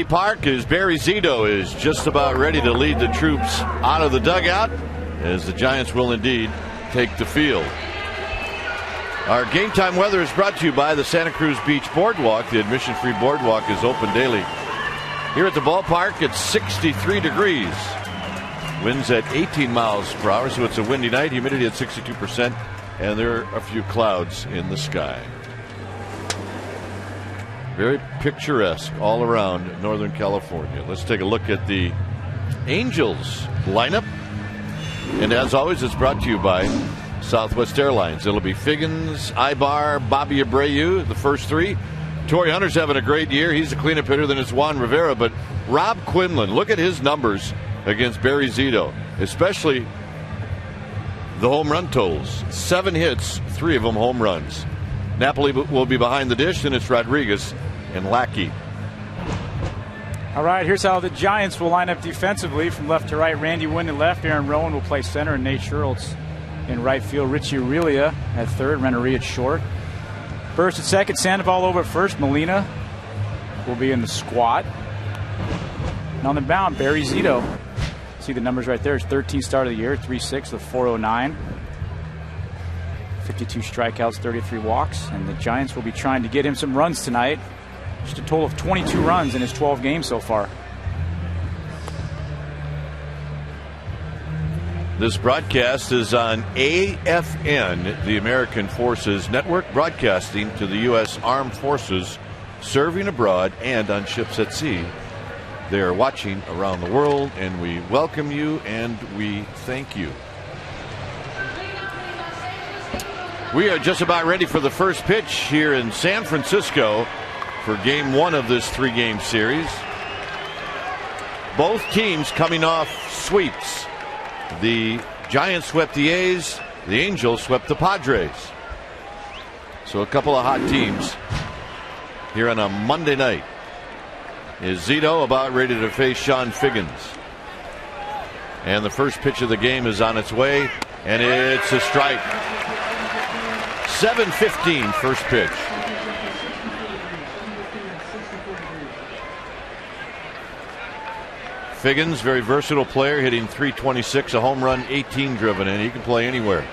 Park as Barry Zito is just about ready to lead the troops out of the dugout as the Giants will indeed take the field. Our game time weather is brought to you by the Santa Cruz Beach Boardwalk. The admission-free boardwalk is open daily. Here at the ballpark, it's 63 degrees. Winds at 18 miles per hour, so it's a windy night. Humidity at 62%, and there are a few clouds in the sky. Very picturesque all around Northern California. Let's take a look at the Angels lineup. And as always, it's brought to you by Southwest Airlines. It'll be Figgins, Ibar, Bobby Abreu, the first three. Torrey Hunter's having a great year. He's a cleanup hitter than it's Juan Rivera. But Rob Quinlan, look at his numbers against Barry Zito, especially the home run totals. 7 hits, 3 of them home runs. Napoli will be behind the dish, and it's Rodriguez and Lackey. All right, here's how the Giants will line up defensively from left to right. Randy Wynn at left, Aaron Rowan will play center, and Nate Scherltz in right field. Richie Aurelia at third, Rennery at short. First at second, Sandoval over at first. Molina will be in the squat. And on the mound, Barry Zito. See the numbers right there. It's 13th start of the year, 3.6 with 4.09. 52 strikeouts, 33 walks, and the Giants will be trying to get him some runs tonight. Just a total of 22 runs in his 12 games so far. This broadcast is on AFN, the American Forces Network, broadcasting to the U.S. Armed Forces serving abroad and on ships at sea. They are watching around the world, and we welcome you and we thank you. We are just about ready for the first pitch here in San Francisco for game 1 of this 3-game series. Both teams coming off sweeps. The Giants swept the A's. The Angels swept the Padres. So a couple of hot teams here on a Monday night. Is Zito about ready to face Sean Figgins? And the first pitch of the game is on its way, and it's a strike. 7:15 first pitch. Figgins, very versatile player, hitting .326, a home run, 18 driven in. He can play anywhere.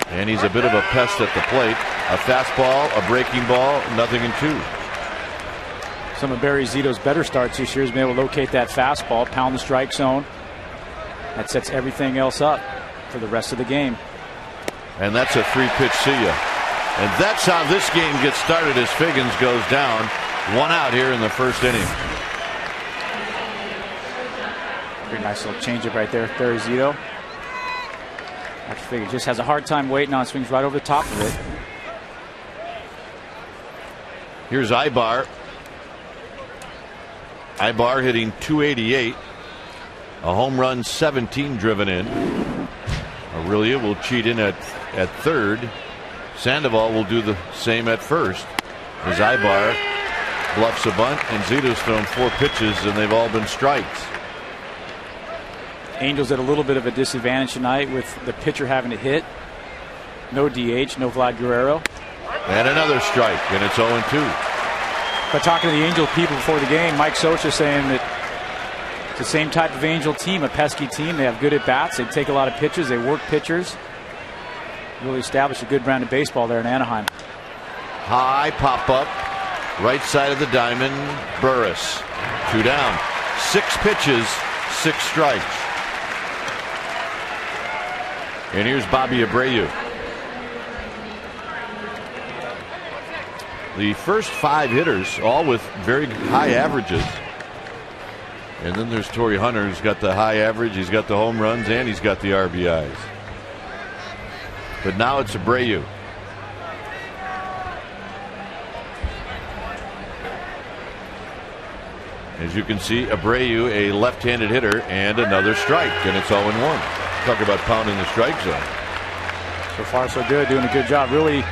And he's a bit of a pest at the plate. A fastball, a breaking ball, nothing in 2. Some of Barry Zito's better starts this year has been able to locate that fastball, pound the strike zone. That sets everything else up for the rest of the game. And that's a 3-pitch see ya. And that's how this game gets started as Figgins goes down. 1 out here in the first inning. Pretty nice little changeup right there, Barry Zito. After Figgins just has a hard time waiting on, swings right over the top of it. Here's Ibar. Ibar hitting .288. A home run, 17 driven in. Aurelia will cheat in at third. Sandoval will do the same at first. As Ibar bluffs a bunt, and Zito's thrown 4 pitches, and they've all been strikes. Angels at a little bit of a disadvantage tonight with the pitcher having to hit. No DH, no Vlad Guerrero. And another strike, and it's 0-2. But talking to the Angel people before the game, Mike Socha saying that it's the same type of Angel team, a pesky team. They have good at-bats. They take a lot of pitches. They work pitchers. Really establish a good brand of baseball there in Anaheim. High pop-up. Right side of the diamond. Burris. 2 down. 6 pitches, 6 strikes. And here's Bobby Abreu. The first 5 hitters, all with very high averages. And then there's Torrey Hunter, who's got the high average, he's got the home runs, and he's got the RBIs. But now it's Abreu. As you can see, Abreu, a left-handed hitter, and another strike, and it's 0-1. Talk about pounding the strike zone. So far, so good. Doing a good job. Really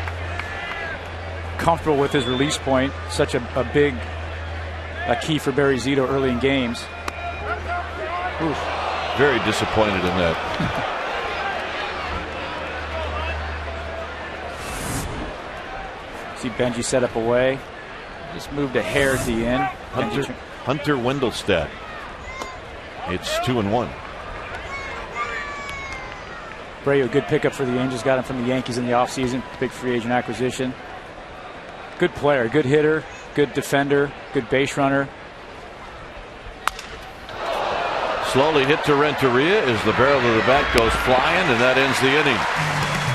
comfortable with his release point. Such a big key for Barry Zito early in games. Oof. Very disappointed in that. See Benji set up away. Just moved a hair at the end. Hunter Wendelstedt. It's 2-1. Abreu, a good pickup for the Angels. Got him from the Yankees in the offseason. Big free agent acquisition. Good player, good hitter, good defender, good base runner. Slowly hit to Renteria as the barrel of the bat goes flying, and that ends the inning.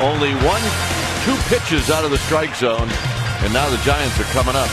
Only 1-2 pitches out of the strike zone, and now the Giants are coming up.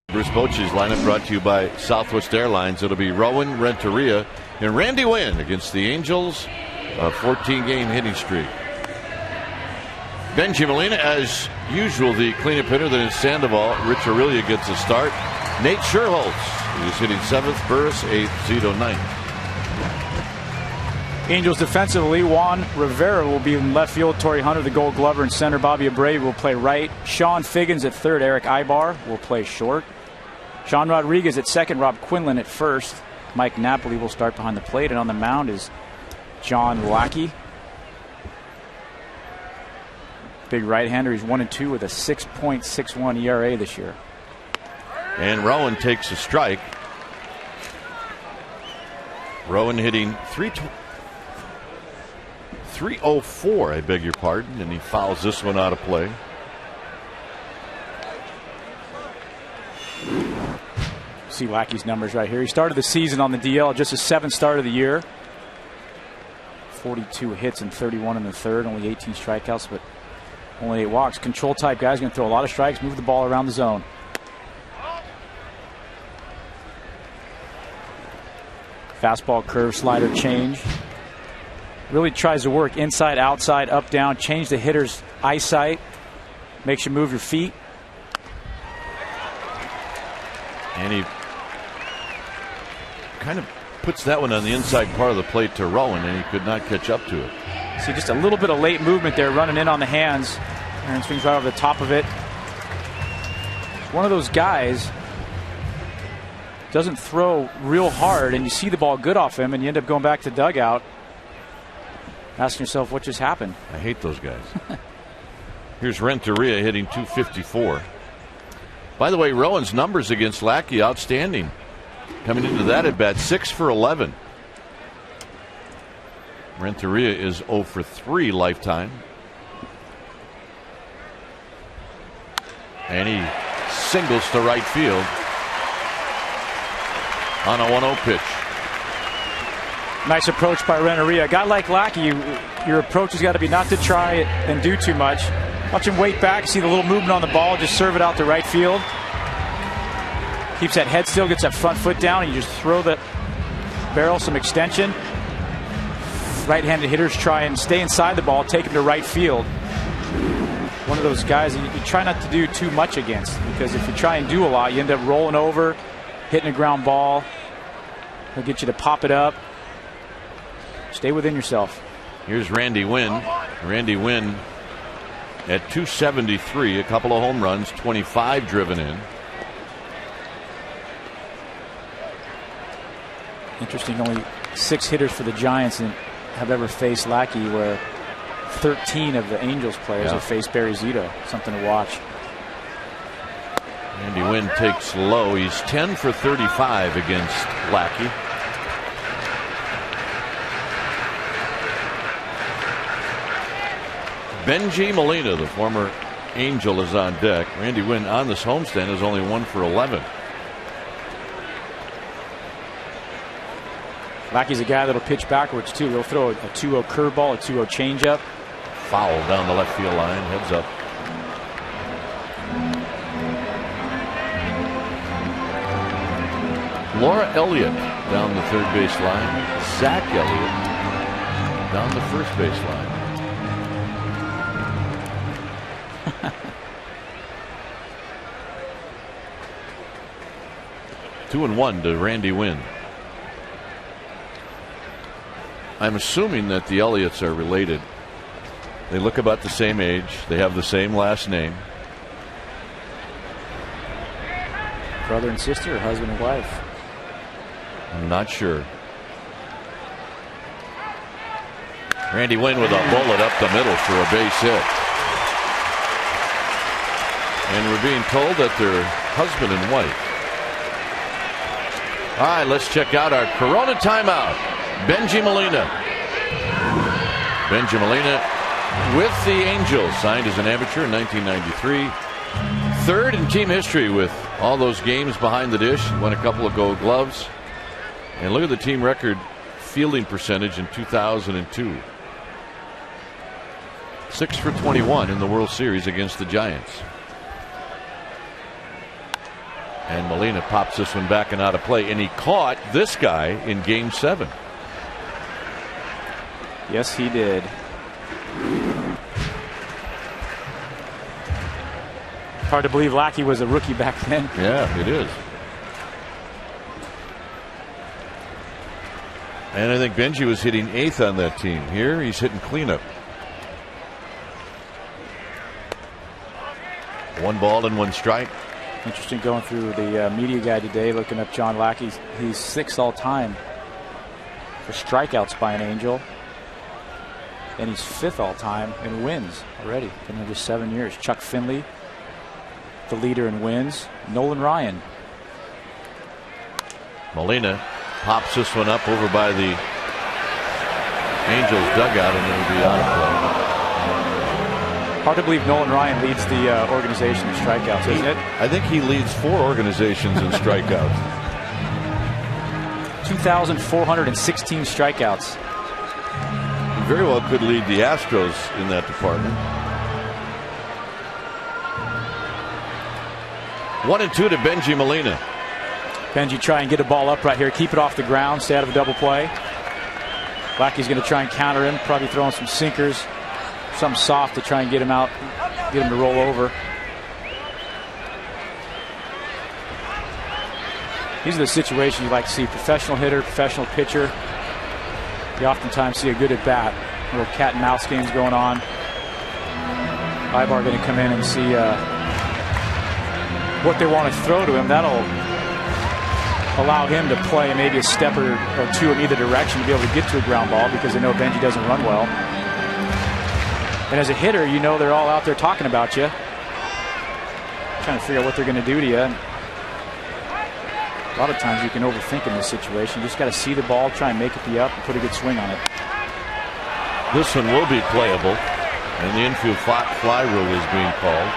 Bruce Bochy's lineup brought to you by Southwest Airlines. It'll be Rowan, Renteria, and Randy Wynn against the Angels. A 14-game hitting streak. Benji Molina, as usual, the cleanup hitter. Then it's Sandoval. Rich Aurelia gets a start. Nate Scherholz is hitting 7th. Burris 8th. Zito 9th. Angels defensively, Juan Rivera will be in left field. Torrey Hunter, the Gold Glover, in center. Bobby Abreu will play right. Sean Figgins at third. Eric Ibar will play short. Sean Rodriguez at second. Rob Quinlan at first. Mike Napoli will start behind the plate. And on the mound is John Lackey. Big right-hander. He's 1-2 with a 6.61 ERA this year. And Rowan takes a strike. Rowan hitting 304, I beg your pardon, and he fouls this one out of play. See Lackey's numbers right here. He started the season on the DL, just his 7th start of the year. 42 hits and 31 in the third, only 18 strikeouts, but only 8 walks. Control type guy's going to throw a lot of strikes, move the ball around the zone. Fastball, curve, slider, change. Really tries to work inside, outside, up, down, change the hitter's eyesight, makes you move your feet. And he kind of puts that one on the inside part of the plate to Rowan, and he could not catch up to it. See just a little bit of late movement there, running in on the hands. Aaron swings right over the top of it. One of those guys doesn't throw real hard, and you see the ball good off him, and you end up going back to dugout, asking yourself what just happened. I hate those guys. Here's Renteria hitting 254. By the way, Rowan's numbers against Lackey outstanding. Coming into that at bat, 6 for 11. Renteria is 0 for 3 lifetime. And he singles to right field on a 1-0 pitch. Nice approach by Renteria. A guy like Lackey, your approach has got to be not to try it and do too much. Watch him wait back, see the little movement on the ball, just serve it out to right field. Keeps that head still, gets that front foot down, and you just throw the barrel some extension. Right-handed hitters try and stay inside the ball, take him to right field. One of those guys you try not to do too much against, because if you try and do a lot, you end up rolling over, hitting a ground ball. He'll get you to pop it up. Stay within yourself. Here's Randy Wynn. Randy Wynn at 273, a couple of home runs, 25 driven in. Interesting, only 6 hitters for the Giants have ever faced Lackey, where 13 of the Angels players have faced Barry Zito. Something to watch. Randy Wynn takes low. He's 10 for 35 against Lackey. Benji Molina, the former Angel, is on deck. Randy Wynn on this homestand is only 1 for 11. Lackey's a guy that'll pitch backwards too. He'll throw a 2-0 curveball, a 2-0 changeup. Foul down the left field line, heads up. Laura Elliott down the third base line. Zach Elliott down the first base line. 2-1 to Randy Wynn. I'm assuming that the Elliots are related. They look about the same age. They have the same last name. Brother and sister, or husband and wife? I'm not sure. Randy Wynn with a bullet up the middle for a base hit. And we're being told that they're husband and wife. All right, let's check out our Corona timeout. Benji Molina. Benji Molina with the Angels, signed as an amateur in 1993. Third in team history with all those games behind the dish. Won a couple of Gold Gloves. And look at the team record fielding percentage in 2002. 6 for 21 in the World Series against the Giants. And Molina pops this one back and out of play. And he caught this guy in Game 7. Yes, he did. Hard to believe Lackey was a rookie back then. Yeah, it is. And I think Benji was hitting 8th on that team. Here he's hitting cleanup. 1 ball and 1 strike. Interesting going through the media guide today, looking up John Lackey. He's 6th all time for strikeouts by an Angel. And he's 5th all time in wins already. Been there just 7 years. Chuck Finley, the leader in wins. Nolan Ryan. Molina pops this one up over by the Angels dugout, and it'll be out of play. Hard to believe Nolan Ryan leads the organization in strikeouts, isn't it? I think he leads 4 organizations in strikeouts. 2,416 strikeouts. He very well could lead the Astros in that department. 1-2 to Benji Molina. Benji try and get a ball up right here, keep it off the ground, stay out of a double play. Lackey's going to try and counter him, probably throwing some sinkers, something soft to try and get him out, get him to roll over. These are the situations you like to see. Professional hitter, professional pitcher. You oftentimes see a good at bat. Little cat and mouse games going on. Ibar going to come in and see what they want to throw to him. That'll allow him to play maybe a step or 2 in either direction to be able to get to a ground ball, because they know Benji doesn't run well. And as a hitter, you know they're all out there talking about you, trying to figure out what they're going to do to you. And a lot of times you can overthink in this situation. You just got to see the ball, try and make it be up, and put a good swing on it. This one will be playable, and the infield fly rule is being called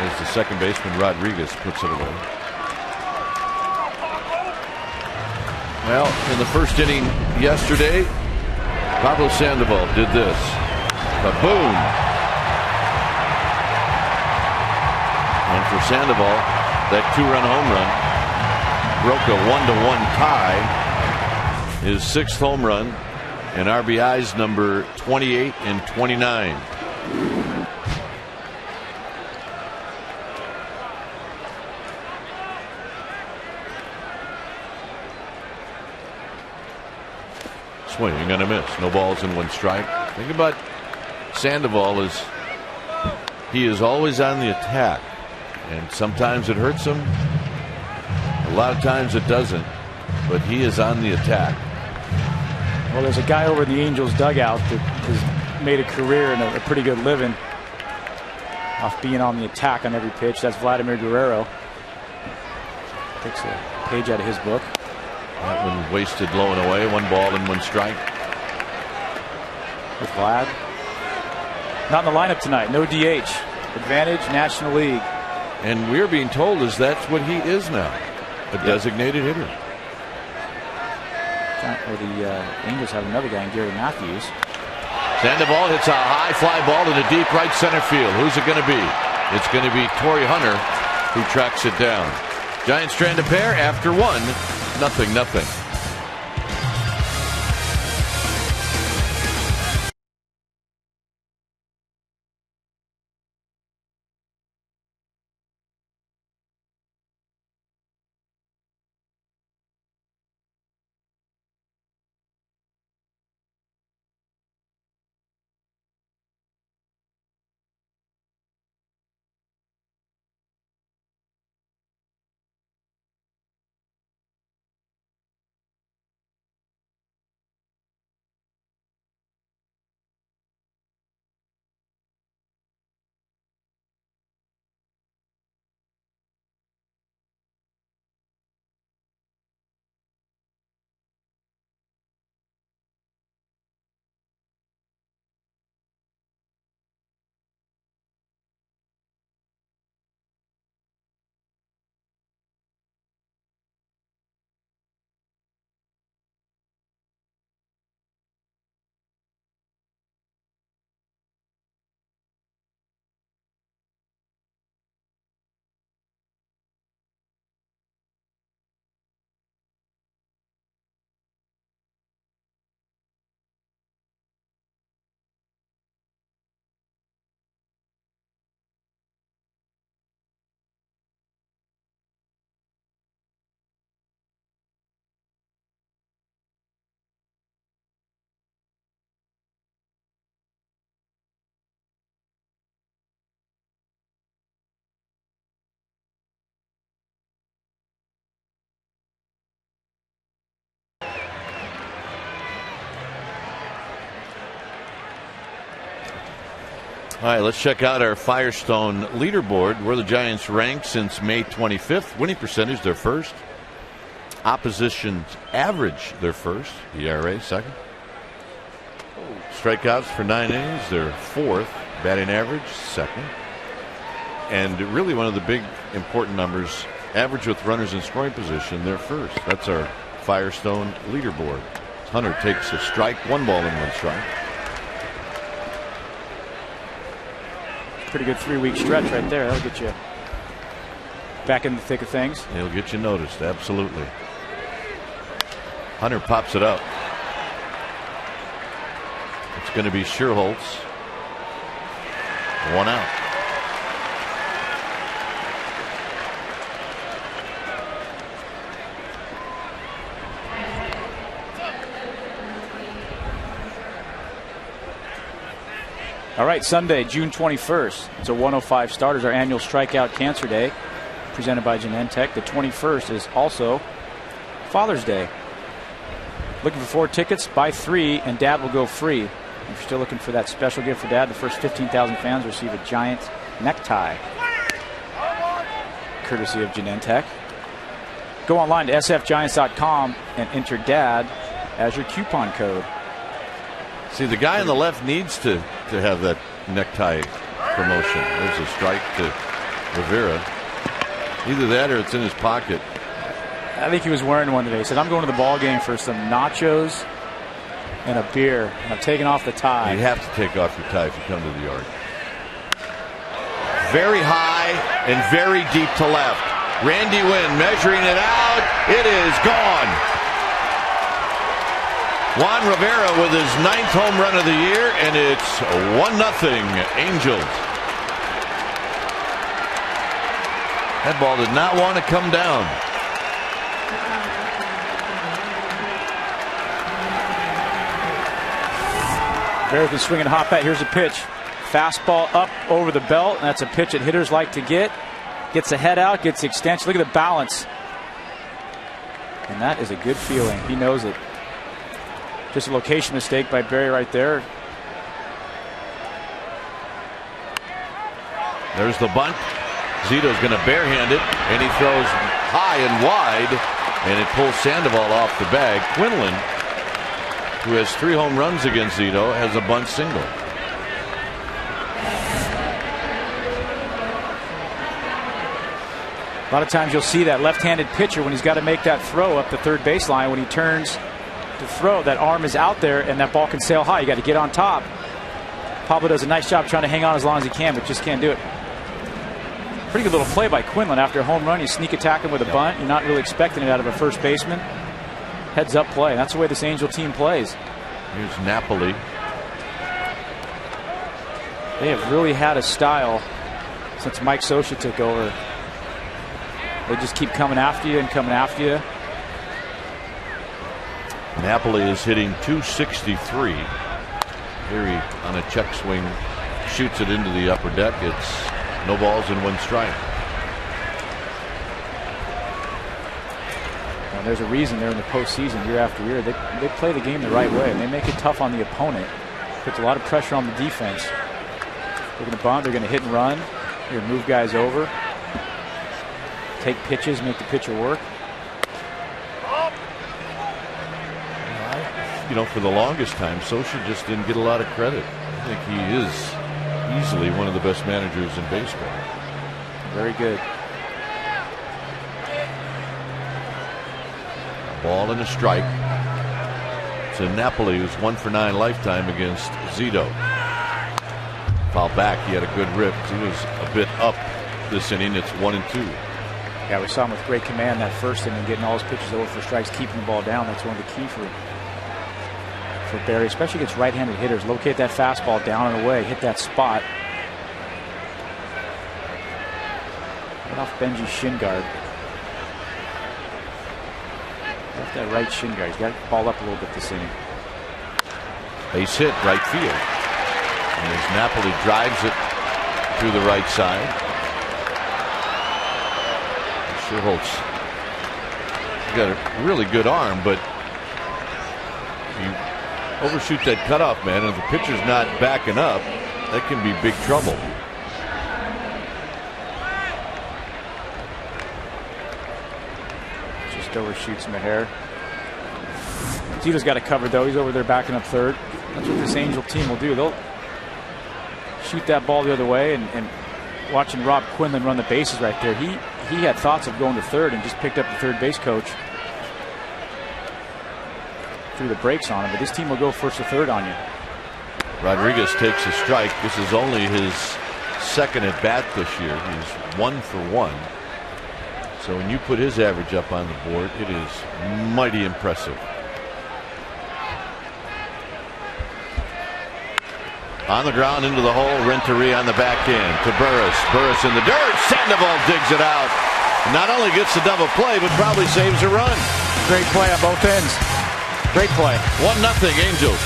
as the second baseman Rodriguez puts it away. Well, in the first inning yesterday, Pablo Sandoval did this. Boom! And for Sandoval, that 2-run home run broke a 1-1 tie. His 6th home run, and RBIs number 28 and 29. swing and a miss. No balls and one strike. Think about Sandoval is he is always on the attack, and sometimes it hurts him. A lot of times it doesn't, but he is on the attack. Well, there's a guy over in the Angels dugout that has made a career and a pretty good living off being on the attack on every pitch. That's Vladimir Guerrero. Takes a page out of his book. That one wasted low and away. 1 ball and 1 strike. With Vlad. Not in the lineup tonight. No DH. Advantage, National League. And we're being told is that's what he is now. A designated hitter. Or the Angels have another guy, Gary Matthews. Sandoval hits a high fly ball to the deep right center field. Who's it going to be? It's going to be Torrey Hunter who tracks it down. Giants strand a pair after 1, 0-0. All right, let's check out our Firestone leaderboard. Where the Giants ranked since May 25th. Winning percentage, they're first. Opposition's average, they're first. ERA, second. Strikeouts for 9 innings, they're fourth. Batting average, second. And really one of the big important numbers, average with runners in scoring position, they're first. That's our Firestone leaderboard. Hunter takes a strike, 1 ball and 1 strike. Pretty good 3-week stretch right there. That'll get you back in the thick of things. It'll get you noticed, absolutely. Hunter pops it up. It's going to be Scherholtz. 1 out. All right, Sunday, June 21st. It's a 105 starters, our annual Strikeout Cancer Day, presented by Genentech. The 21st is also Father's Day. Looking for 4 tickets, buy 3, and Dad will go free. If you're still looking for that special gift for Dad, the first 15,000 fans receive a Giants necktie, courtesy of Genentech. Go online to sfgiants.com and enter Dad as your coupon code. See, the guy on the left needs to have that necktie promotion. There's a strike to Rivera. Either that or it's in his pocket. I think he was wearing one today. He said, I'm going to the ball game for some nachos and a beer. And I'm taking off the tie. You have to take off your tie if you come to the yard. Very high and very deep to left. Randy Wynn measuring it out. It is gone. Juan Rivera with his 9th home run of the year, and it's 1-0 Angels. That ball did not want to come down. Bears been swinging hot bat. Here's a pitch. Fastball up over the belt, and that's a pitch that hitters like to get. Gets the head out, gets the extension. Look at the balance. And that is a good feeling. He knows it. Just a location mistake by Barry right there. There's the bunt. Zito's going to barehand it, and he throws high and wide, and it pulls Sandoval off the bag. Quinlan, who has 3 home runs against Zito, has a bunt single. A lot of times you'll see that left-handed pitcher when he's got to make that throw up the third baseline. When he turns to throw, that arm is out there, and that ball can sail high. You got to get on top. Pablo does a nice job trying to hang on as long as he can, but just can't do it. Pretty good little play by Quinlan. After a home run, you sneak attack him with a bunt. You're not really expecting it out of a first baseman. Heads up play. That's the way this Angel team plays. Here's Napoli. They have really had a style since Mike Scioscia took over. They just keep coming after you and coming after you. Napoli is hitting .263. Here he, on a check swing, shoots it into the upper deck. It's no balls and 1 strike. Well, there's a reason they're in the postseason year after year. They play the game the right way, and they make it tough on the opponent. Puts a lot of pressure on the defense. They're going to bunt. They're going to hit and run. They're going to move guys over. Take pitches, make the pitcher work. You know, for the longest time, Scioscia just didn't get a lot of credit. I think he is easily one of the best managers in baseball. Very good. A ball and a strike to Napoli, who's 1 for 9 lifetime against Zito. Foul back. He had a good rip. He was a bit up this inning. It's 1-2. Yeah, we saw him with great command that first inning, getting all his pitches over for strikes, keeping the ball down. That's one of the key for Barry, especially against right-handed hitters. Locate that fastball down and away, hit that spot. Get off Benji's shin guard. Get off that right shin guard. He's got to ball up a little bit this inning. Base hit, right field. And as Napoli drives it to the right side. Sherholtz got a really good arm, but you overshoot that cutoff, man, and if the pitcher's not backing up, that can be big trouble. Just overshoots Maher. Zito's got it covered, though. He's over there backing up third. That's what this Angel team will do. They'll shoot that ball the other way, and watching Rob Quinlan run the bases right there, he had thoughts of going to third and just picked up the third base coach. Threw the brakes on him, but this team will go first to third on you. Rodriguez takes a strike. This is only his second at bat this year. He's 1 for 1. So when you put his average up on the board, it is mighty impressive. On the ground into the hole, Renteria on the back end to Burris. Burris in the dirt. Sandoval digs it out. Not only gets the double play, but probably saves a run. Great play on both ends. Great play. 1-0 Angels.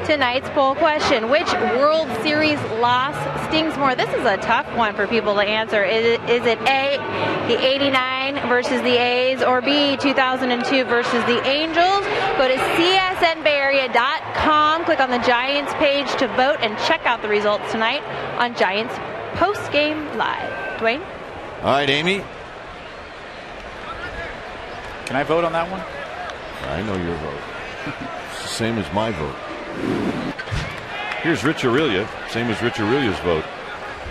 tonight's poll question. Which World Series loss stings more? This is a tough one for people to answer. Is it A, the 89 versus the A's, or B, 2002 versus the Angels? Go to csnbayarea.com, click on the Giants page to vote, and check out the results tonight on Giants Postgame Live. Dwayne? All right, Amy. Can I vote on that one? I know your vote. It's the same as my vote. Here's Rich Aurelia, same as Rich Aurelia's vote.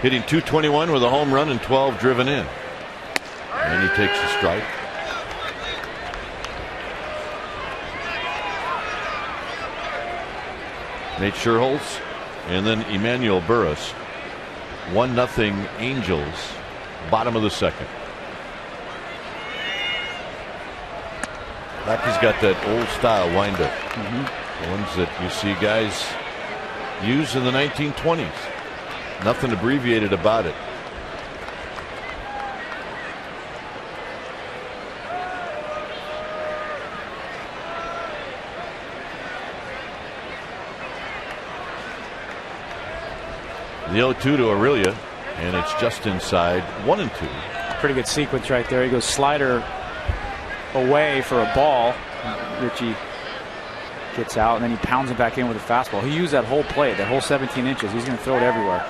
Hitting .221 with a home run and 12 driven in. And he takes the strike. Nate Scherholz and then Emmanuel Burris. 1-0 Angels. Bottom of the second. Lackey's got that old style windup. The ones that you see guys use in the 1920s. Nothing abbreviated about it. The 0-2 to Aurelia, and it's just inside 1-2. Pretty good sequence right there. He goes slider away for a ball. Richie gets out, and then he pounds it back in with a fastball. He used that whole play, that whole 17 inches. He's going to throw it everywhere.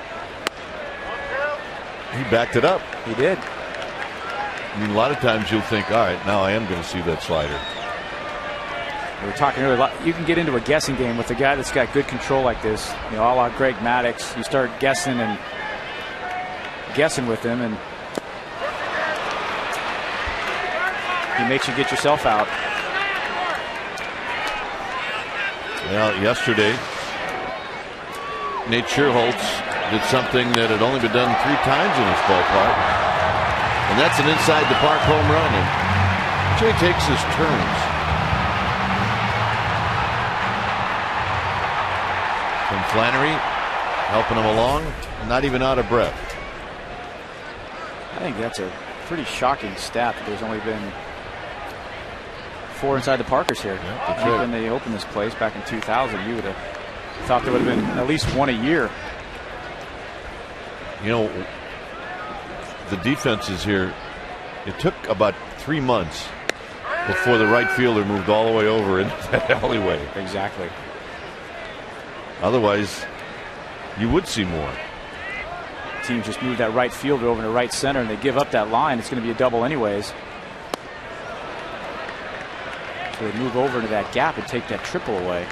He backed it up. He did. I mean, a lot of times you'll think, all right, now I am going to see that slider. We were talking earlier, you can get into a guessing game with a guy that's got good control like this. You know, a la Greg Maddux. You start guessing and guessing with him, and he makes you get yourself out. Well, yesterday, Nate Scherholz did something that had only been done 3 times in this ballpark, and that's an inside the park home run. And Jay takes his turns. From Flannery, helping him along, not even out of breath. I think that's a pretty shocking stat that there's only been 4 inside the parkers here. Yeah, when they opened this place back in 2000, you would have thought there would have been at least one a year. You know, the defenses here, it took about 3 months before the right fielder moved all the way over into that alleyway. Exactly. Otherwise, you would see more. Teams just move that right fielder over to right center, and they give up that line. It's going to be a double anyways. So they move over to that gap and take that triple away.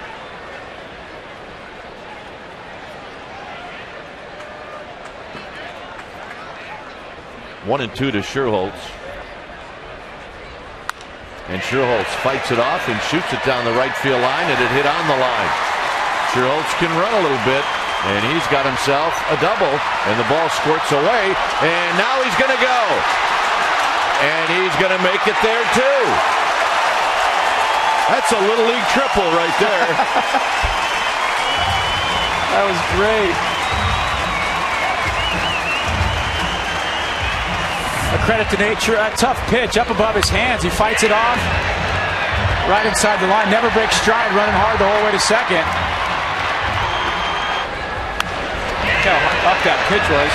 One and two to Scherholz. And Scherholz fights it off and shoots it down the right field line, and it hit on the line. Scherholz can run a little bit, and he's got himself a double, and the ball squirts away, and now he's going to go. And he's going to make it there too. That's a Little League triple right there. That was great. A credit to Nature. A tough pitch up above his hands. He fights it off. Right inside the line. Never breaks stride. Running hard the whole way to second. Look how up that pitch was.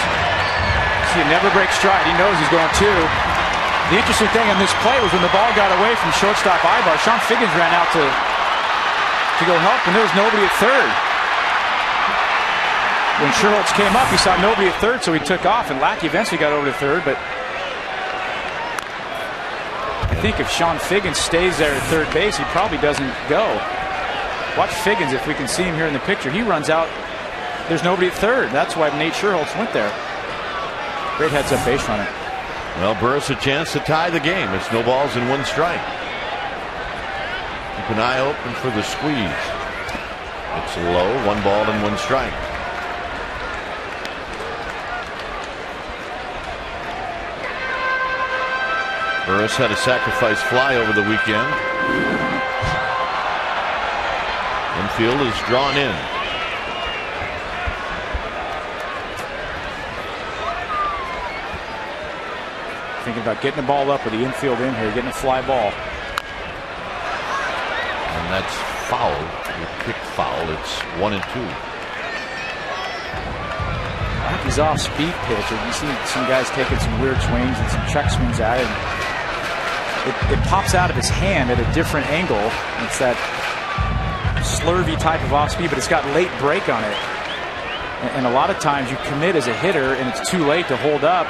See, never breaks stride. He knows he's going to. The interesting thing on this play was when the ball got away from shortstop Ibar, Sean Figgins ran out to go help, and there was nobody at third. When Scherholz came up, he saw nobody at third, so he took off, and Lackey eventually got over to third, but I think if Sean Figgins stays there at third base, he probably doesn't go. Watch Figgins if we can see him here in the picture. He runs out. There's nobody at third. That's why Nate Scherholz went there. Great heads-up base runner. Well, Burris a chance to tie the game. It's no balls and 1 strike. Keep an eye open for the squeeze. It's low, 1 ball and 1 strike. Burris had a sacrifice fly over the weekend. Infield is drawn in. Thinking about getting the ball up with the infield in here, getting a fly ball. And that's foul, a kick foul. It's 1-2. He's off speed pitch. You see some guys taking some weird swings and some check swings at it. It pops out of his hand at a different angle. It's that slurvy type of off speed, but it's got late break on it. And a lot of times you commit as a hitter and it's too late to hold up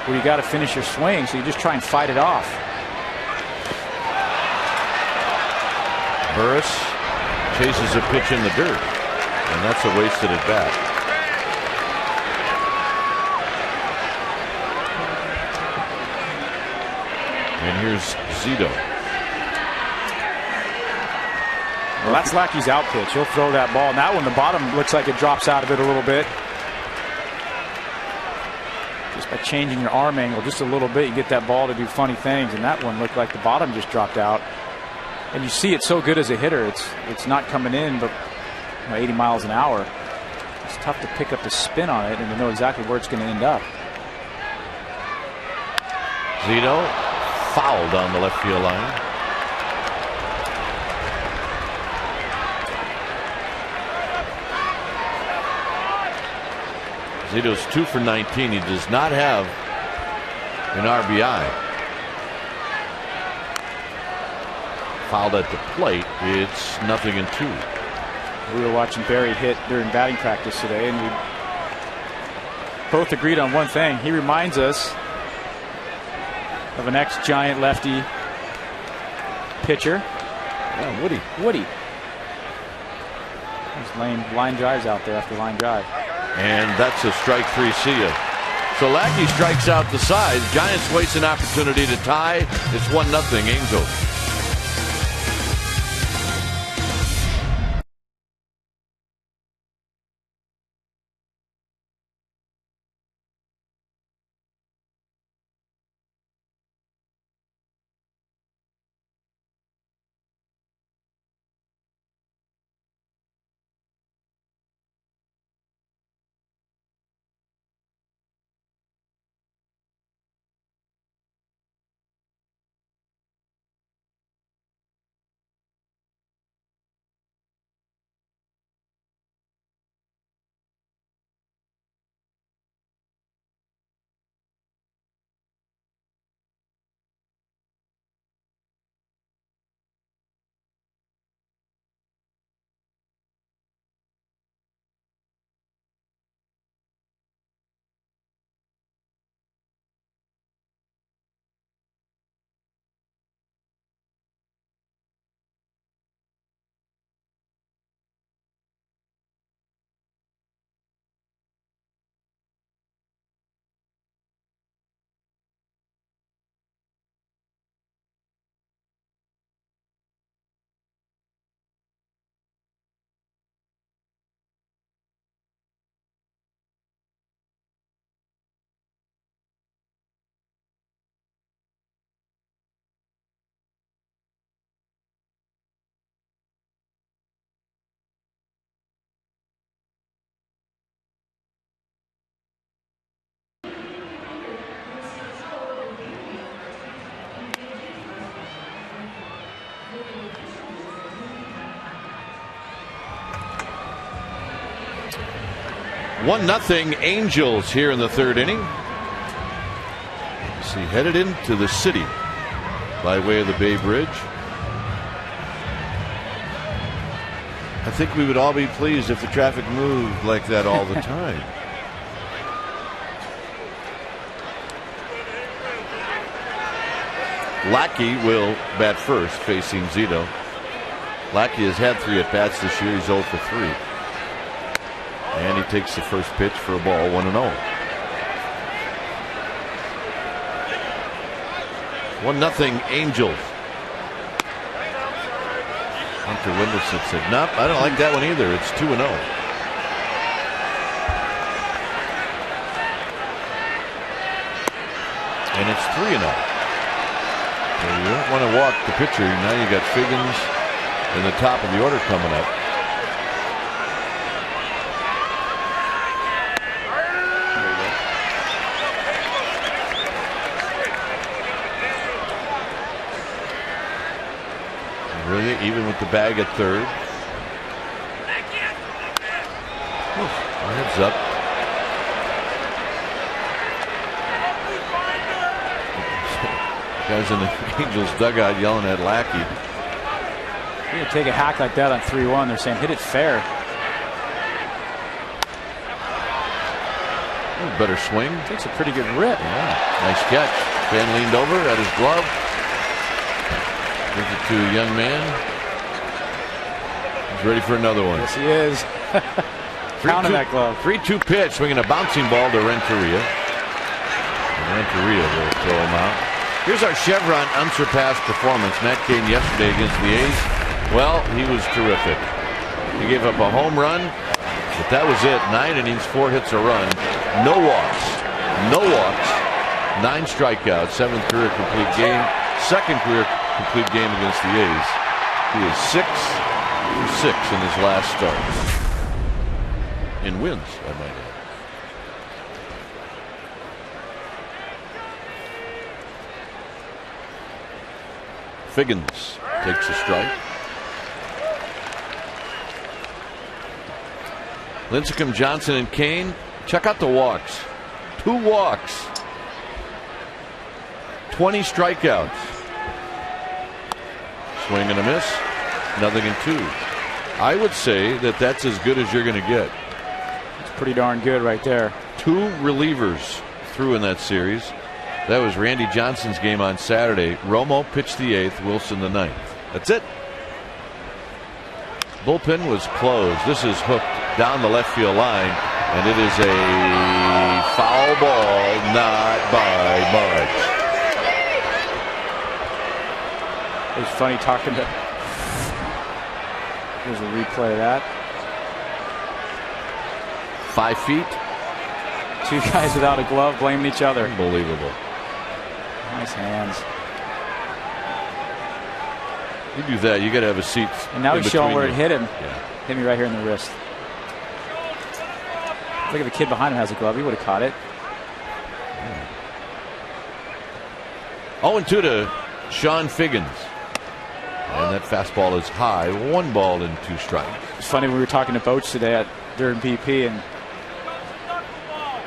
where you got to finish your swing, so you just try and fight it off. Burris chases a pitch in the dirt, and that's a wasted at bat. And here's Zito. Well, that's Lackey's out pitch. He'll throw that ball. And that one, the bottom looks like it drops out of it a little bit. Just by changing your arm angle just a little bit, you get that ball to do funny things. And that one looked like the bottom just dropped out. And you see it's so good as a hitter. It's not coming in, but 80 miles an hour. It's tough to pick up the spin on it and to know exactly where it's going to end up. Zito fouled on the left field line. Zito's 2 for 19. He does not have an RBI. Fouled at the plate. It's 0-2. We were watching Barry hit during batting practice today, and we both agreed on one thing. He reminds us of an ex-Giant lefty pitcher. Yeah, Woody. He's laying line drives out there after line drive. And that's a strike 3. See ya. So Lackey strikes out the side. Giants waste an opportunity to tie. It's 1-0 Angels. One nothing Angels here in the third inning. See, headed into the city by way of the Bay Bridge. I think we would all be pleased if the traffic moved like that all the time. Lackey will bat first, facing Zito. Lackey has had 3 at-bats this year. He's 0 for 3. And he takes the first pitch for a ball, 1-0. 1-0 Angels. Hunter Wendelson said, nope, I don't like that one either. It's 2-0. And it's 3-0. So you don't want to walk the pitcher. Now you got Figgins in the top of the order coming up. Really, even with the bag at third. Heads up. Guys in the Angels dugout yelling at Lackey. You're going to take a hack like that on 3-1. They're saying hit it fair. Better swing. Takes a pretty good rip. Yeah. Nice catch. Fan leaned over at his glove. Gives it to a young man. He's ready for another one. Yes, he is. Counting that glove. 3-2 pitch, swinging a bouncing ball to Renteria. And Renteria will throw him out. Here's our Chevron unsurpassed performance. Matt Cain yesterday against the A's. Well, he was terrific. He gave up a home run, but that was it. 9 innings, 4 hits, a run. No walks. No walks. 9 strikeouts. 7th career complete game. 2nd career complete game against the A's. He is 6 for 6 in his last start. In wins, I might add. Figgins takes a strike. Lincecum, Johnson, and Cain. Check out the walks. 2 walks. 20 strikeouts. Swing and a miss. Nothing in 2. I would say that that's as good as you're going to get. It's pretty darn good right there. 2 relievers threw in that series. That was Randy Johnson's game on Saturday. Romo pitched the 8th, Wilson the 9th. That's it. Bullpen was closed. This is hooked down the left field line, and it is a foul ball, not by much. It was funny talking to. Here's a replay of that. 5 feet. 2 guys without a glove blaming each other. Unbelievable. Nice hands. You do that, you got to have a seat. And now he's showing where it hit him. Yeah. Hit me right here in the wrist. Look at the kid behind him has a glove. He would have caught it. 0-2 to Sean Figgins. And that fastball is high. 1 ball and 2 strikes. It's funny, we were talking to Boach today during BP, and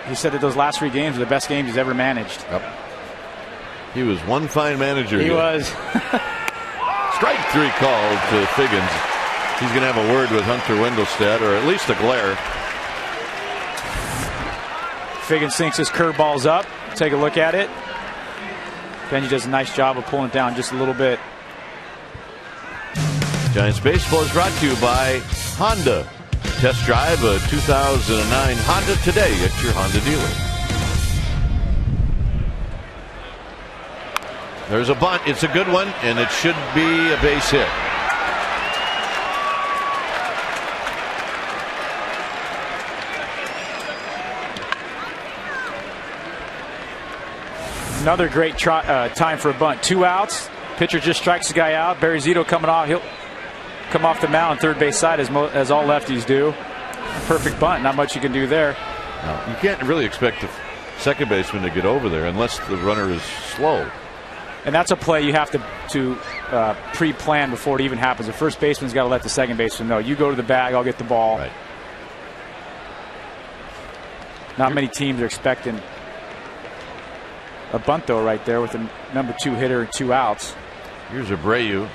he said that those last 3 games are the best games he's ever managed. Yep. He was one fine manager. He was. Strike 3 called to Figgins. He's going to have a word with Hunter Wendelstedt, or at least a glare. Figgins thinks his curveball's up. Take a look at it. Benji does a nice job of pulling it down just a little bit. Giants Baseball is brought to you by Honda. Test drive a 2009 Honda today at your Honda dealer. There's a bunt. It's a good one, and it should be a base hit. Another great time for a bunt. 2 outs. Pitcher just strikes the guy out. Barry Zito coming off. He'll come off the mound on third base side as all lefties do. Perfect bunt. Not much you can do there. No, you can't really expect the second baseman to get over there unless the runner is slow. And that's a play you have to pre-plan before it even happens. The first baseman's got to let the second baseman know. You go to the bag, I'll get the ball. Right. Not many teams are expecting a bunt, though, right there with a number 2 hitter and 2 outs. Here's Abreu.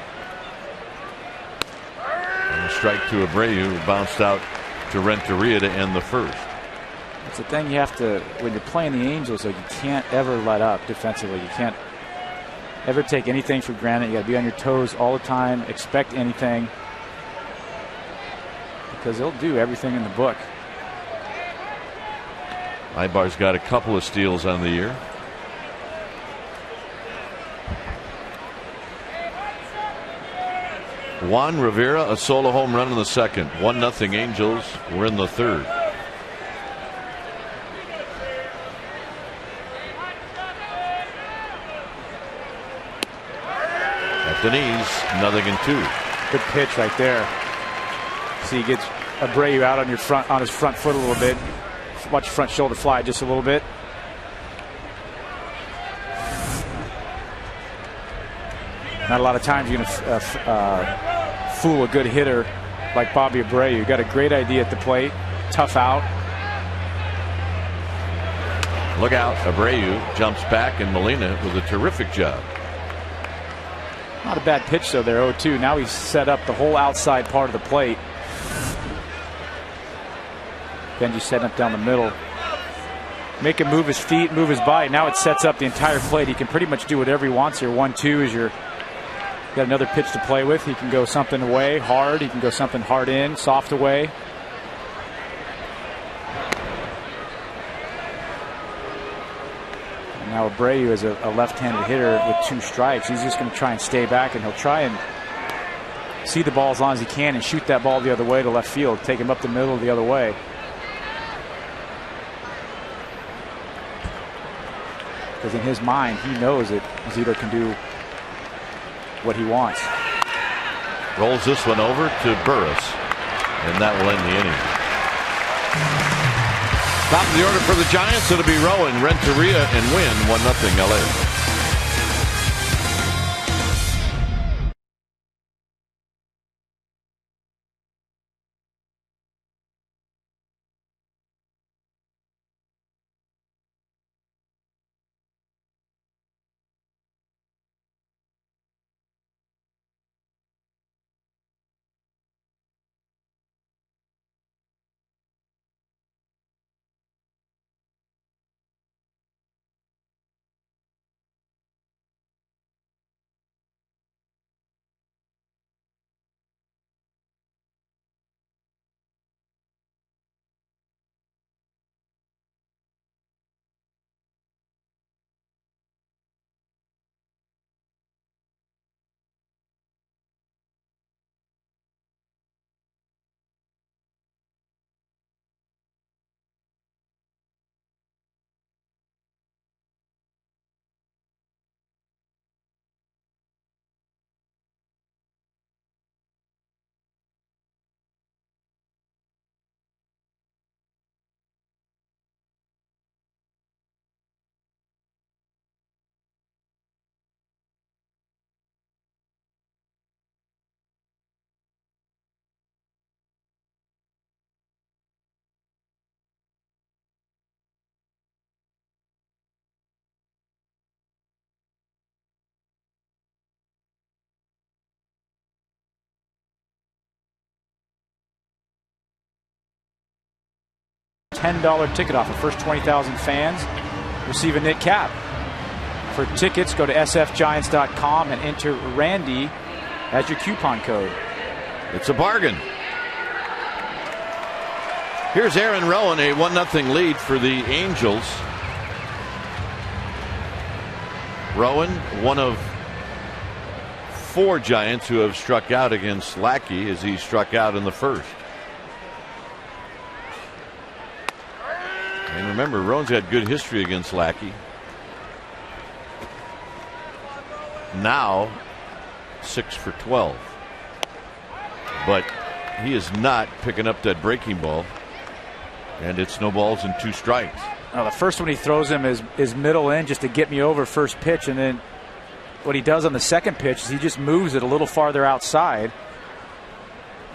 And a strike to Abreu, who bounced out to Renteria to end the first. It's the thing you have to, when you're playing the Angels, like, you can't ever let up defensively. You can't ever take anything for granted. You got to be on your toes all the time. Expect anything, because they'll do everything in the book. Ibar's got a couple of steals on the year. Juan Rivera, a solo home run in the second. 1-0 Angels. We're in the third. At the knees, 0-2. Good pitch right there. See, he gets Abreu out on his front foot a little bit. Watch your front shoulder fly just a little bit. Not a lot of times you're going to fool a good hitter like Bobby Abreu. You got a great idea at the plate, tough out. Look out, Abreu jumps back, and Molina with a terrific job. Not a bad pitch though there, 0-2. Now he's set up the whole outside part of the plate. Benji setting up down the middle. Make him move his feet, move his body. Now it sets up the entire plate. He can pretty much do whatever he wants here. 1-2 is your got another pitch to play with. He can go something away hard. He can go something hard in, soft away. And now Abreu is a left-handed hitter with 2 strikes. He's just going to try and stay back, and he'll try and see the ball as long as he can and shoot that ball the other way to left field. Take him up the middle the other way. Because in his mind, he knows that Zito can do what he wants. Rolls this one over to Burris, and that will end the inning. Top of the order for the Giants. It'll be Rowan, Renteria, and Wynn. 1-0 LA. $10 ticket offer. First 20,000 fans receive a knit cap. For tickets, go to sfgiants.com and enter Randy as your coupon code. It's a bargain. Here's Aaron Rowan, a 1-0 lead for the Angels. Rowan, one of 4 Giants who have struck out against Lackey, as he struck out in the first. And remember, Rowan's had good history against Lackey. Now 6 for 12. But he is not picking up that breaking ball. And it's no balls and 2 strikes. Now, the first one he throws him is middle in just to get me over first pitch. And then what he does on the second pitch is he just moves it a little farther outside.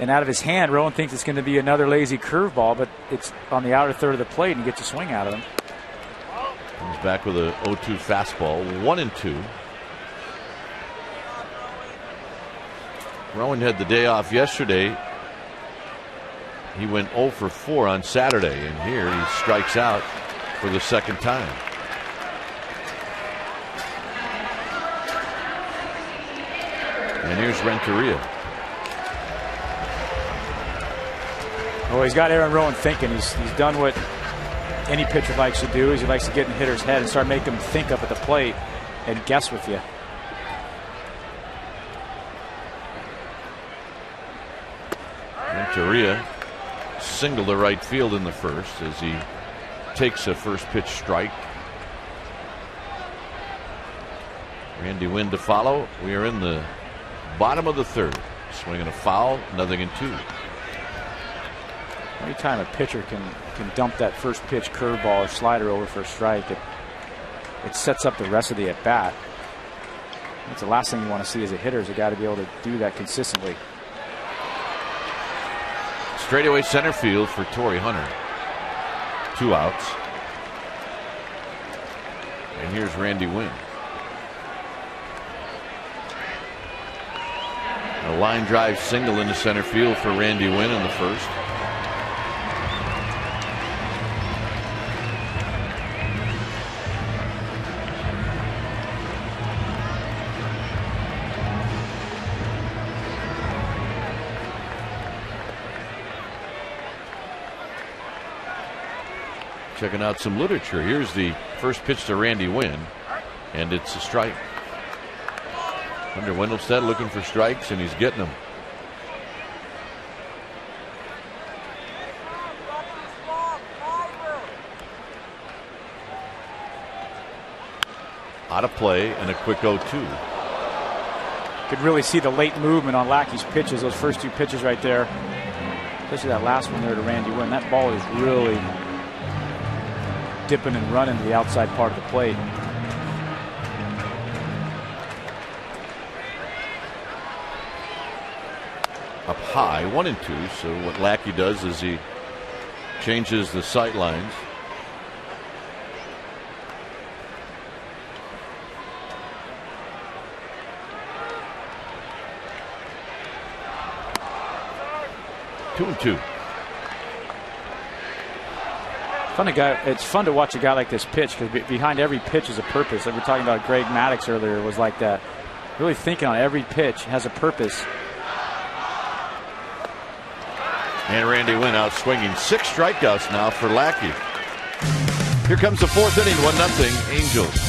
And out of his hand, Rowan thinks it's going to be another lazy curveball, but it's on the outer third of the plate and he gets a swing out of him. He's back with a 0-2 fastball, 1-2. Rowan had the day off yesterday. He went 0 for 4 on Saturday, and here he strikes out for the second time. And here's Renteria. Oh, he's got Aaron Rowan thinking. He's done what any pitcher likes to do, is he likes to get in the hitter's head and start making him think up at the plate and guess with you. Renteria single to right field in the first as he takes a first pitch strike. Randy Wynn to follow. We are in the bottom of the third. Swinging a foul, 0-2. Anytime a pitcher can dump that first pitch curveball or slider over for a strike, it sets up the rest of the at bat. That's the last thing you want to see as a hitter, is a guy to be able to do that consistently. Straightaway center field for Torrey Hunter. 2 outs. And here's Randy Wynn. A line drive single into center field for Randy Wynn in the first. Checking out some literature. Here's the first pitch to Randy Wynn, and it's a strike. Hunter Wendelstedt looking for strikes, and he's getting them. Out of play and a quick 0-2. Could really see the late movement on Lackey's pitches, those first 2 pitches right there. Especially that last one there to Randy Wynn. That ball is really dipping and running to the outside part of the plate. Up high, 1-2. So what Lackey does is he changes the sight lines. Two and two. It's fun to watch a guy like this pitch, because behind every pitch is a purpose. Like we were talking about Greg Maddux earlier, was like that. Really thinking on every pitch has a purpose. And Randy Wynn out swinging. 6 strikeouts now for Lackey. Here comes the 4th inning, 1-0 Angels.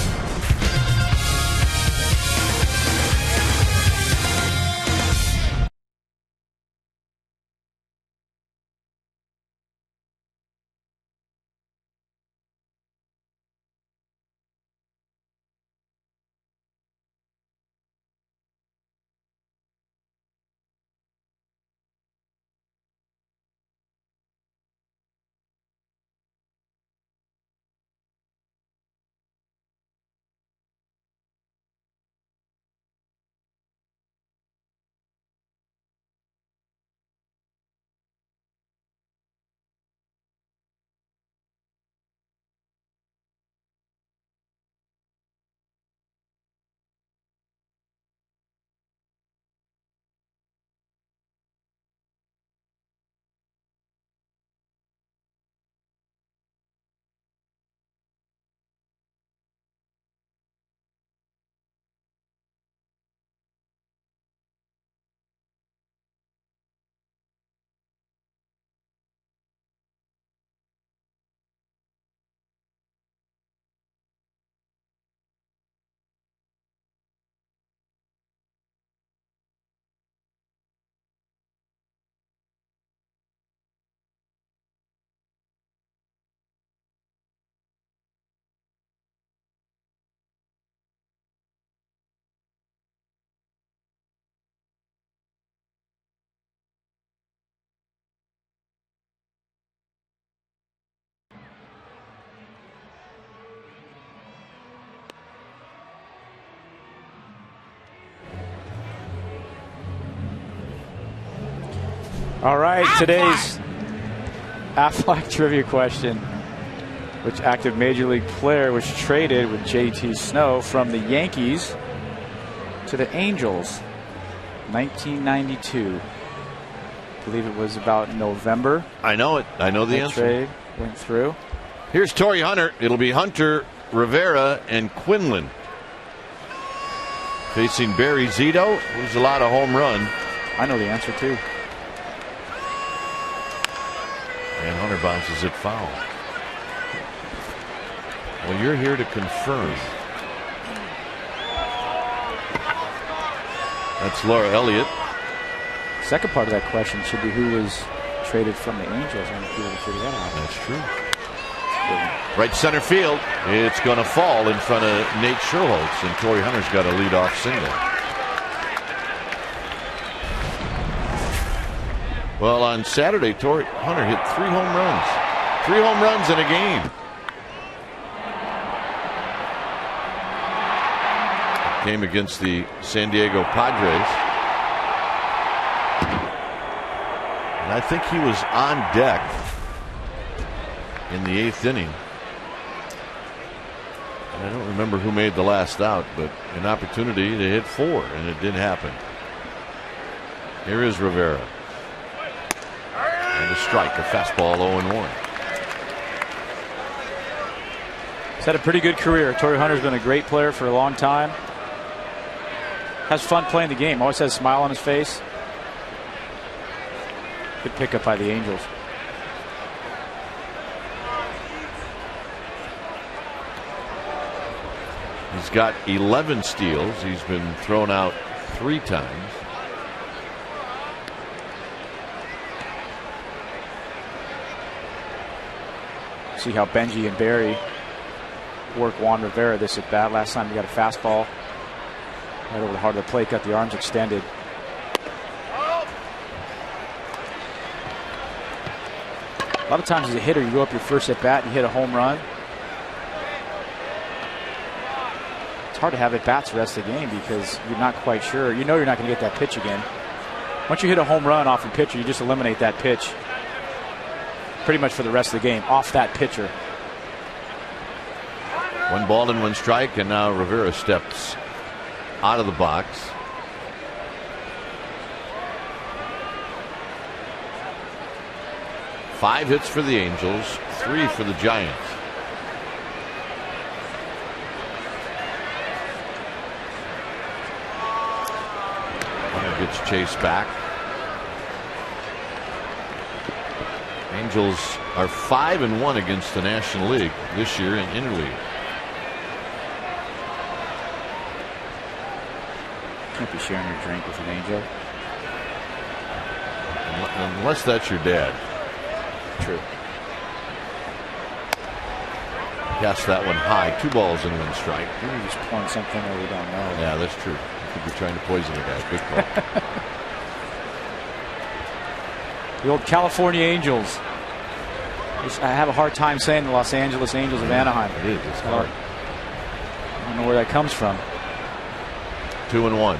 All right, today's Aflac trivia question. Which active Major League player was traded with JT Snow from the Yankees to the Angels? 1992. I believe it was about November. I know it. I know the answer. Trade went through. Here's Torrey Hunter. It'll be Hunter, Rivera, and Quinlan facing Barry Zito, who's a lot of home run. I know the answer too. And Hunter bounces it foul. Well, you're here to confirm. That's Laura Elliott. Second part of that question should be who was traded from the Angels. I don't know if you would have figured that out. That's true. Right center field. It's going to fall in front of Nate Sherholtz, and Torrey Hunter's got a leadoff single. Well, on Saturday, Torrey Hunter hit 3 home runs. 3 home runs in a game. Came against the San Diego Padres. And I think he was on deck in the 8th inning. And I don't remember who made the last out, but an opportunity to hit 4, and it didn't happen. Here is Rivera. And a strike, a fastball, 0-1. He's had a pretty good career. Torrey Hunter's been a great player for a long time. Has fun playing the game. Always has a smile on his face. Good pickup by the Angels. He's got 11 steals. He's been thrown out 3 times. See how Benji and Barry work Juan Rivera this at bat. Last time he got a fastball right over the heart of the plate, got the arms extended. A lot of times as a hitter, you go up your first at bat and you hit a home run. It's hard to have at bats the rest of the game because you're not quite sure. You know you're not going to get that pitch again. Once you hit a home run off a pitcher, you just eliminate that pitch pretty much for the rest of the game off that pitcher. 1 ball and 1 strike, and now Rivera steps out of the box. Five hits for the Angels, 3 for the Giants. Hunter gets chased back. Angels are 5-1 against the National League this year in interleague. Can't be sharing your drink with an Angel. Unless that's your dad. True. Cast that one high. 2 balls and 1 strike. Maybe he's pouring something that we don't know. Yeah, that's true. I think you're trying to poison the guy. Good call. The old California Angels. I have a hard time saying the Los Angeles Angels of Anaheim. It is. It's hard. I don't know where that comes from. 2-1.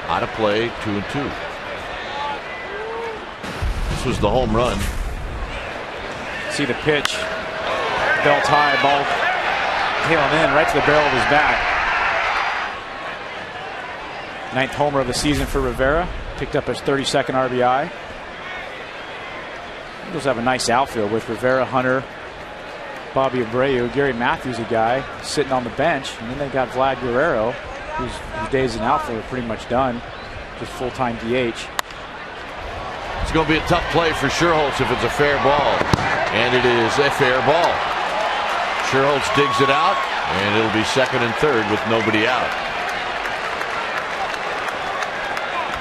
Out of play, 2-2. This was the home run. See the pitch. Belt high, ball tailing in right to the barrel of his bat. 9th homer of the season for Rivera. Picked up his 32nd RBI. Eagles have a nice outfield with Rivera, Hunter, Bobby Abreu, Gary Matthews, a guy sitting on the bench, and then they got Vlad Guerrero, whose days in outfield are pretty much done, just full-time DH. It's going to be a tough play for Sherholtz if it's a fair ball, and it is a fair ball. Sherholtz digs it out, and it'll be 2nd and 3rd with nobody out.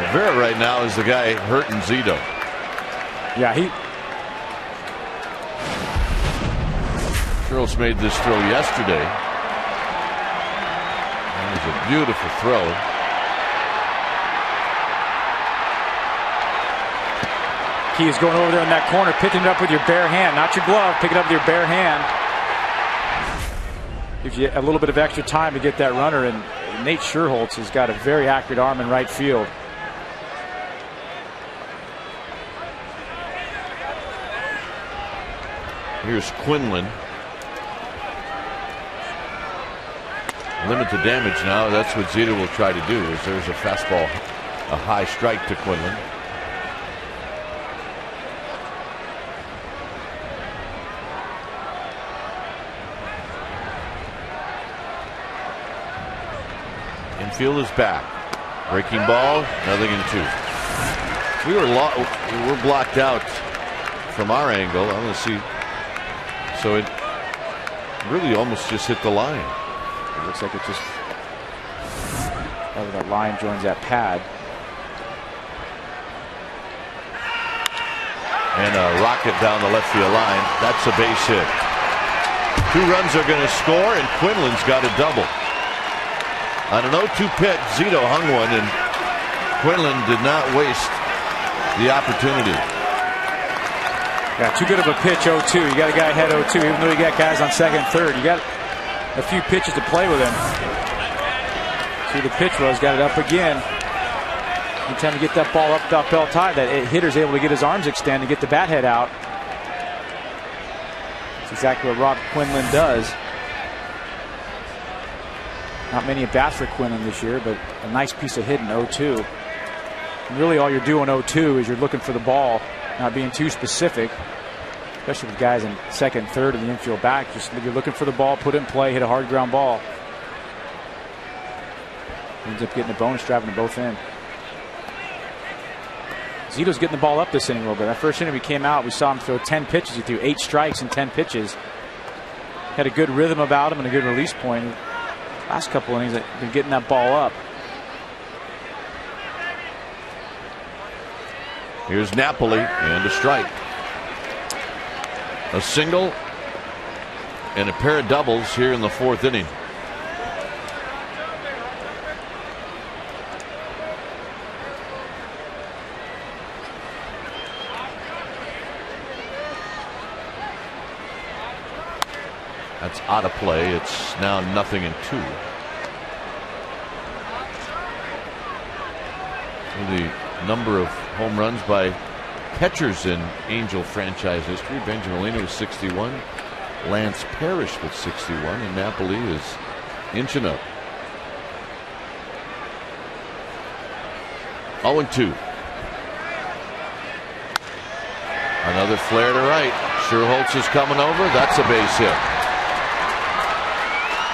Rivera right now is the guy hurting Zito. Yeah, Sherholtz made this throw yesterday. That was a beautiful throw. He is going over there in that corner, picking it up with your bare hand, not your glove, pick it up with your bare hand. Gives you a little bit of extra time to get that runner, and Nate Sherholtz has got a very accurate arm in right field. Here's Quinlan. Limited damage now. That's what Zito will try to do. Is there's a fastball, a high strike to Quinlan. Infield is back. Breaking ball, nothing in 2. We were blocked out from our angle. I want to see. So it really almost just hit the line. It looks like it just, that line joins that pad. And a rocket down the left field line. That's a base hit. 2 runs are going to score, and Quinlan's got a double. On an 0-2 pitch, Zito hung one, and Quinlan did not waste the opportunity. Yeah, too good of a pitch, 0-2. You got a guy ahead 0-2, even though you got guys on 2nd and 3rd. You got a few pitches to play with him. See, the pitch was, got it up again. Anytime you get that ball up off belt high, that hitter's able to get his arms extended and get the bat head out. That's exactly what Rob Quinlan does. Not many at bats for Quinlan this year, but a nice piece of hitting 0-2. And really all you're doing 0-2 is you're looking for the ball, not being too specific, especially with guys in second, third, and the infield back. Just you're looking for the ball, put it in play, hit a hard ground ball. Ends up getting a bonus, driving them both in. Zito's getting the ball up this inning a little bit. That first inning we came out, we saw him throw 10 pitches. He threw 8 strikes in 10 pitches. Had a good rhythm about him and a good release point. Last couple innings, been getting that ball up. Here's Napoli and a strike. A single and a pair of doubles here in the 4th inning. That's out of play. It's now 0-2. The number of home runs by catchers in Angel franchise history. Benjamin Molina with 61. Lance Parrish with 61. And Napoli is inching up. 0-2. Another flare to right. Scherholz is coming over. That's a base hit.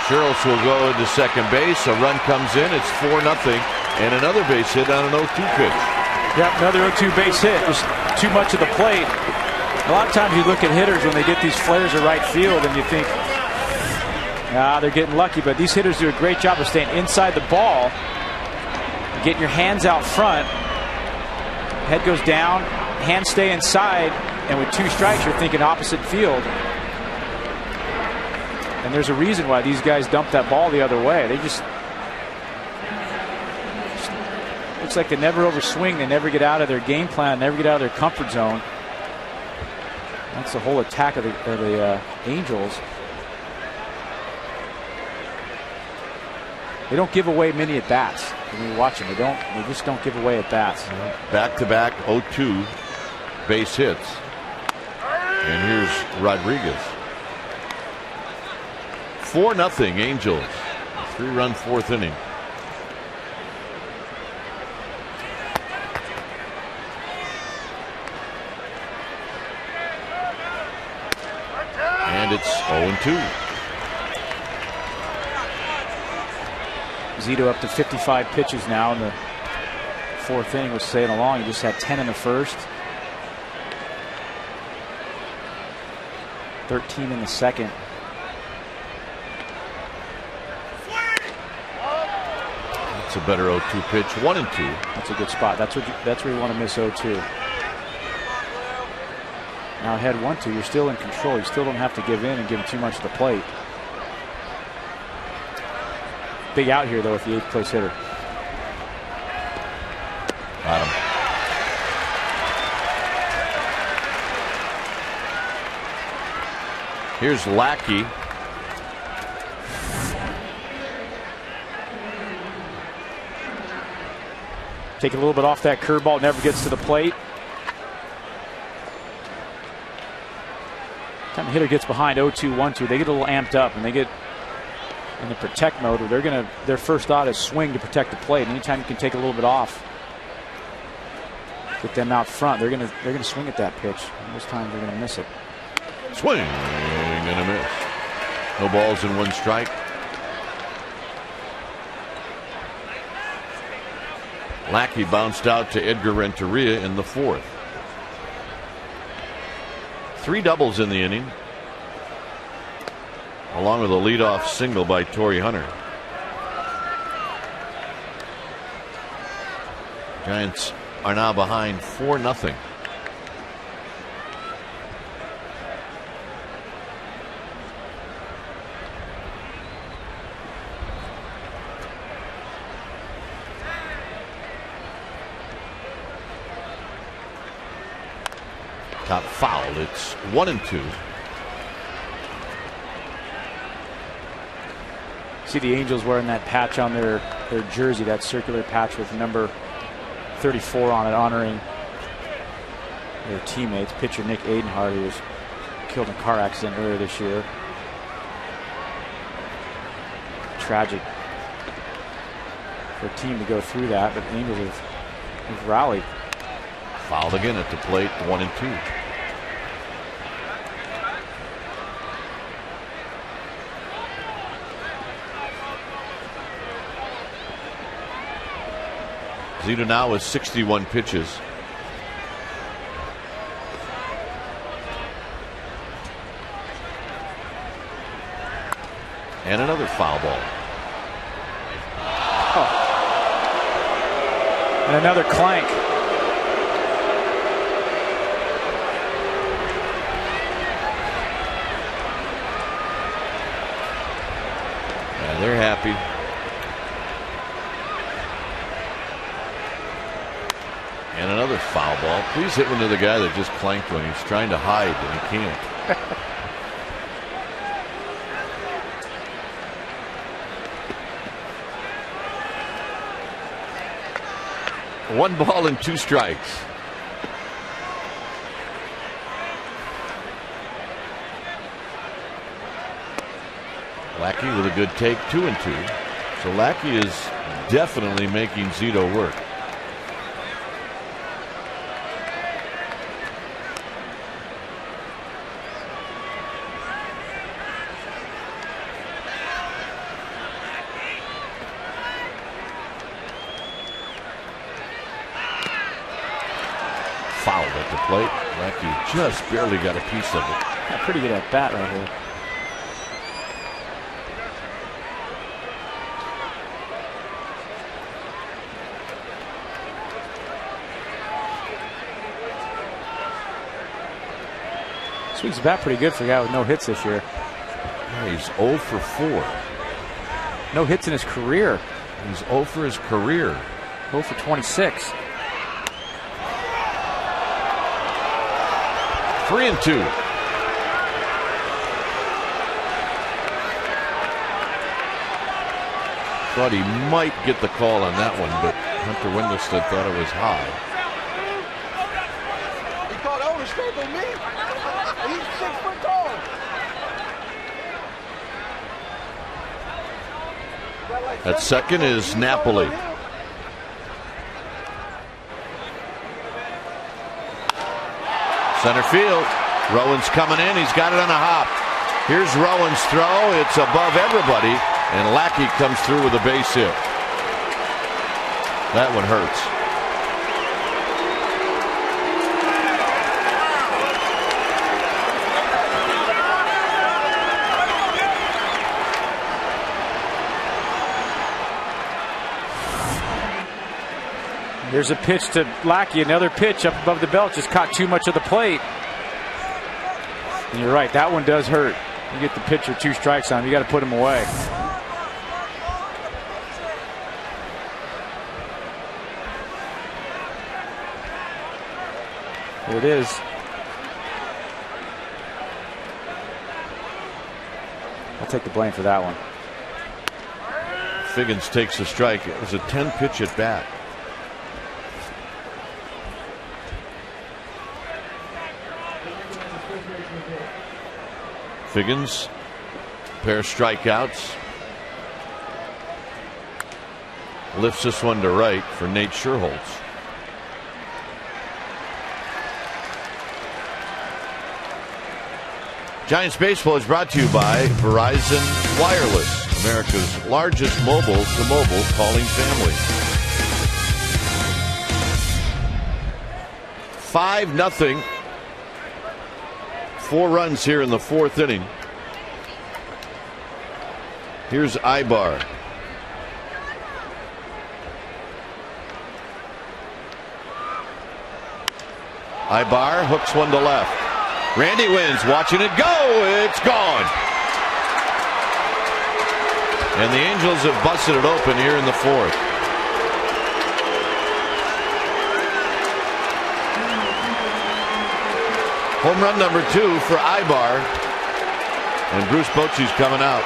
Scherholz will go into second base. A run comes in. It's 4-0. And another base hit on an 0-2 pitch. Yep, another 0-2 base hit. Just too much of the plate. A lot of times you look at hitters when they get these flares to right field and you think, they're getting lucky. But these hitters do a great job of staying inside the ball, getting your hands out front. Head goes down, hands stay inside, and with 2 strikes, you're thinking opposite field. And there's a reason why these guys dump that ball the other way. They just looks like they never overswing. They never get out of their game plan, never get out of their comfort zone. That's the whole attack of the Angels. They don't give away many at bats. When you watch them, they just don't give away at bats. Back-to-back 0-2 base hits. And here's Rodriguez. 4-0 Angels. 3-run 4th inning. And it's 0-2. Zito up to 55 pitches now in the 4th inning. Was saying along, he just had 10 in the first, 13 in the second. It's a better 0-2 pitch. 1-2. That's a good spot. That's where you want to miss 0-2. Now ahead 1-2, you're still in control. You still don't have to give in and give him too much of the plate. Big out here though with the 8th place hitter. Got him. Here's Lackey. Take a little bit off that curveball, never gets to the plate. Time the hitter gets behind 0-2, 1-2, they get a little amped up and they get in the protect mode where their first thought is swing to protect the plate. And anytime you can take a little bit off, get them out front, they're gonna swing at that pitch. And most times they're gonna miss it. Swing and a miss. No balls and 1 strike. Lackey bounced out to Edgar Renteria in the 4th. 3 doubles in the inning, along with a leadoff single by Torrey Hunter. Giants are now behind 4-0. Top foul. It's 1-2. See the Angels wearing that patch on their jersey, that circular patch with number 34 on it, honoring their teammates. Pitcher Nick Adenhart, who was killed in a car accident earlier this year. Tragic for a team to go through that, but the Angels have rallied. Fouled again at the plate, 1-2. Zito now with 61 pitches. And another foul ball. Oh. And another clank. Yeah, they're happy. And another foul ball. Please hit one to the guy that just clanked one. He's trying to hide and he can't. One ball and 2 strikes. Lackey with a good take, 2-2. So Lackey is definitely making Zito work. Fouled at the plate. Lackey just barely got a piece of it. Yeah, pretty good at bat right here. Swings the bat pretty good for a guy with no hits this year. Yeah, he's 0 for 4. No hits in his career. He's 0 for his career. 0 for 26. 3-2. Thought he might get the call on that one, but Hunter Wendelstedt thought it was high. He called overstep on me. He's 6 foot tall. At second is Napoli. Center field. Rowan's coming in. He's got it on a hop. Here's Rowan's throw. It's above everybody. And Lackey comes through with a base hit. That one hurts. Here's a pitch to Lackey. Another pitch up above the belt. Just caught too much of the plate. And you're right. That one does hurt. You get the pitcher 2 strikes on him. You got to put him away. There it is. I'll take the blame for that one. Figgins takes a strike. It was a 10-pitch at bat. Figgins, pair of strikeouts. Lifts this one to right for Nate Scherholz. Giants Baseball is brought to you by Verizon Wireless, America's largest mobile-to-mobile calling family. 5-0. 4 runs here in the 4th inning. Here's Ibar. Ibar hooks one to left. Randy wins, watching it go. It's gone. And the Angels have busted it open here in the 4th. Home run number 2 for Ibar. And Bruce Bochy's coming out.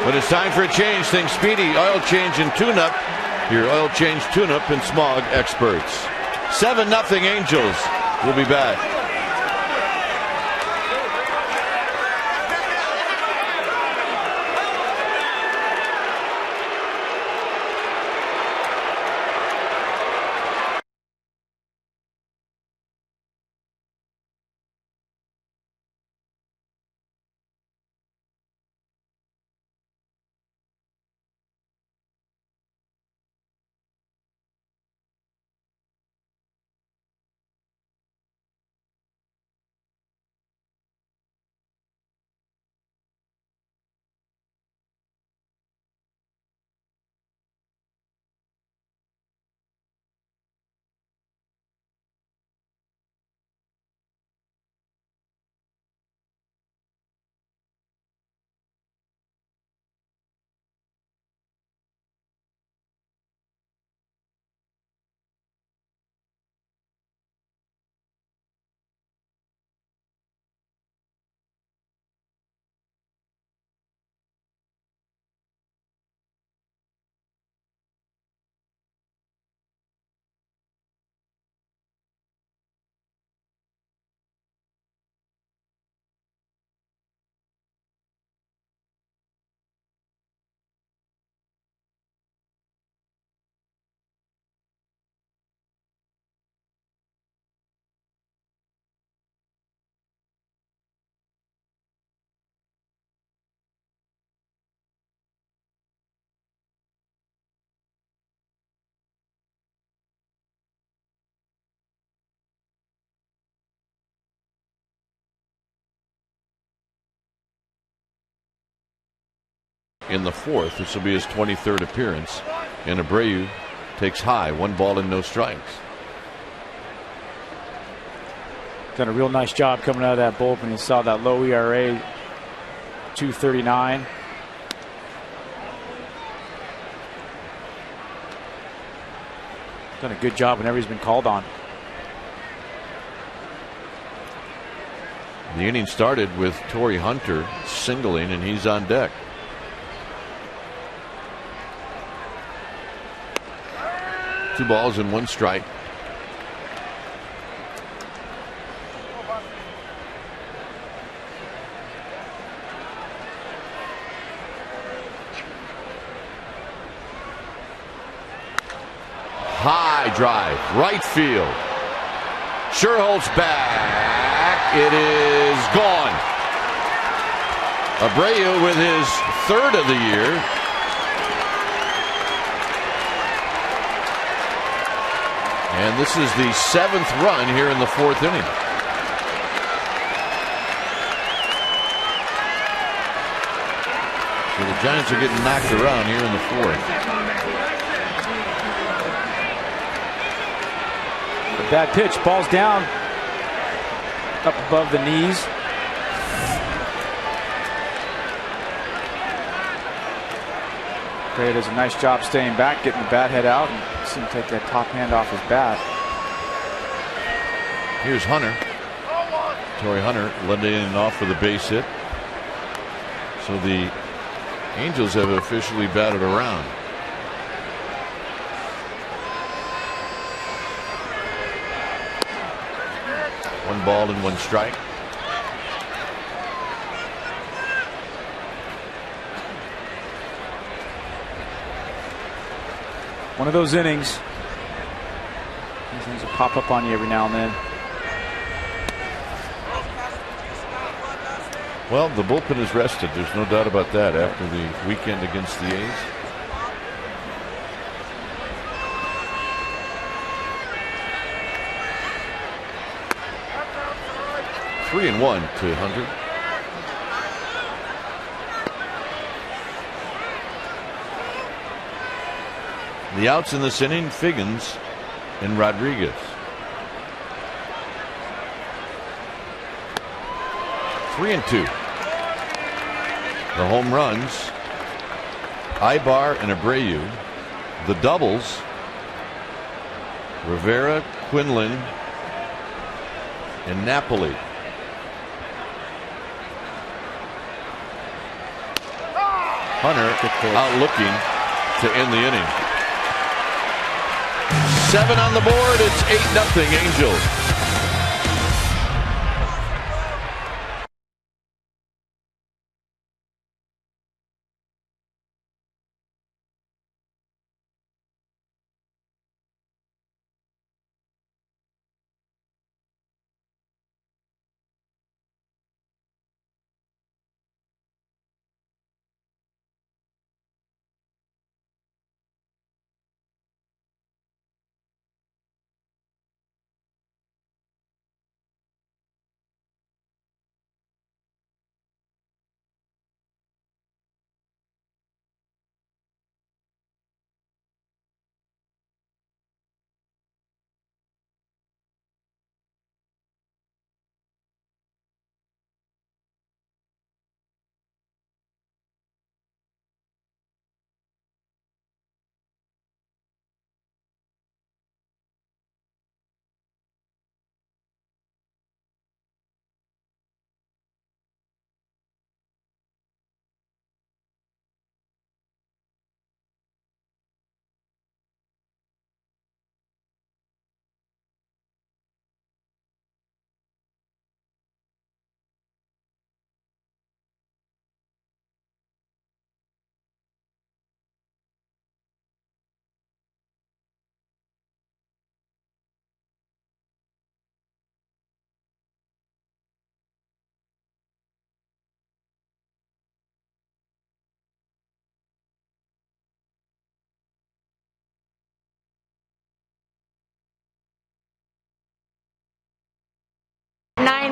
But it's time for a change. Think Speedy Oil Change and Tune-Up. Your oil change, tune-up, and smog experts. 7-0 Angels. We'll be back. In the fourth, this will be his 23rd appearance, and Abreu takes high, 1 ball and no strikes. Done a real nice job coming out of that bullpen. You saw that low ERA, 2.39. Done a good job whenever he's been called on. The inning started with Torrey Hunter singling, and he's on deck. Two balls and 1 strike. High drive, right field. Schuerholz back. It is gone. Abreu with his 3rd of the year. And this is the 7th run here in the 4th inning. So the Giants are getting knocked around here in the 4th. A bad pitch, ball's down, up above the knees. Gray does a nice job staying back, getting the bat head out, and see him take that top hand off his bat. Here's Hunter. Torrey Hunter lending it off for the base hit. So the Angels have officially batted around. One ball and 1 strike. One of those innings. These things will pop up on you every now and then. Well, the bullpen is rested. There's no doubt about that after the weekend against the A's. Three and 1 to Hunter. The outs in this inning, Figgins and Rodriguez. 3 and 2. The home runs, Ibar and Abreu. The doubles, Rivera, Quinlan, and Napoli. Hunter out looking to end the inning. 7 on the board. It's 8-0 Angels.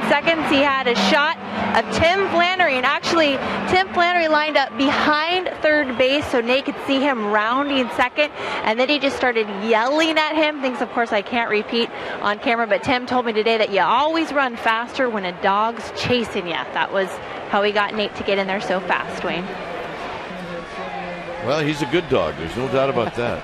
Seconds, he had a shot of Tim Flannery, and actually Tim Flannery lined up behind third base so Nate could see him rounding second, and then he just started yelling at him, things of course I can't repeat on camera, but Tim told me today that you always run faster when a dog's chasing you. That was how he got Nate to get in there so fast, Wayne. Well, he's a good dog, there's no doubt about that.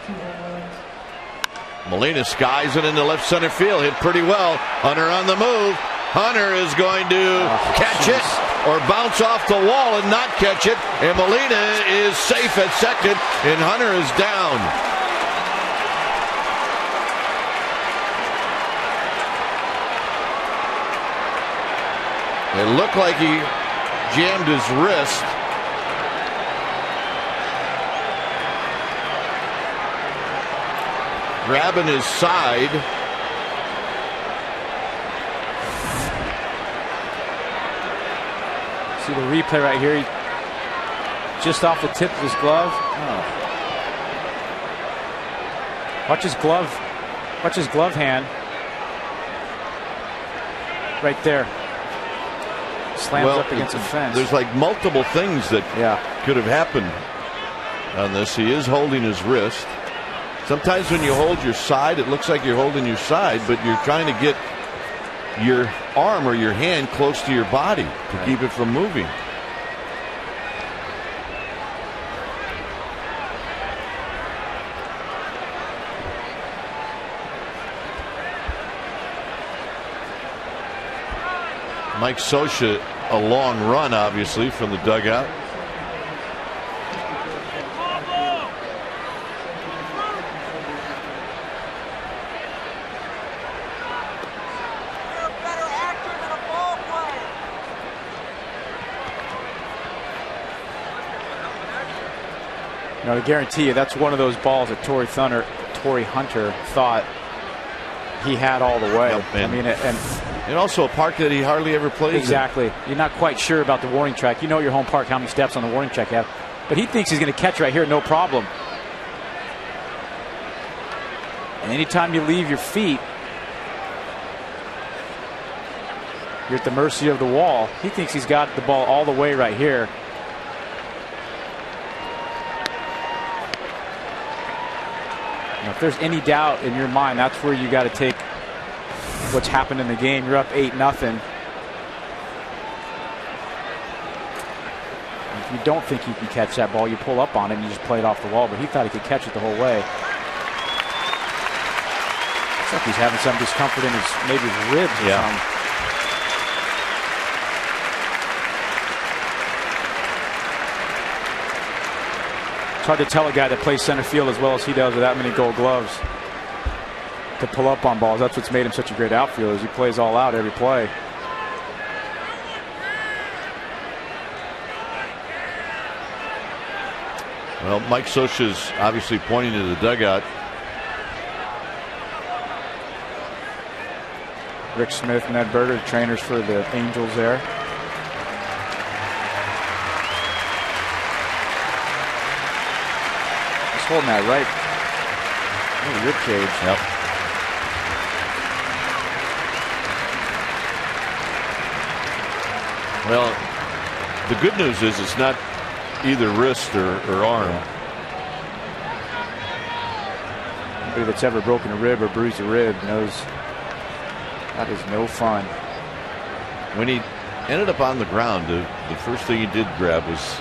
Molina skies it into left center field, hit pretty well. Hunter on the move. Hunter is going to catch it or bounce off the wall and not catch it. And Molina is safe at second, and Hunter is down. It looked like he jammed his wrist. Grabbing his side. See the replay right here. Just off the tip of his glove. Oh. Watch his glove. Watch his glove hand. Right there. Slams up against the fence. There's like multiple things that could have happened on this. He is holding his wrist. Sometimes when you hold your side, it looks like you're holding your side, but you're trying to get your arm or your hand close to your body to keep it from moving. Mike Scioscia, a long run, obviously, from the dugout. You know, I guarantee you that's one of those balls that Torrey Hunter thought he had all the way. Yep, I mean, and also a park that he hardly ever plays. Exactly. You're not quite sure about the warning track. You know your home park, how many steps on the warning track you have. But he thinks he's going to catch right here, no problem. And anytime you leave your feet, you're at the mercy of the wall. He thinks he's got the ball all the way right here. Now, if there's any doubt in your mind, that's where you got to take what's happened in the game. You're up 8-0. If you don't think you can catch that ball, you pull up on it and you just play it off the wall. But he thought he could catch it the whole way. Looks like he's having some discomfort in maybe his ribs or something. It's hard to tell a guy that plays center field as well as he does with that many Gold Gloves to pull up on balls. That's what's made him such a great outfielder. Is he plays all out every play. Well, Mike Scioscia's obviously pointing to the dugout. Rick Smith and Ed Berger, trainers for the Angels there. Just holding that right rib cage. Yep. Well, the good news is it's not either wrist or arm. Anybody that's ever broken a rib or bruised a rib knows that is no fun. When he ended up on the ground, the first thing he did grab was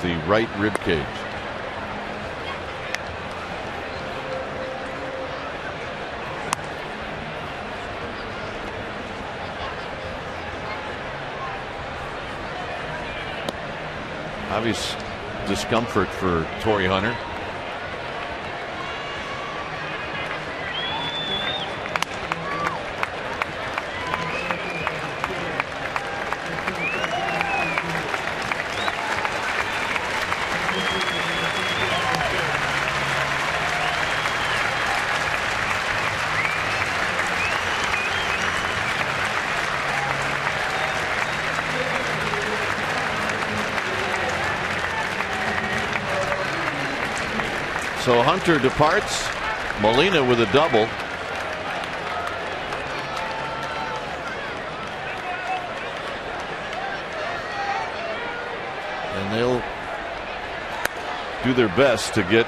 the right rib cage. Obvious discomfort for Torrey Hunter. So Hunter departs. Molina with a double. And they'll do their best to get,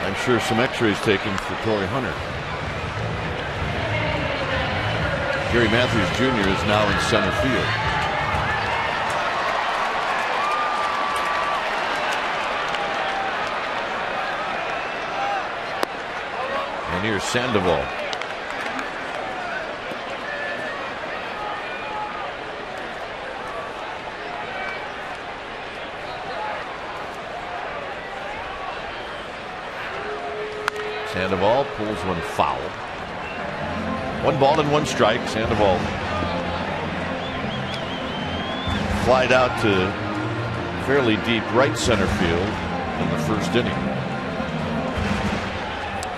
I'm sure, some x-rays taken for Torrey Hunter. Gary Matthews Jr. is now in center field. And here's Sandoval. Sandoval pulls one foul. 1 ball and 1 strike. Sandoval flied out to fairly deep right center field in the first inning.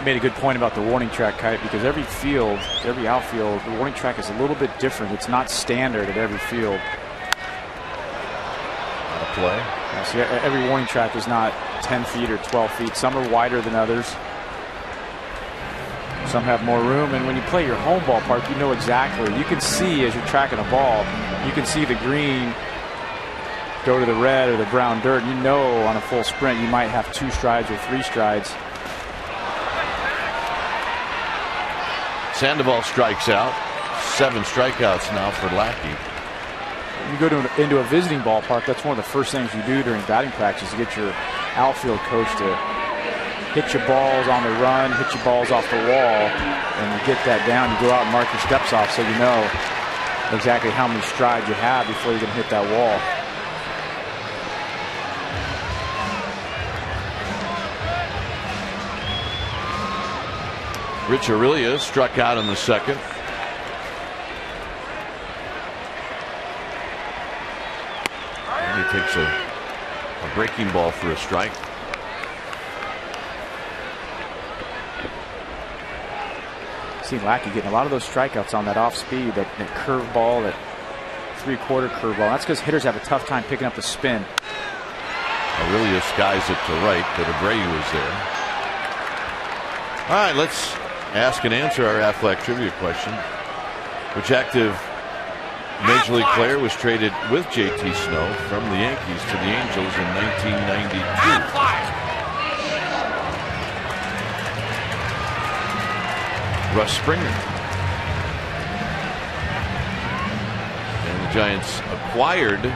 Made a good point about the warning track, Kite, because every field, every outfield, the warning track is a little bit different. It's not standard at every field. On a play. Yeah, so every warning track is not 10 feet or 12 feet. Some are wider than others. Some have more room. And when you play your home ballpark, you know exactly. You can see as you're tracking a ball, you can see the green go to the red or the brown dirt. You know on a full sprint you might have 2 strides or 3 strides. Sandoval strikes out. 7 strikeouts now for Lackey. You go into a visiting ballpark, that's one of the first things you do during batting practice, to get your outfield coach to hit your balls on the run, hit your balls off the wall, and you get that down. You go out and mark your steps off so you know exactly how many strides you have before you can hit that wall. Rich Aurelia struck out in the second. And he takes a breaking ball for a strike. Seen Lackey getting a lot of those strikeouts on that off speed, that curve ball, that 3/4 curve ball. That's because hitters have a tough time picking up the spin. Aurelia skies it to right, but Abreu is there. All right, let's ask and answer our Aflac trivia question. Which active Major League player was traded with JT Snow from the Yankees to the Angels in 1992? Russ Springer. And the Giants acquired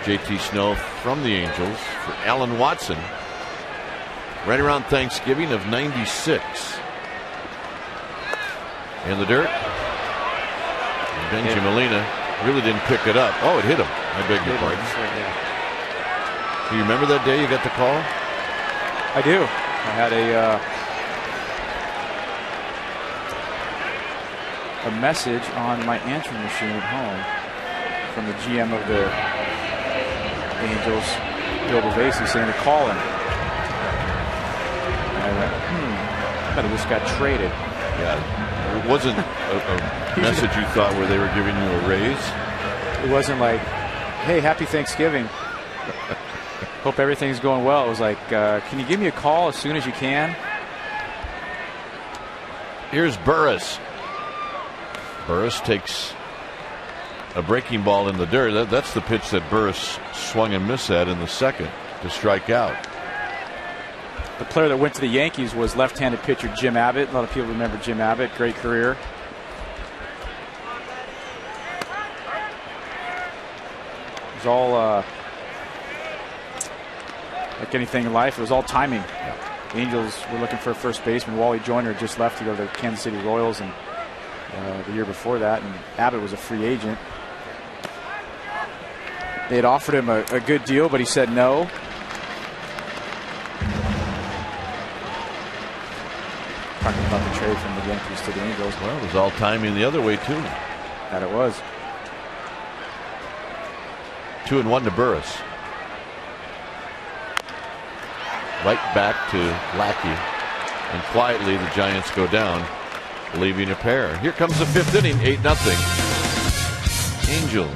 JT Snow from the Angels for Alan Watson right around Thanksgiving of '96. In the dirt. And Benji Molina really didn't pick it up. Oh, it hit him. I beg your pardon. Do you remember that day you got the call? I do. I had a message on my answering machine at home from the GM of the Angels, Bill Bavasi, saying to call him. And I went, I thought he just got traded. Yeah. It wasn't a message you thought where they were giving you a raise? It wasn't like, hey, happy Thanksgiving. Hope everything's going well. It was like, can you give me a call as soon as you can? Here's Burris. Burris takes a breaking ball in the dirt. That's the pitch that Burris swung and missed at in the second to strike out. The player that went to the Yankees was left-handed pitcher Jim Abbott. A lot of people remember Jim Abbott. Great career. It was all like anything in life. It was all timing. The Angels were looking for a first baseman. Wally Joyner just left to go to the Kansas City Royals, and the year before that, and Abbott was a free agent. They had offered him a good deal, but he said no. Talking about the trade from the Yankees to the Angels. Well, it was all timing the other way, too. That it was. 2-1 to Burris. Right back to Lackey. And quietly the Giants go down, leaving a pair. Here comes the fifth inning, 8-0. Angels.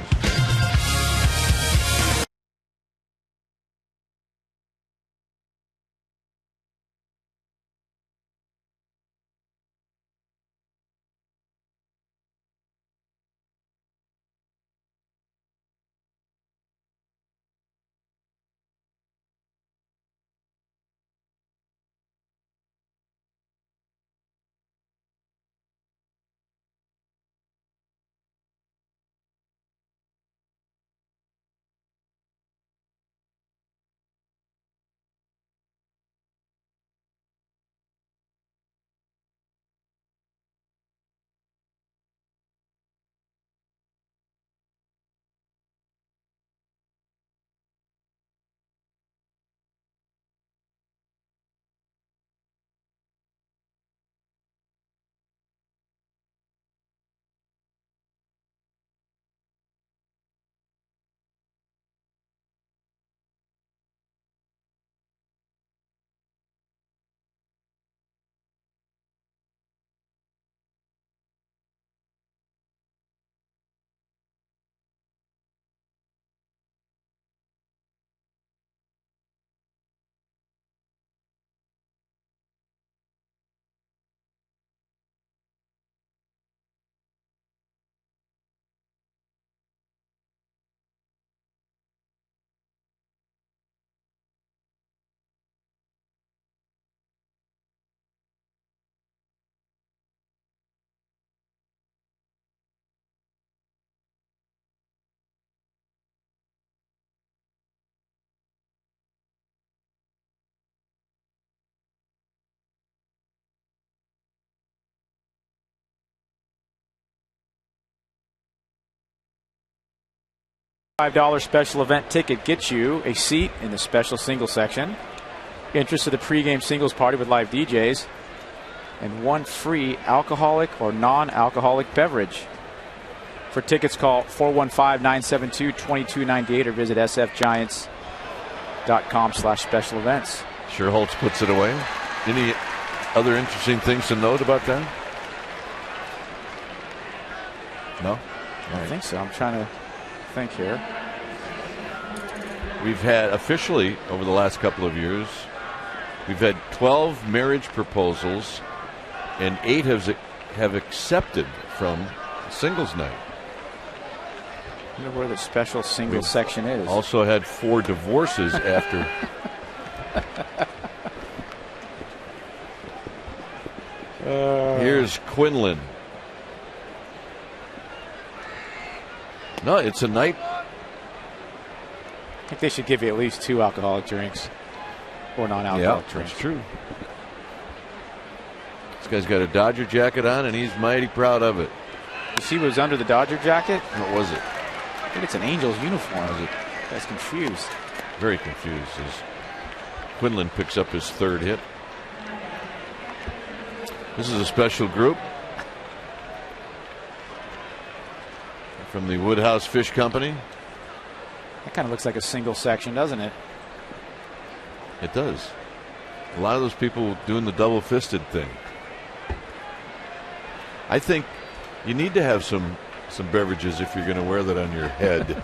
$5 special event ticket gets you a seat in the special singles section, entrance to the pregame singles party with live DJs, and one free alcoholic or non-alcoholic beverage. For tickets, call 415-972-2298 or visit sfgiants.com/special events. Sherholtz puts it away. Any other interesting things to note about that? No? I don't think so. I'm trying to think here. We've had officially over the last couple of years, we've had 12 marriage proposals and 8 have accepted from singles night. I wonder where the special singles section is. Also had 4 divorces after. Here's Quinlan. No, it's a night. I think they should give you at least 2 alcoholic drinks or non-alcoholic drinks. That's true. This guy's got a Dodger jacket on, and he's mighty proud of it. You see what was under the Dodger jacket? What was it? I think it's an Angels uniform. Is it? Guy's confused. very confused as Quinlan picks up his 3rd hit. This is a special group from the Woodhouse Fish Company. That kind of looks like a single section, doesn't it? It does. A lot of those people doing the double-fisted thing. I think you need to have some beverages if you're going to wear that on your head.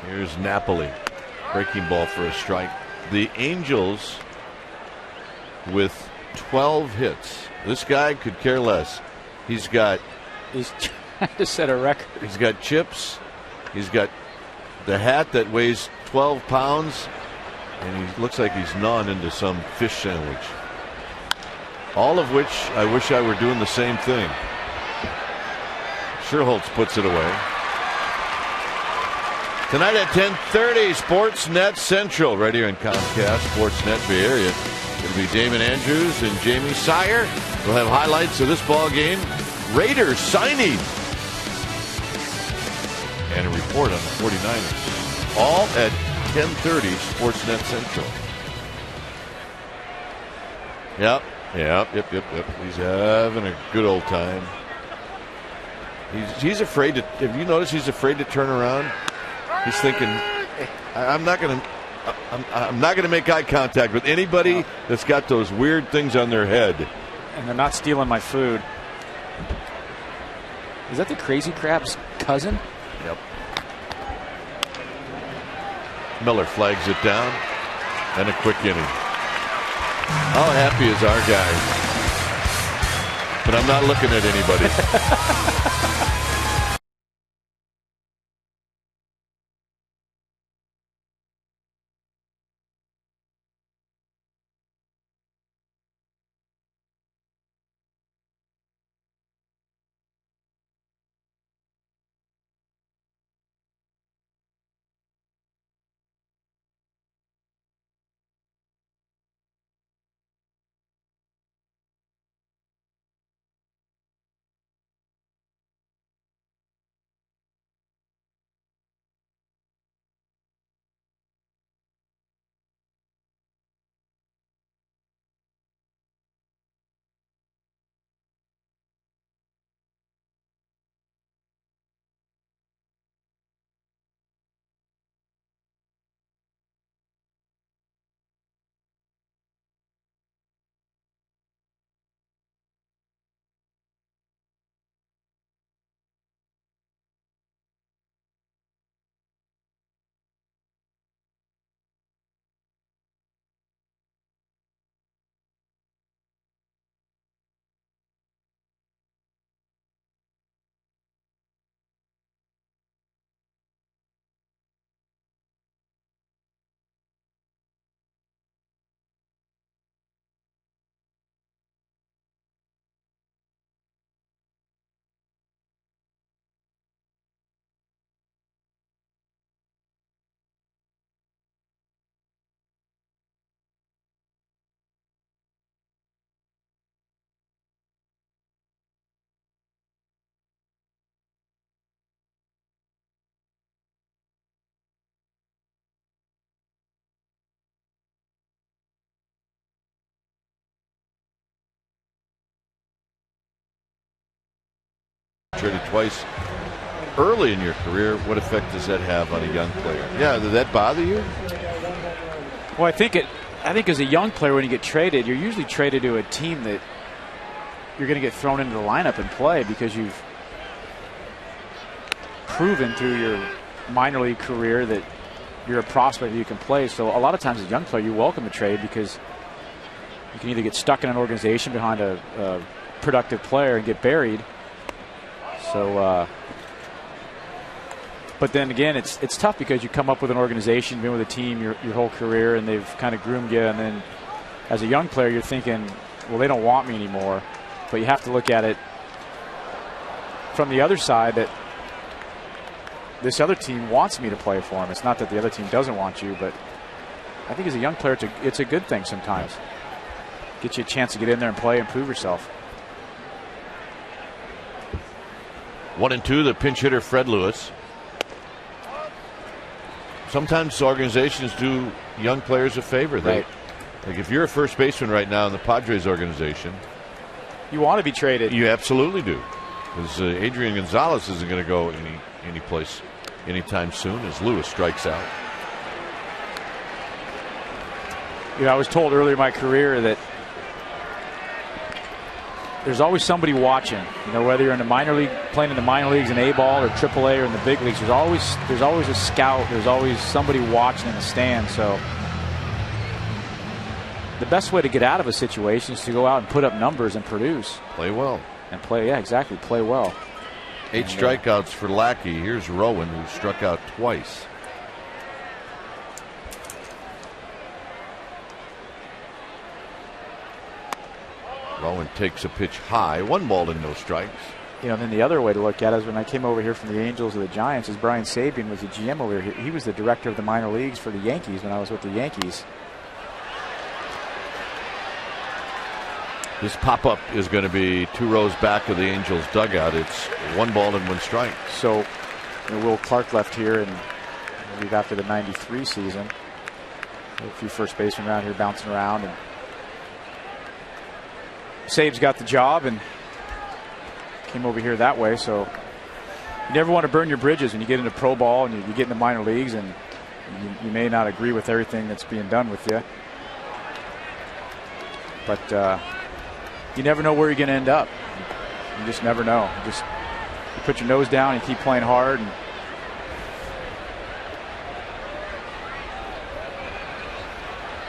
Here's Napoli. Breaking ball for a strike. The Angels with 12 hits. This guy could care less. He's trying to set a record. He's got chips. He's got the hat that weighs 12 pounds. And he looks like he's gnawing into some fish sandwich. All of which I wish I were doing the same thing. Sherholtz puts it away. Tonight at 10:30, Sportsnet Central, right here in Comcast, Sportsnet Bay Area. It'll be Damon Andrews and Jamie Sire. We'll have highlights of this ball game. Raiders signing. And a report on the 49ers. All at 10:30, Sportsnet Central. Yep. He's having a good old time. He's afraid to. Have you noticed he's afraid to turn around? He's thinking, I'm not going to make eye contact with anybody that's got those weird things on their head. And they're not stealing my food. Is that the Crazy Crab's cousin? Yep. Miller flags it down, and a quick inning. How happy is our guy? But I'm not looking at anybody. Traded twice early in your career. What effect does that have on a young player? Yeah, did that bother you? Well, I think as a young player, when you get traded, you're usually traded to a team that you're going to get thrown into the lineup and play because you've proven through your minor league career that you're a prospect that you can play. So a lot of times as a young player, you welcome a trade because you can either get stuck in an organization behind a productive player and get buried. So, but then again, it's tough because you come up with an organization, been with a team your whole career, and they've kind of groomed you. And then as a young player, you're thinking, well, they don't want me anymore. But you have to look at it from the other side that this other team wants me to play for them. It's not that the other team doesn't want you, but I think as a young player, it's a good thing sometimes. Get you a chance to get in there and play and prove yourself. 1-2, the pinch hitter Fred Lewis. Sometimes organizations do young players a favor. Like if you're a first baseman right now in the Padres organization, you want to be traded. You absolutely do, because Adrian Gonzalez isn't going to go any place anytime soon as Lewis strikes out. You know, I was told earlier in my career that there's always somebody watching. You know, whether you're in the minor league, playing in the minor leagues in A-ball or AAA or in the big leagues, there's always a scout. There's always somebody watching in the stand. So the best way to get out of a situation is to go out and put up numbers and produce. Play well. And play, yeah, exactly. Play well. 8 strikeouts for Lackey. Here's Rowan, who struck out twice. Rowan takes a pitch high. 1 ball and no strikes. You know, then the other way to look at it is when I came over here from the Angels to the Giants, is Brian Sabian was the GM over here. He was the director of the minor leagues for the Yankees when I was with the Yankees. This pop-up is going to be 2 rows back of the Angels dugout. It's 1 ball and 1 strike. So, you know, Will Clark left here, and I believe after the '93 season, a few first basemen around here bouncing around, and Sabe's got the job and came over here that way. So you never want to burn your bridges when you get into pro ball and you get into minor leagues, and you may not agree with everything that's being done with you. But you never know where you're going to end up. You just never know. You put your nose down and keep playing hard. And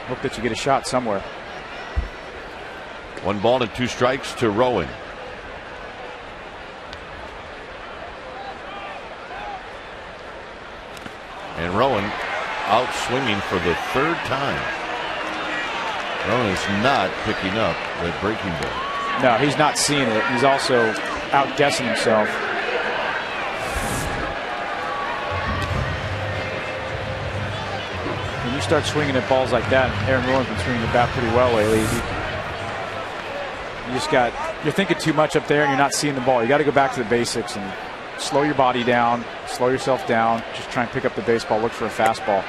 hope that you get a shot somewhere. 1 ball and 2 strikes to Rowan. And Rowan out swinging for the 3rd time. Rowan is not picking up that breaking ball. No, he's not seeing it. He's also outguessing himself. When you start swinging at balls like that, Aaron Rowan's been swinging the bat pretty well lately. You're thinking too much up there and you're not seeing the ball. You got to go back to the basics and slow your body down, slow yourself down, just try and pick up the baseball, look for a fastball.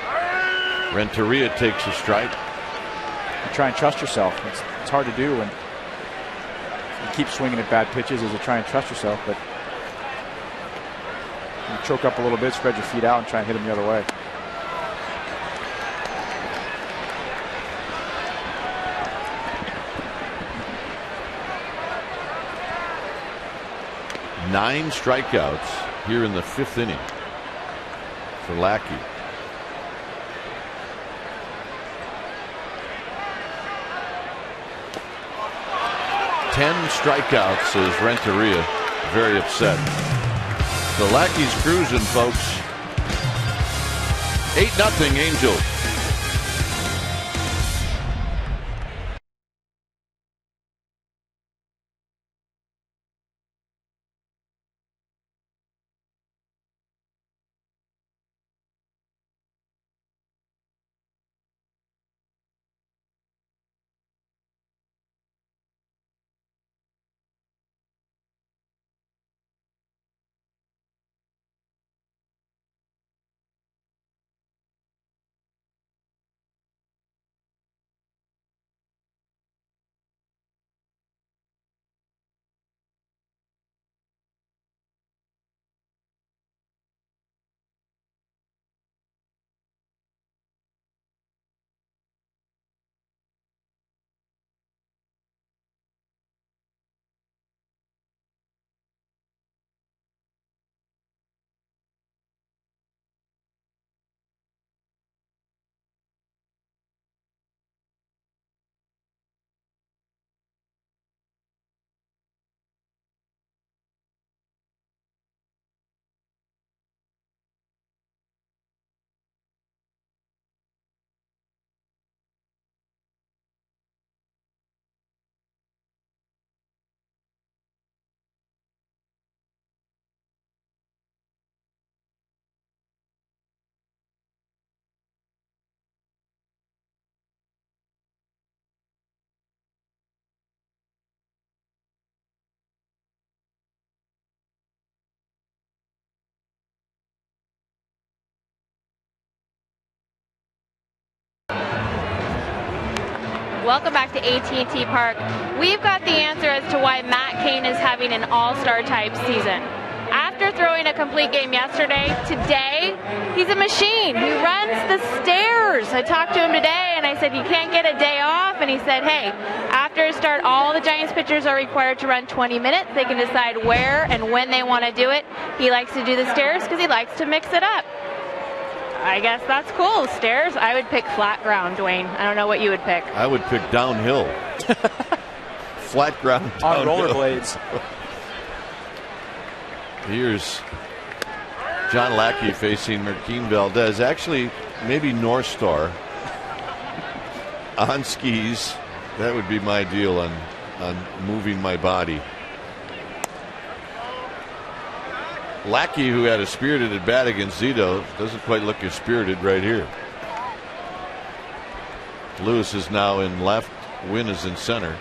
Renteria takes a strike. You try and trust yourself. It's hard to do when you keep swinging at bad pitches, is to try and trust yourself, but you choke up a little bit, spread your feet out, and try and hit them the other way. Nine strikeouts here in the 5th inning for Lackey. Ten strikeouts as Renteria very upset. So Lackey's cruising, folks. 8-0 Angels. Welcome back to AT Park. We've got the answer as to why Matt Cain is having an all-star type season. After throwing a complete game yesterday, today, he's a machine. He runs the stairs. I talked to him today, and I said, you can't get a day off. And he said, hey, after a start, all the Giants pitchers are required to run 20 minutes. They can decide where and when they want to do it. He likes to do the stairs because he likes to mix it up. I guess that's cool. Stairs, I would pick flat ground, Dwayne. I don't know what you would pick. I would pick downhill. Flat ground on downhill. rollerblades. Here's John Lackey facing Merquin Valdez. Actually, maybe North Star on skis. That would be my deal on moving my body. Lackey, who had a spirited at bat against Zito, doesn't quite look as spirited right here. Lewis is now in left. Wynn is in center.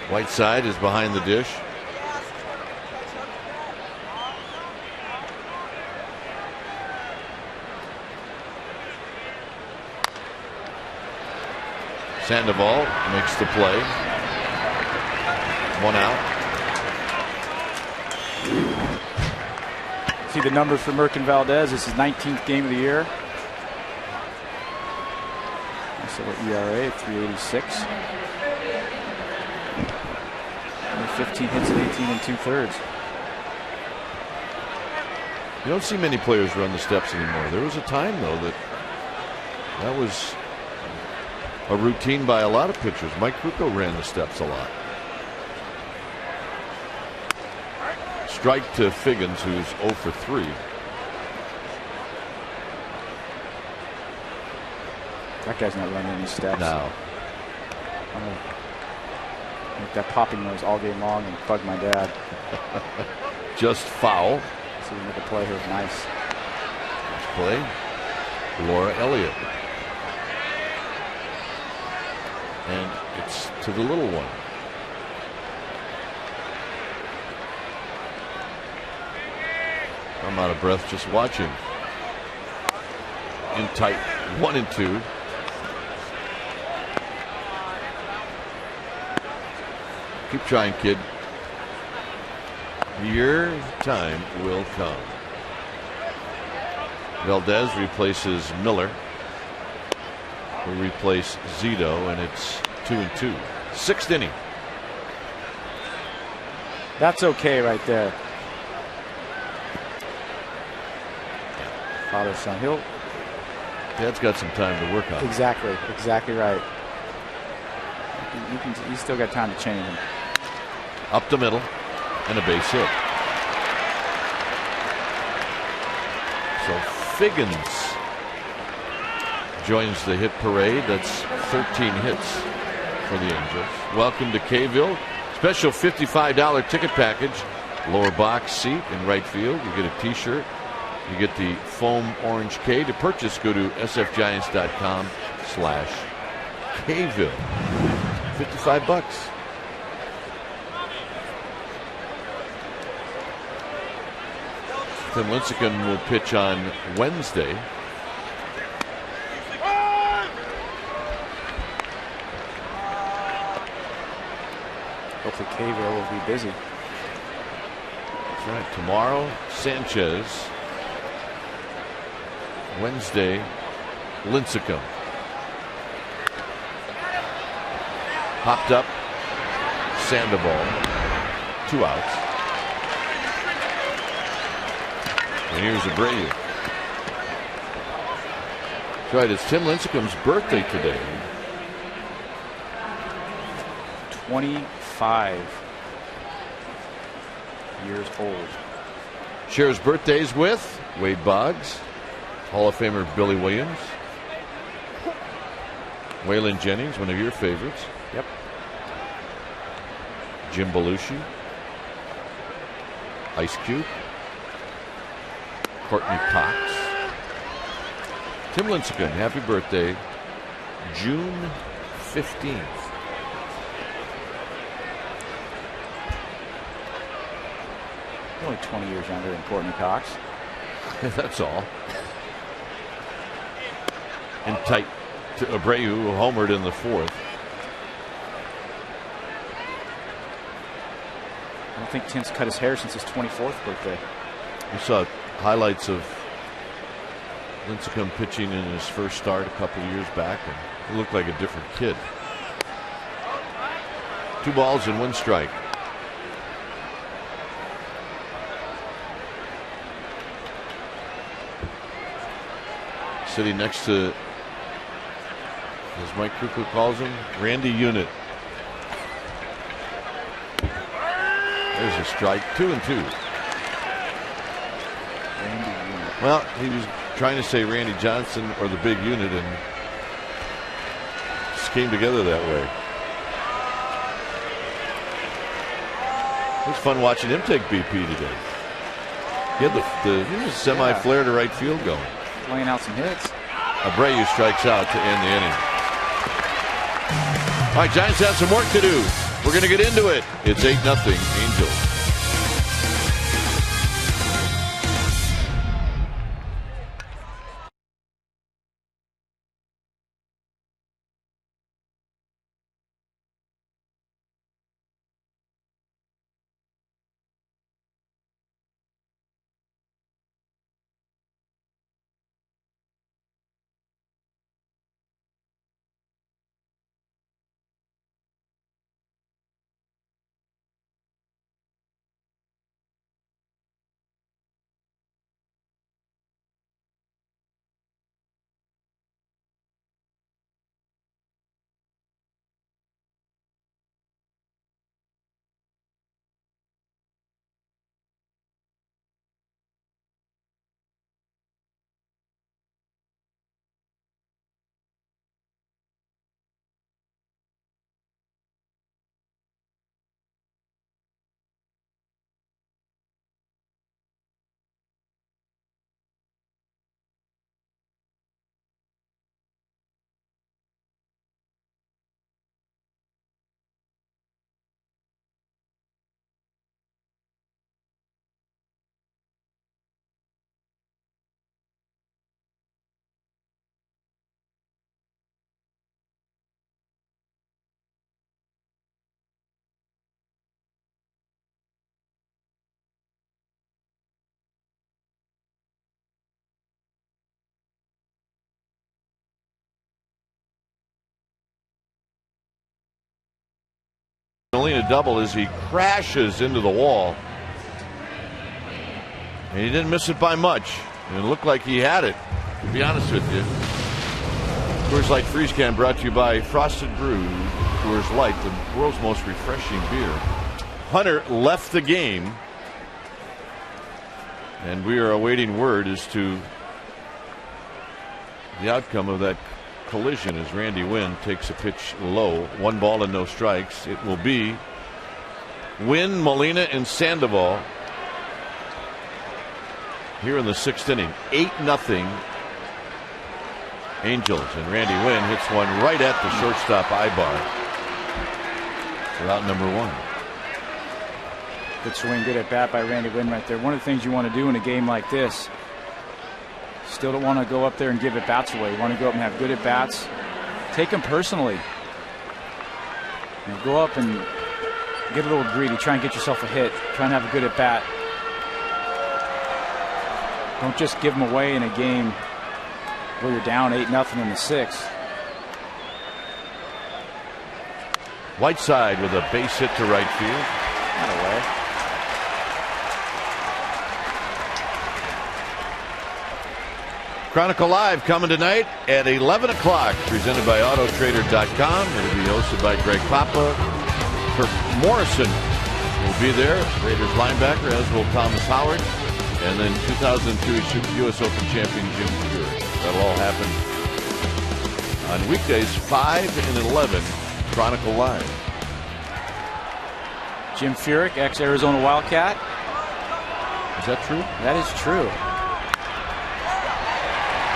Whiteside is behind the dish. Sandoval makes the play. 1 out. See the numbers for Merkin Valdez. This is 19th game of the year. So ERA 3.86. 15 hits in 18 and 2/3. You don't see many players run the steps anymore. There was a time, though, that was a routine by a lot of pitchers. Mike Krukow ran the steps a lot. Strike to Figgins, who's 0 for 3. That guy's not running any steps. No. Make that popping noise all game long and bug my dad. Just foul. See, make a play here. Nice. Play. Laura Elliott. And it's to the little one. I'm out of breath just watching. In tight. 1 and 2. Keep trying, kid. Your time will come. Valdez replaces Miller, who replace Zito, and it's 2 and 2. 6th inning. That's okay right there. Father son. Dad's got some time to work on. Exactly right. You still got time to change him. Up the middle and a base hit. So Figgins joins the hit parade. That's 13 hits for the Angels. Welcome to Kayville. Special $55 ticket package. Lower box seat in right field. You get a t-shirt. You get the foam orange K. To purchase, go to sfgiants.com/Kayville. $55. Tim Lincecum will pitch on Wednesday. Hopefully Kayville will be busy. That's right. Tomorrow, Sanchez. Wednesday, Lincecum. Popped up, Sandoval. 2 outs. And here's Abreu. That's right, it's Tim Lincecum's birthday today. 25 years old. Shares birthdays with Wade Boggs, Hall of Famer Billy Williams, Waylon Jennings, one of your favorites. Yep. Jim Belushi, Ice Cube, Courtney Cox. Tim Lincecum, happy birthday, June 15th. Only 20 years younger than Courtney Cox. That's all. and tight to Abreu, who homered in the 4th. I don't think Tim's cut his hair since his 24th birthday. We saw highlights of Lincecum pitching in his first start a couple of years back, and he looked like a different kid. 2 balls and 1 strike. Sitting next to, as Mike Cuckoo calls him, Randy Unit. There's a strike. 2-2. Well, he was trying to say Randy Johnson or the big unit, and just came together that way. It was fun watching him take BP today. He had the semi-flare to right field going. Laying out some hits. Abreu strikes out to end the inning. All right, Giants have some work to do. We're going to get into it. It's 8-0 Angels. Molina double as he crashes into the wall. And he didn't miss it by much. And it looked like he had it, to be honest with you. Coors Light Freeze Can brought to you by Frosted Brew, Coors Light, the world's most refreshing beer. Hunter left the game, and we are awaiting word as to the outcome of that collision as Randy Wynn takes a pitch low. 1 ball and no strikes. It will be Wynn, Molina, and Sandoval here in the 6th inning. 8-0 Angels, and Randy Wynn hits one right at the shortstop bar for out number 1. Good swing, good at bat by Randy Wynn right there. One of the things you want to do in a game like this, still don't want to go up there and give at bats away. You want to go up and have good at bats. Take them personally. Go up and get a little greedy. Try and get yourself a hit. Try and have a good at bat. Don't just give them away in a game where you're down 8-0 in the 6th. Whiteside with a base hit to right field. Not away. Chronicle Live coming tonight at 11 o'clock, presented by Autotrader.com. It'll be hosted by Greg Papa. Kirk Morrison will be there, Raiders linebacker, as will Thomas Howard. And then 2002 U.S. Open champion Jim Furyk. That'll all happen on weekdays 5 and 11, Chronicle Live. Jim Furyk, ex-Arizona Wildcat. Is that true? That is true.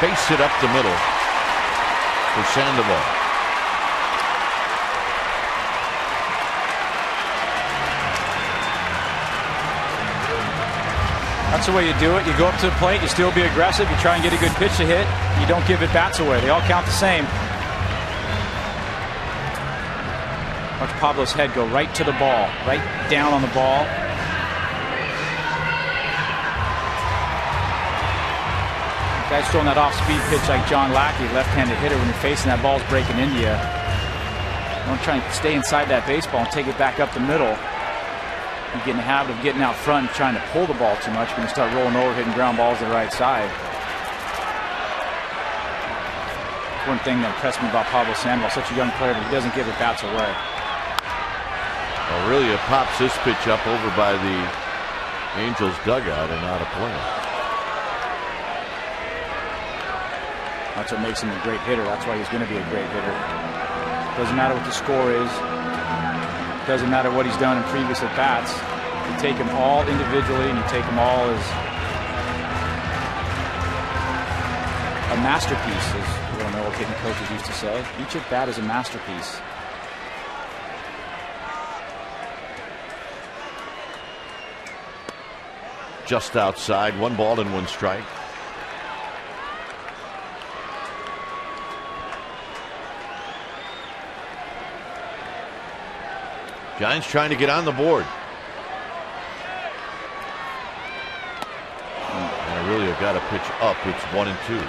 Base hit up the middle for Sandoval. That's the way you do it. You go up to the plate, you still be aggressive, you try and get a good pitch to hit, you don't give at bats away. They all count the same. Watch Pablo's head go right to the ball, right down on the ball. Guy's throwing that off-speed pitch like John Lackey, left-handed hitter. When you're facing that, ball's breaking into you. You want to try and stay inside that baseball and take it back up the middle. You get in the habit of getting out front and trying to pull the ball too much when you start rolling over, hitting ground balls to the right side. One thing that impressed me about Pablo Sandoval, such a young player, but he doesn't give at bats away. Well, really, it pops this pitch up over by the Angels dugout and out of play. That's what makes him a great hitter. That's why he's going to be a great hitter. Doesn't matter what the score is. Doesn't matter what he's done in previous at bats. You take them all individually and you take them all as a masterpiece, as one of the old hitting coaches used to say. Each at bat is a masterpiece. Just outside, 1 ball and 1 strike. Giants trying to get on the board. And really have got to pitch up. It's 1-2.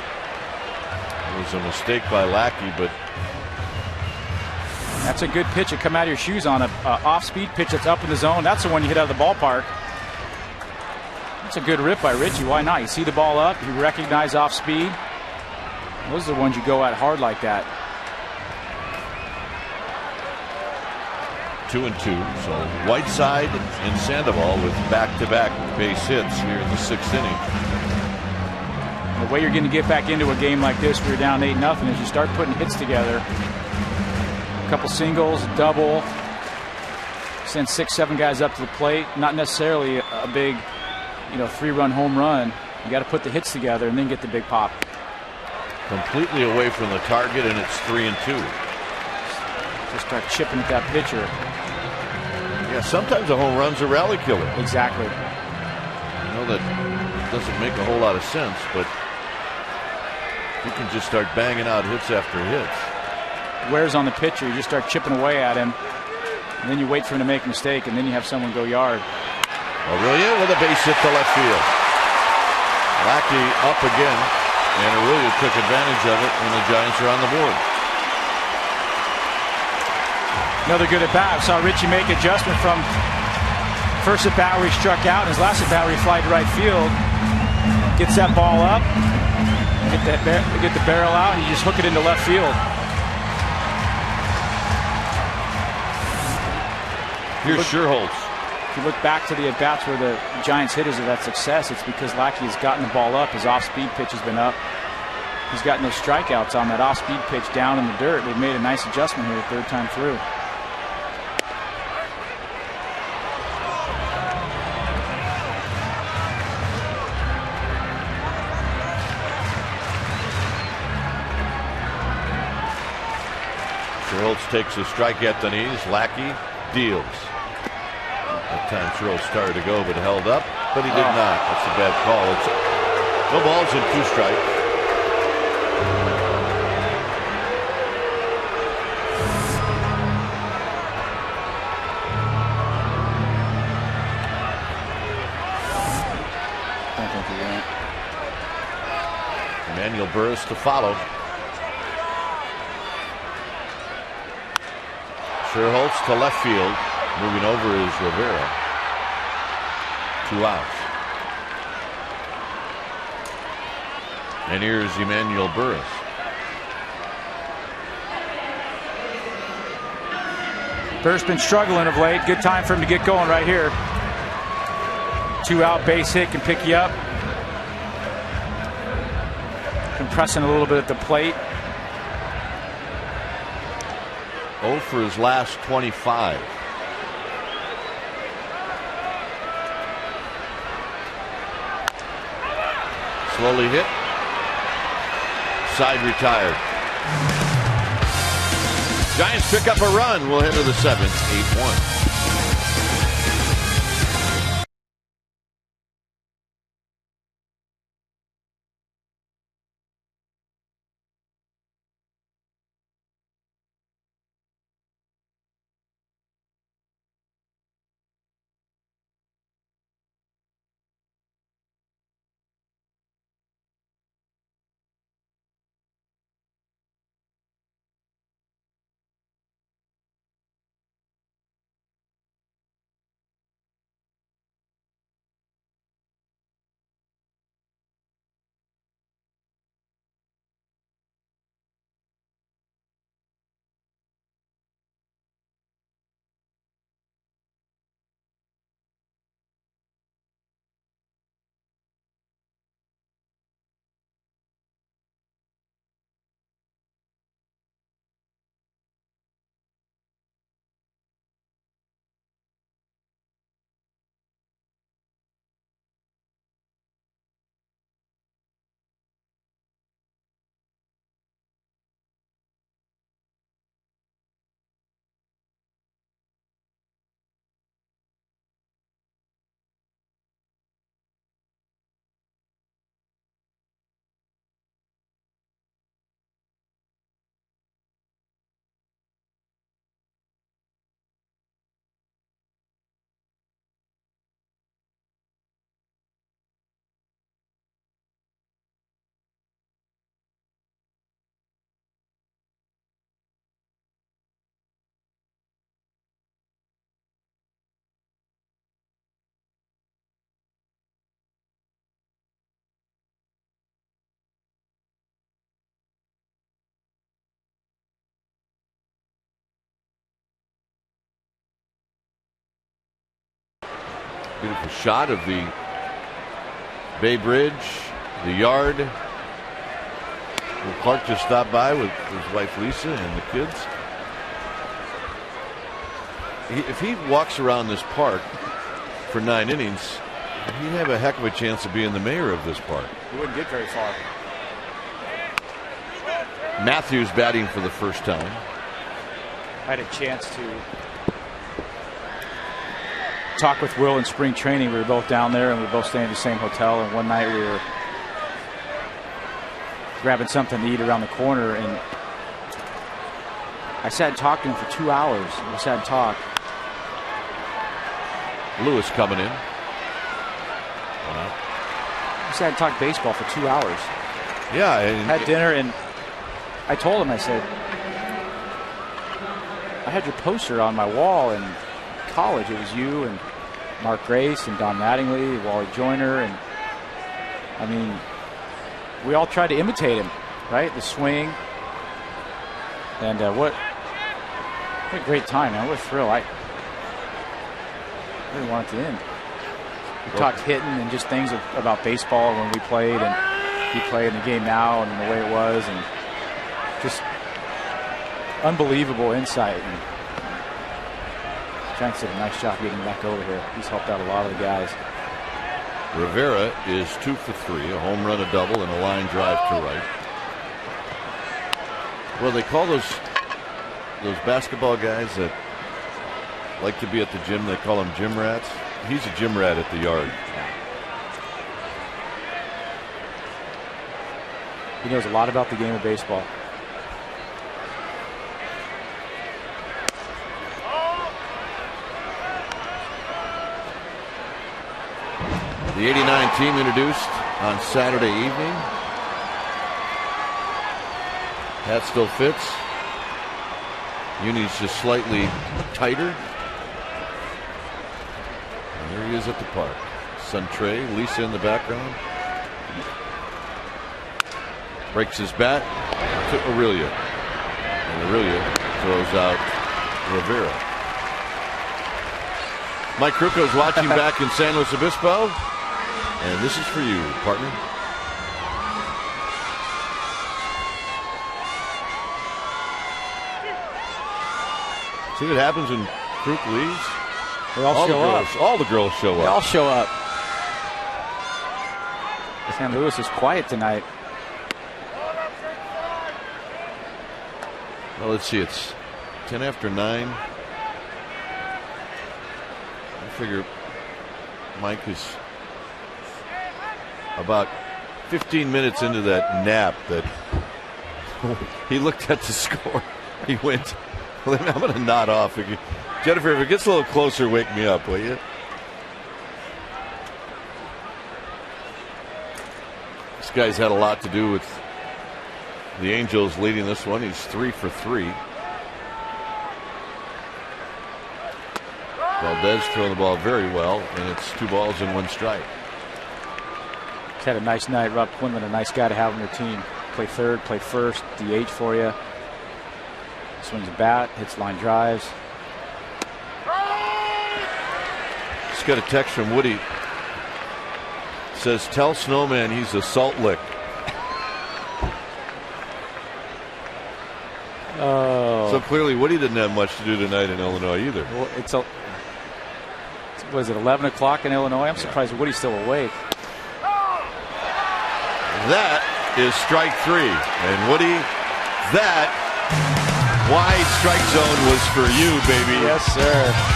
It was a mistake by Lackey, but that's a good pitch to come out of your shoes on. A off-speed pitch that's up in the zone. That's the one you hit out of the ballpark. That's a good rip by Richie. Why not? You see the ball up. You recognize off-speed. Those are the ones you go at hard like that. 2-2. So Whiteside and Sandoval with back-to-back base hits here in the 6th inning. The way you're going to get back into a game like this where you're down 8-0 is you start putting hits together. A couple singles, double, send 6-7 guys up to the plate. Not necessarily a big, 3-run home run. You got to put the hits together and then get the big pop. Completely away from the target, and it's 3-2. Just start chipping at that pitcher. Yeah, sometimes a home run's a rally killer. Exactly. I know that doesn't make a whole lot of sense, but you can just start banging out hits after hits. Wears on the pitcher. You just start chipping away at him, and then you wait for him to make a mistake, and then you have someone go yard. Aurelia with a base hit to left field. Lackey up again, and Aurelia took advantage of it, and the Giants are on the board. Another good at bat. I saw Richie make adjustment from first at bat where he struck out, and his last at bat where he flied to right field. Gets that ball up, get the barrel out, and you just hook it into left field. Here's Sherholtz. If you look back to the at bats where the Giants hitters have had success, it's because Lackey has gotten the ball up. His off-speed pitch has been up. He's gotten those strikeouts on that off-speed pitch down in the dirt. They've made a nice adjustment here the 3rd time through. Sherholtz takes a strike at the knees. Lackey deals. That time Sherholtz started to go but held up, but he did not. That's a bad call. It's no balls and 2 strikes. Don't think he went. Emmanuel Burris to follow. Sherholtz to left field. Moving over is Rivera. 2 outs. And here's Emmanuel Burris. Burris been struggling of late. Good time for him to get going right here. 2-out base hit can pick you up. Compressing a little bit at the plate. 0 for his last 25. Slowly hit. Side retired. Giants pick up a run. We'll head to the 7th, 8-1. Beautiful shot of the Bay Bridge, the yard. Clark just stopped by with his wife Lisa and the kids. If he walks around this park for 9 innings, he'd have a heck of a chance of being the mayor of this park. He wouldn't get very far. Matthews batting for the first time. I had a chance to talk with Will in spring training. We were both down there and we were both staying in the same hotel. And one night we were grabbing something to eat around the corner, and I sat and talked to him for 2 hours. We sat and talked. Lewis coming in. We sat and talked baseball for 2 hours. Yeah, and had dinner, and I told him, I said, I had your poster on my wall in college. It was you and Mark Grace and Don Mattingly, Wally Joyner, and I mean, we all tried to imitate him, right? The swing. And what a great time, man. What a thrill. I really want it to end. We talked hitting and just things about baseball when we played, and he played in the game now and the way it was, and just unbelievable insight. And Shanks did a nice job getting back over here. He's helped out a lot of the guys. Rivera is 2 for 3, a home run, a double, and a line drive to right. Well, they call those basketball guys that like to be at the gym, they call them gym rats. He's a gym rat at the yard. He knows a lot about the game of baseball. The 89 team introduced on Saturday evening. Hat still fits. Uni's just slightly tighter. And there he is at the park. Son Trey, Lisa in the background. Breaks his bat to Aurelia. And Aurelia throws out Rivera. Mike Kruko's watching back in San Luis Obispo. And this is for you, partner. See what happens when Kruk leaves? They all show up. All the girls show up. They all show up. San Luis is quiet tonight. Well, let's see. It's 10 after 9. I figure Mike is about 15 minutes into that nap that he looked at the score. He went, well, I'm going to nod off. Jennifer, if it gets a little closer, wake me up, will you? This guy's had a lot to do with the Angels leading this one. He's 3 for 3. Valdez throwing the ball very well, and it's 2 balls and 1 strike. He's had a nice night. Rob Quinlan, a nice guy to have on your team. Play third, play first, DH for you. Swings a bat, hits line drives. Just got a text from Woody. Says, tell Snowman he's a salt lick. Oh. So clearly Woody didn't have much to do tonight in Illinois either. Well, was it 11 o'clock in Illinois? I'm surprised Woody's still awake. That is strike 3. And Woody, that wide strike zone was for you, baby. Yes, sir.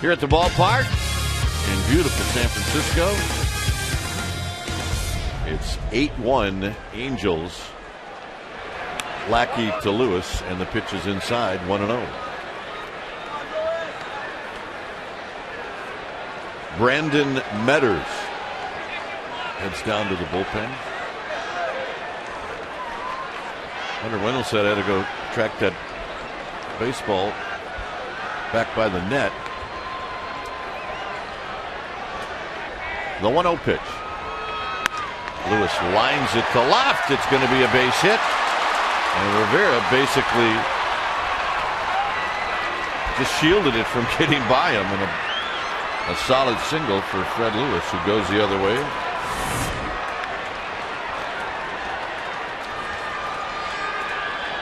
here at the ballpark in beautiful San Francisco. It's 8-1 Angels. Lackey to Lewis, and the pitch is inside, 1-0. Brandon Metters heads down to the bullpen. Hunter Wendell said I had to go track that baseball back by the net. The 1-0 pitch. Lewis lines it to left. It's going to be a base hit. And Rivera basically just shielded it from getting by him. And a solid single for Fred Lewis, who goes the other way.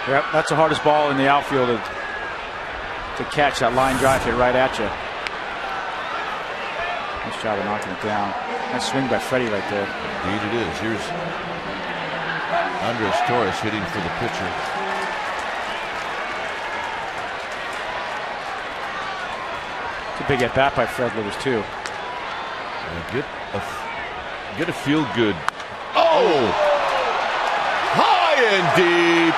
Yep, that's the hardest ball in the outfield to catch. That line drive hit right at you. Nice job of knocking it down. Nice swing by Freddie right there. Indeed it is. Here's Andres Torres hitting for the pitcher. It's a big at bat by Fred Lewis too. And get a feel good. Oh! High and deep.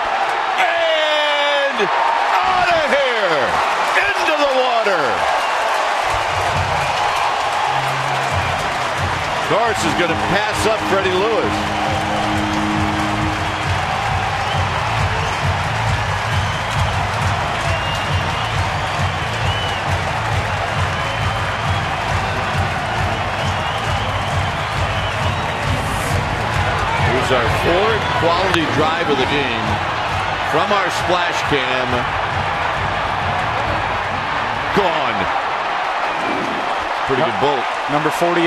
And out of here. Into the water. Torres is going to pass up Freddie Lewis. Our fourth quality drive of the game from our splash cam. Gone. Pretty good bolt. Number 48.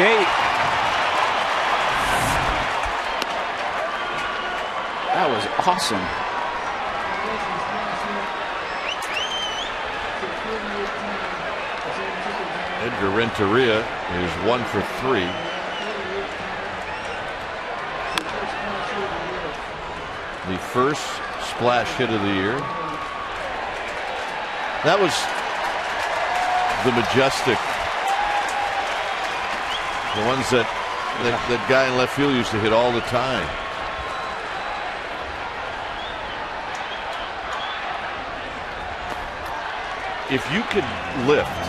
That was awesome. Edgar Renteria is 1 for 3. The first splash hit of the year. That was the Majestic. The ones that guy in left field used to hit all the time. If you could lift,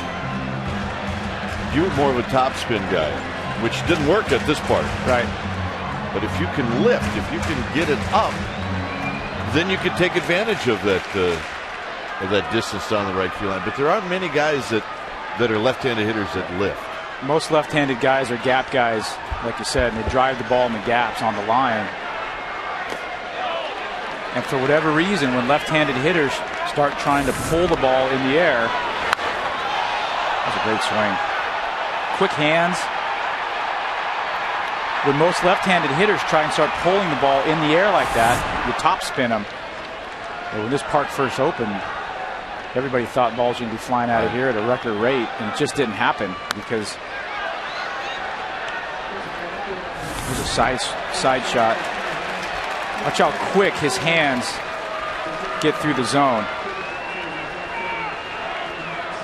you were more of a topspin guy, which didn't work at this part. Right. But if you can lift, if you can get it up, then you can take advantage of that distance down the right field line. But there aren't many guys that are left-handed hitters that lift. Most left-handed guys are gap guys, like you said, and they drive the ball in the gaps on the line. And for whatever reason, when left-handed hitters start trying to pull the ball in the air, that's a great swing. Quick hands. When most left-handed hitters try and start pulling the ball in the air like that, you top spin them. And when this park first opened, everybody thought balls were going to be flying out of here at a record rate, and it just didn't happen because there's a side shot. Watch how quick his hands get through the zone.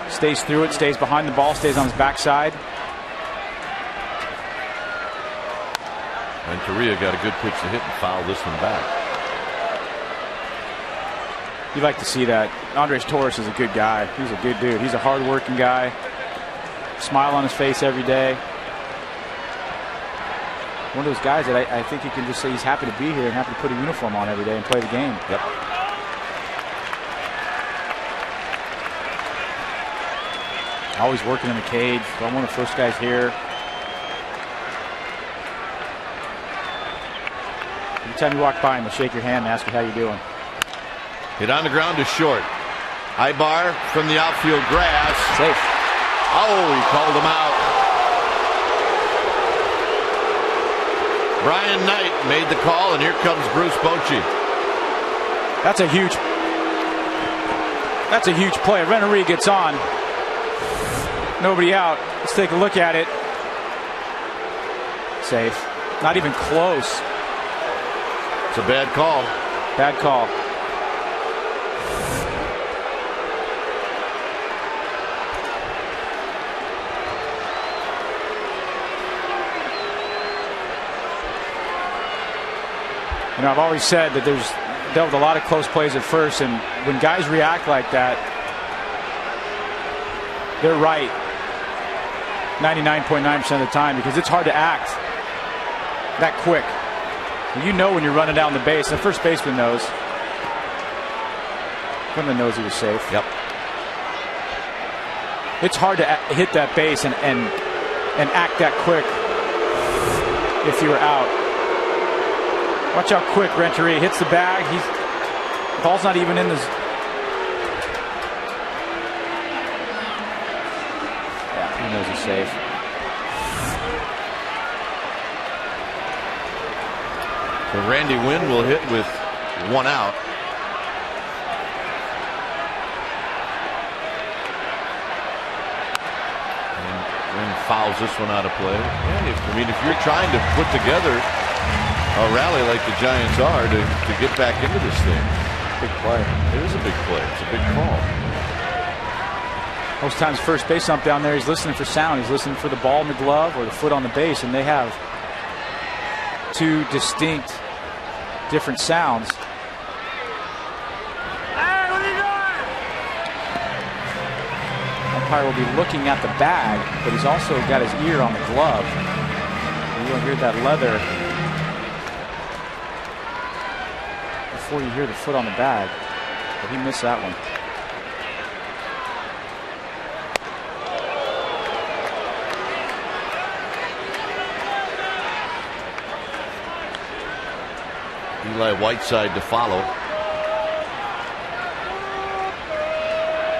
Stays through it, stays behind the ball, stays on his backside. And Correa got a good pitch to hit and foul this one back. You like to see that. Andres Torres is a good guy. He's a good dude. He's a hard-working guy. Smile on his face every day. One of those guys that I think you can just say he's happy to be here and happy to put a uniform on every day and play the game. Yep. Always working in the cage. I'm one of the first guys here. Every time you walk by him, he'll shake your hand and ask you how you're doing. Hit on the ground to short. Ibar from the outfield grass. Safe. Oh, he called him out. Brian Knight made the call, and here comes Bruce Bochy. That's a huge play. Renteria gets on. Nobody out. Let's take a look at it. Safe. Not even close. It's a bad call. Bad call. You know, I've always said that there's dealt with a lot of close plays at first, and when guys react like that, they're right 99.9% of the time, because it's hard to act that quick. You know when you're running down the base. The first baseman knows. Quinlan knows he was safe. Yep. It's hard to hit that base and act that quick if you're out. Watch how quick Renteria hits the bag. Ball's not even in the. Yeah, he knows he's safe. So Randy Wynn will hit with 1 out. And Wynn fouls this one out of play. Yeah, if you're trying to put together a rally like the Giants are to get back into this thing, Big play. it is a big play. It's a big call. Most times first base ump down there, he's listening for sound. He's listening for the ball in the glove or the foot on the base, and they have two distinct different sounds. Hey, what are you doing? Umpire will be looking at the bag, but he's also got his ear on the glove. And you'll hear that leather before you hear the foot on the bag. But he missed that one. Eli Whiteside to follow.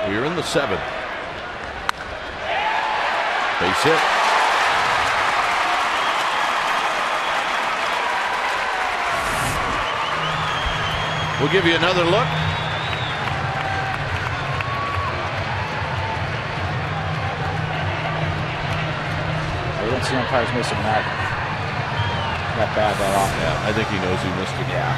We're in the 7th. Base hit. We'll give you another look. You don't see umpires missing that bad that often. Yeah, I think he knows he missed it. Yeah.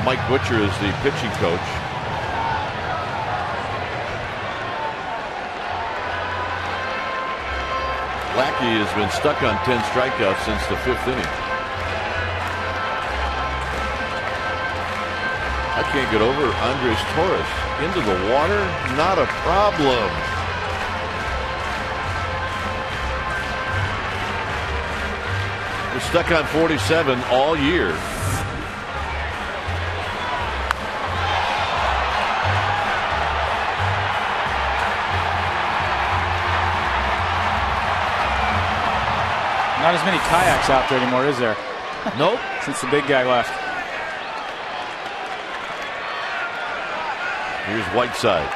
Mike Butcher is the pitching coach. Lackey has been stuck on 10 strikeouts since the 5th inning. I can't get over Andres Torres. Into the water, not a problem. We're stuck on 47 all year. Not as many kayaks out there anymore, is there? Nope. Since the big guy left. Here's Whiteside.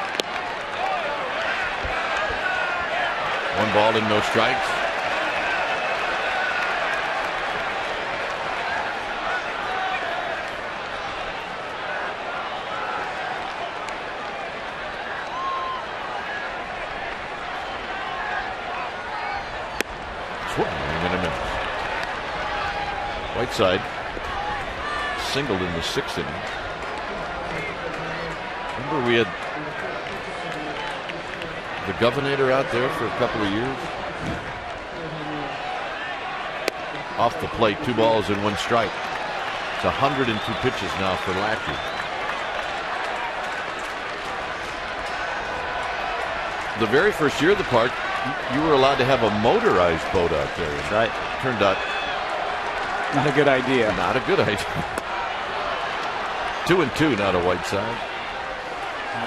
1 ball and no strikes. Whiteside singled in the 6th inning. Remember we had the Governor out there for a couple of years. Off the plate, 2 balls and 1 strike. It's 102 pitches now for Lackey. The very first year of the park, you were allowed to have a motorized boat out there. That's right. Turned out not a good idea. Not a good idea. 2-2 now to Whiteside.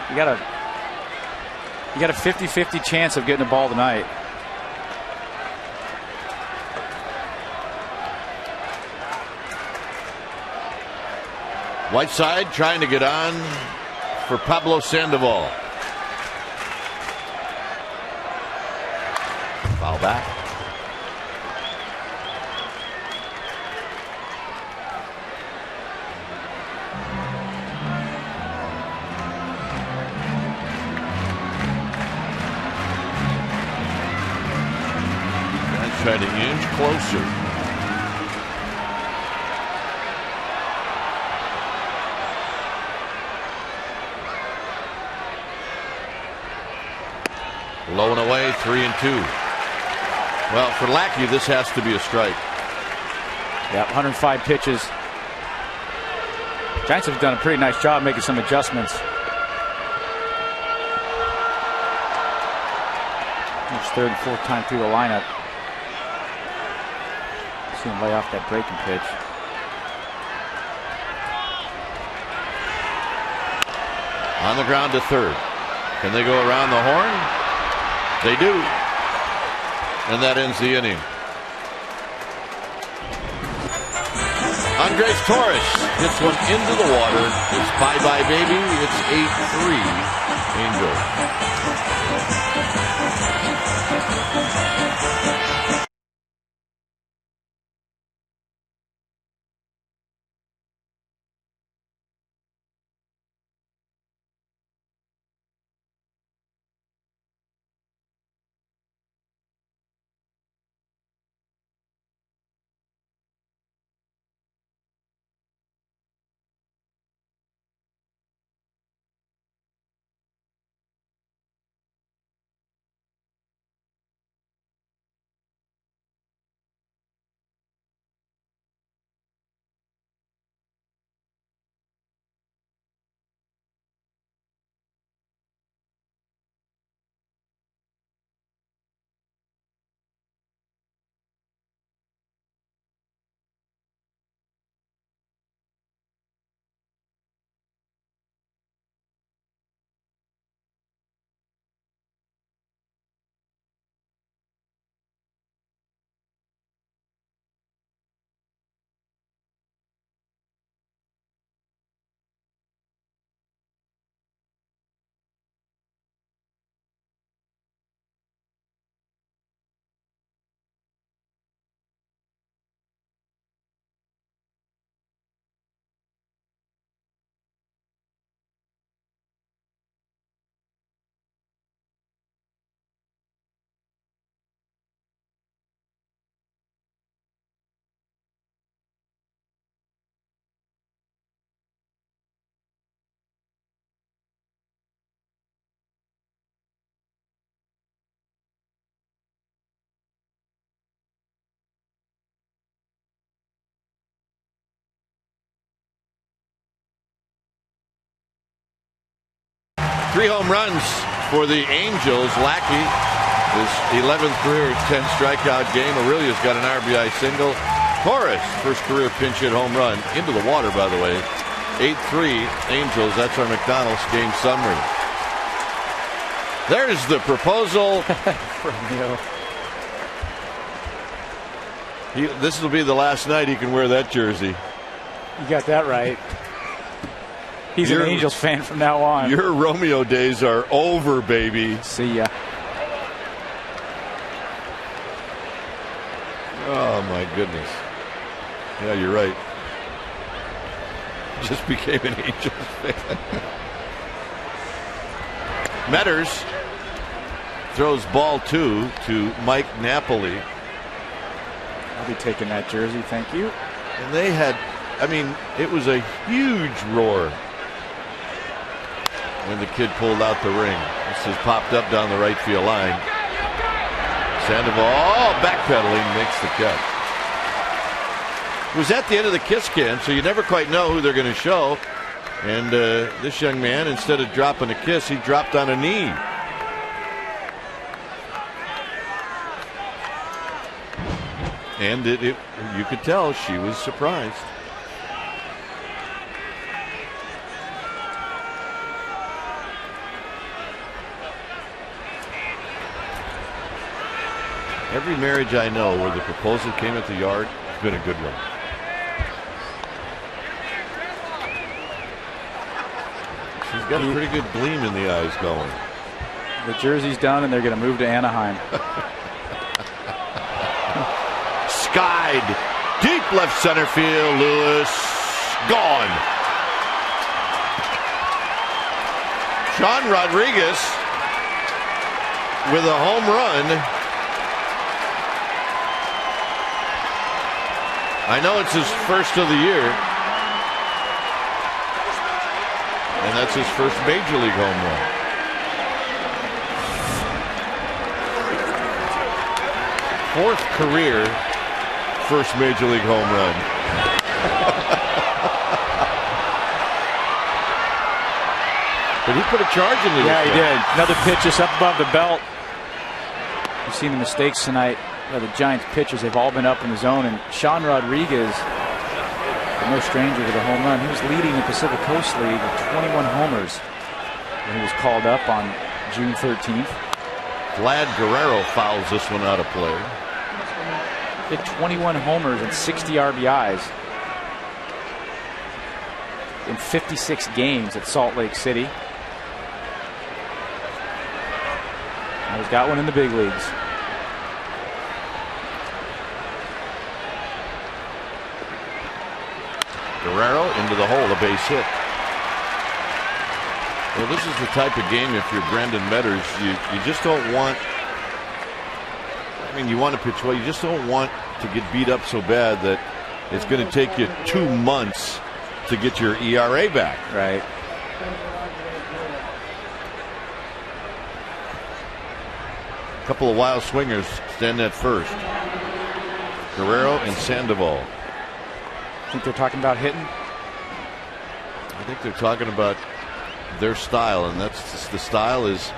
You got a 50-50 chance of getting a ball tonight. Whiteside trying to get on for Pablo Sandoval. Foul back. Trying to inch closer. Low and away, 3-2. Well, for Lackey, this has to be a strike. Yeah, 105 pitches. Giants have done a pretty nice job making some adjustments. It's third and fourth time through the lineup. See him lay off that breaking pitch. On the ground to third. Can they go around the horn? They do. And that ends the inning. Andres Torres hits one into the water. It's bye-bye, baby. It's 8-3 Angels. Three home runs for the Angels. Lackey, his 11th career 10 strikeout game. Aurelia's got an RBI single. Torres, first career pinch hit home run into the water, by the way. 8-3 Angels. That's our McDonald's game summary. There's the proposal. This will be the last night he can wear that jersey. You got that right. He's an Angels fan from now on. Your Romeo days are over, baby. See ya. Oh, my goodness. Yeah, you're right. Just became an Angels fan. Metters throws ball 2 to Mike Napoli. I'll be taking that jersey, thank you. And they had, I mean, it was a huge roar when the kid pulled out the ring. This has popped up down the right field line. Sandoval, backpedaling, makes the catch. It was at the end of the kiss cam, so you never quite know who they're going to show. And this young man, instead of dropping a kiss, he dropped on a knee. And you could tell she was surprised. Every marriage I know where the proposal came at the yard has been a good one. She's got a pretty good gleam in the eyes going. The jersey's done, and they're going to move to Anaheim. Skied deep left center field. Lewis gone. Sean Rodriguez with a home run. I know it's his first of the year, and that's his first major league home run. 4th career first major league home run. But he put a charge into this. Yeah, he did. Another pitch just up above the belt. You've seen the mistakes tonight by the Giants pitchers. They've all been up in the zone. And Sean Rodriguez, no stranger to the home run. He was leading the Pacific Coast League with 21 homers when he was called up on June 13th. Vlad Guerrero fouls this one out of play. He had 21 homers and 60 RBIs in 56 games at Salt Lake City. And he's got one in the big leagues. Guerrero into the hole, a base hit. Well, this is the type of game, if you're Brandon Metters, you just don't want, I mean, you want to pitch well, you just don't want to get beat up so bad that it's going to take you 2 months to get your ERA back. Right. A couple of wild swingers stand at first. Guerrero and Sandoval. Think they're talking about hitting? I think they're talking about their style, and that's the style is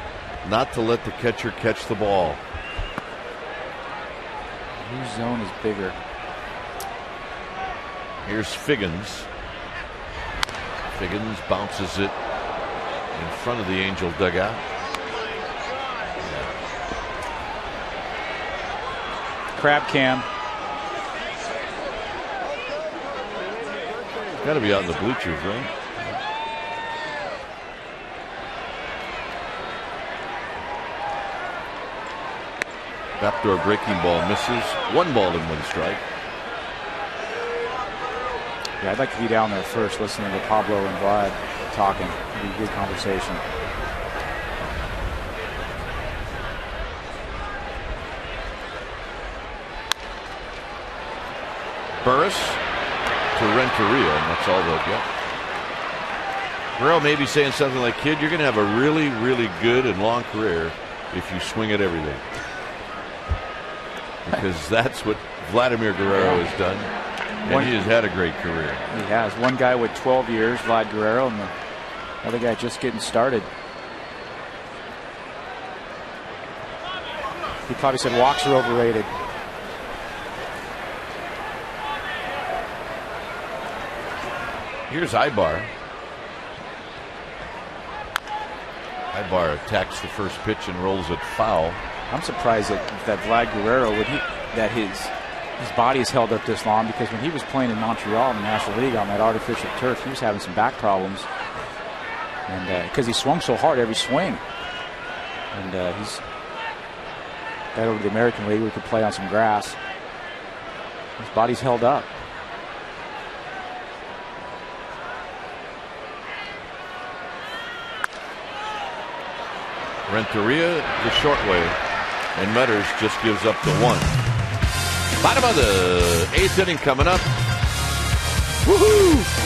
not to let the catcher catch the ball. Whose zone is bigger? Here's Figgins. Figgins bounces it in front of the Angel dugout. Crab cam. Got to be out in the bleachers, right? Backdoor breaking ball misses. 1 ball and 1 strike. Yeah, I'd like to be down there first listening to Pablo and Vlad talking. It'd be a good conversation. Burris to Renteria, and that's all they'll get. Guerrero may be saying something like, kid, you're going to have a really, really good and long career if you swing at everything. Because that's what Vladimir Guerrero has done. And he has had a great career. He has. One guy with 12 years, Vlad Guerrero, and the other guy just getting started. He probably said walks are overrated. Here's Ibar. Ibar attacks the first pitch and rolls it foul. I'm surprised that Vlad Guerrero that his body is held up this long, because when he was playing in Montreal in the National League on that artificial turf, he was having some back problems, and because he swung so hard every swing, and he's got over to the American League where he could play on some grass. His body's held up. Renteria the short way, and Metters just gives up the 1. Bottom of the 8th inning coming up. Woohoo!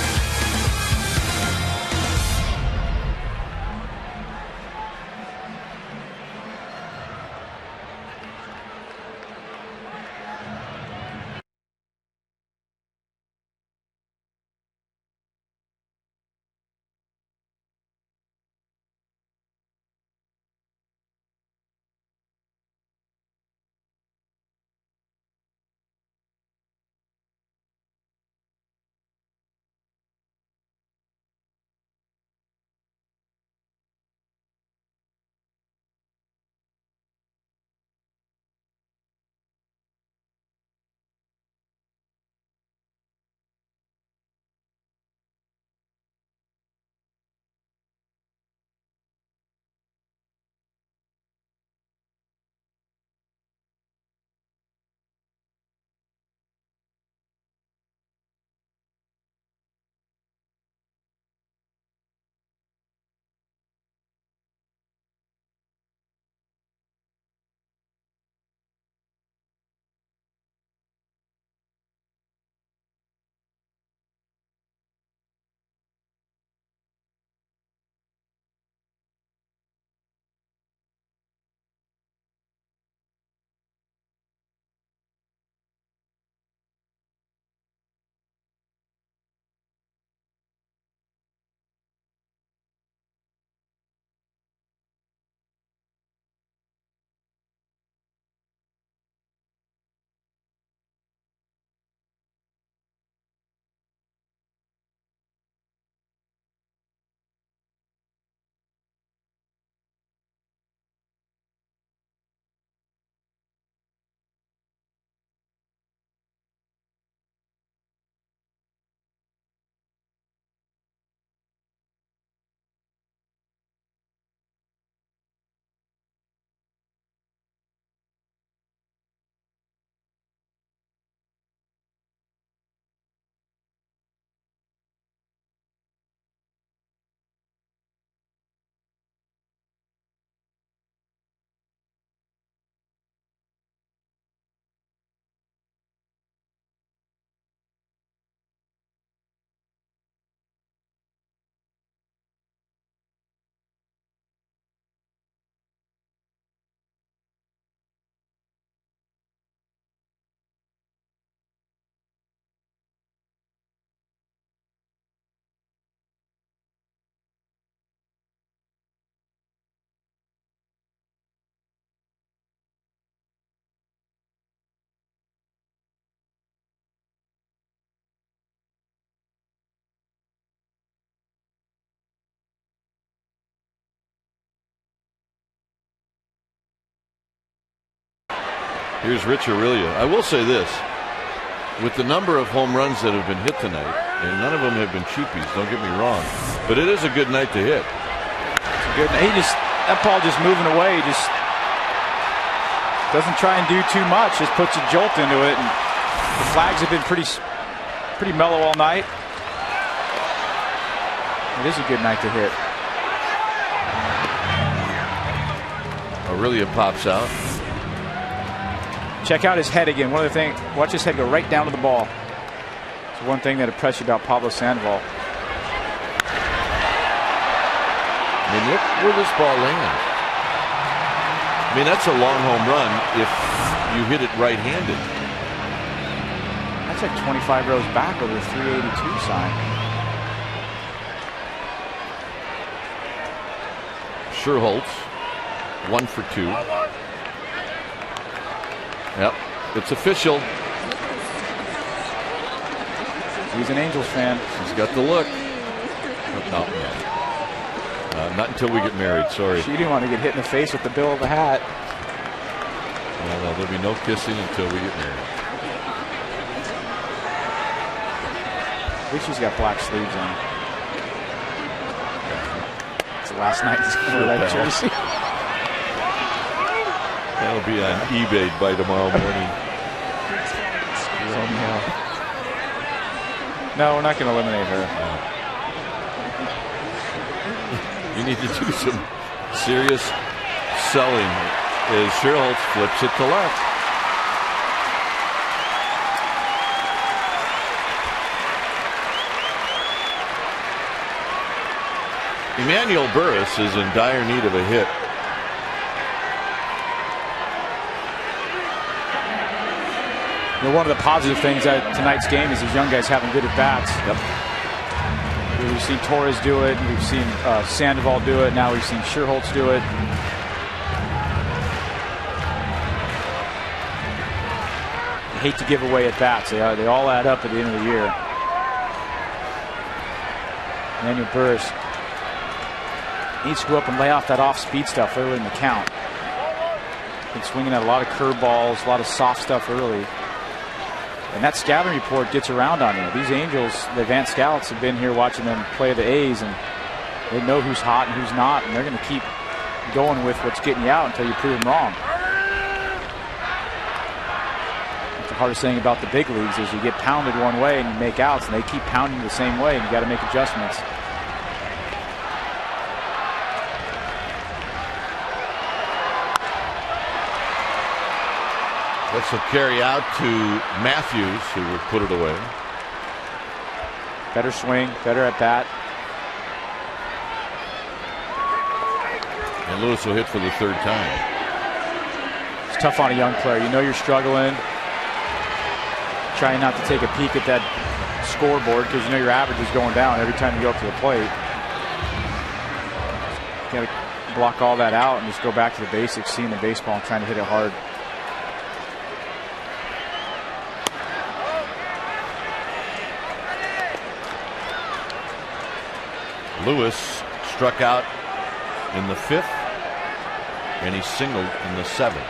Here's Rich Aurelia. I will say this. With the number of home runs that have been hit tonight, and none of them have been cheapies, don't get me wrong, but it is a good night to hit. It's a good. That ball just moving away, just doesn't try and do too much, just puts a jolt into it, and the flags have been pretty mellow all night. It is a good night to hit. Aurelia pops out. Check out his head again. One of the things, watch his head go right down to the ball. It's one thing that impressed you about Pablo Sandoval. I mean, look where this ball lands. I mean, that's a long home run if you hit it right-handed. That's like 25 rows back over the 382 sign. Sherholtz, 1 for 2. Yep, it's official. He's an Angels fan. He's got the look. No. Not until we get married, sorry. She didn't want to get hit in the face with the bill of the hat. No, there'll be no kissing until we get married. At least she's got black sleeves on. It's the last night he's going to wear that jersey. That'll be on eBay by tomorrow morning. No, we're not going to eliminate her. You need to do some serious selling as Sherholtz flips it to left. Emmanuel Burris is in dire need of a hit. You know, one of the positive things at tonight's game is these young guys having good at-bats. Yep. We've seen Torres do it. We've seen Sandoval do it. Now we've seen Sherholtz do it. I hate to give away at-bats. They all add up at the end of the year. Emmanuel Burris needs to go up and lay off that off-speed stuff early in the count. Been swinging at a lot of curveballs, a lot of soft stuff early. And that scouting report gets around on you. These Angels, the advanced scouts, have been here watching them play the A's, and they know who's hot and who's not, and they're going to keep going with what's getting you out until you prove them wrong. That's the hardest thing about the big leagues is you get pounded one way and you make outs, and they keep pounding the same way, and you got to make adjustments. This will carry out to Matthews, who will put it away. Better swing, better at bat. And Lewis will hit for the third time. It's tough on a young player. You know you're struggling. Trying not to take a peek at that scoreboard because you know your average is going down every time you go up to the plate. You got to block all that out and just go back to the basics, seeing the baseball and trying to hit it hard. Lewis struck out in the 5th, and he singled in the 7th.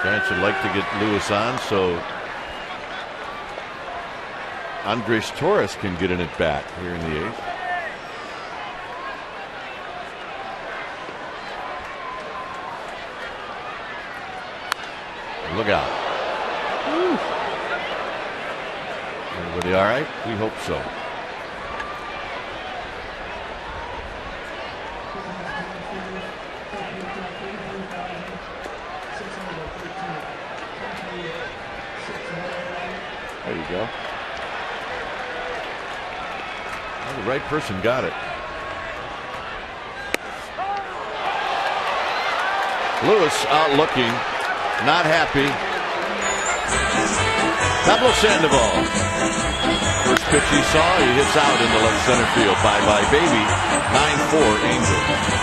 Giants would like to get Lewis on so Andres Torres can get an at bat here in the 8th. Look out. Woo. Everybody all right? We hope so. There you go. Well, the right person got it. Lewis out looking, not happy. Pablo Sandoval. First pitch he saw, he hits out in the left center field. Bye-bye, baby. 9-4 Angels.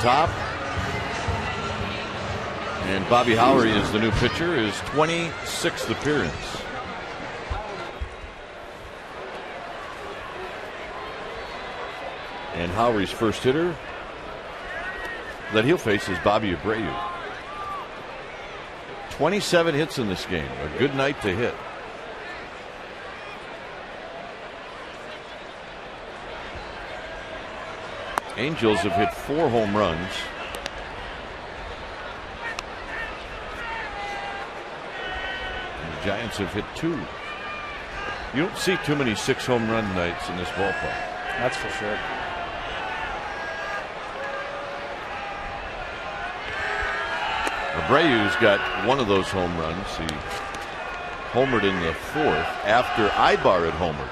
top. And Bobby Howery is the new pitcher, his 26th appearance. And Howery's first hitter that he'll face is Bobby Abreu. 27 hits in this game. A good night to hit. Angels have hit 4 home runs. And the Giants have hit 2. You don't see too many 6 home run nights in this ballpark. That's for sure. Abreu's got one of those home runs. He homered in the 4th after Ibar had homered.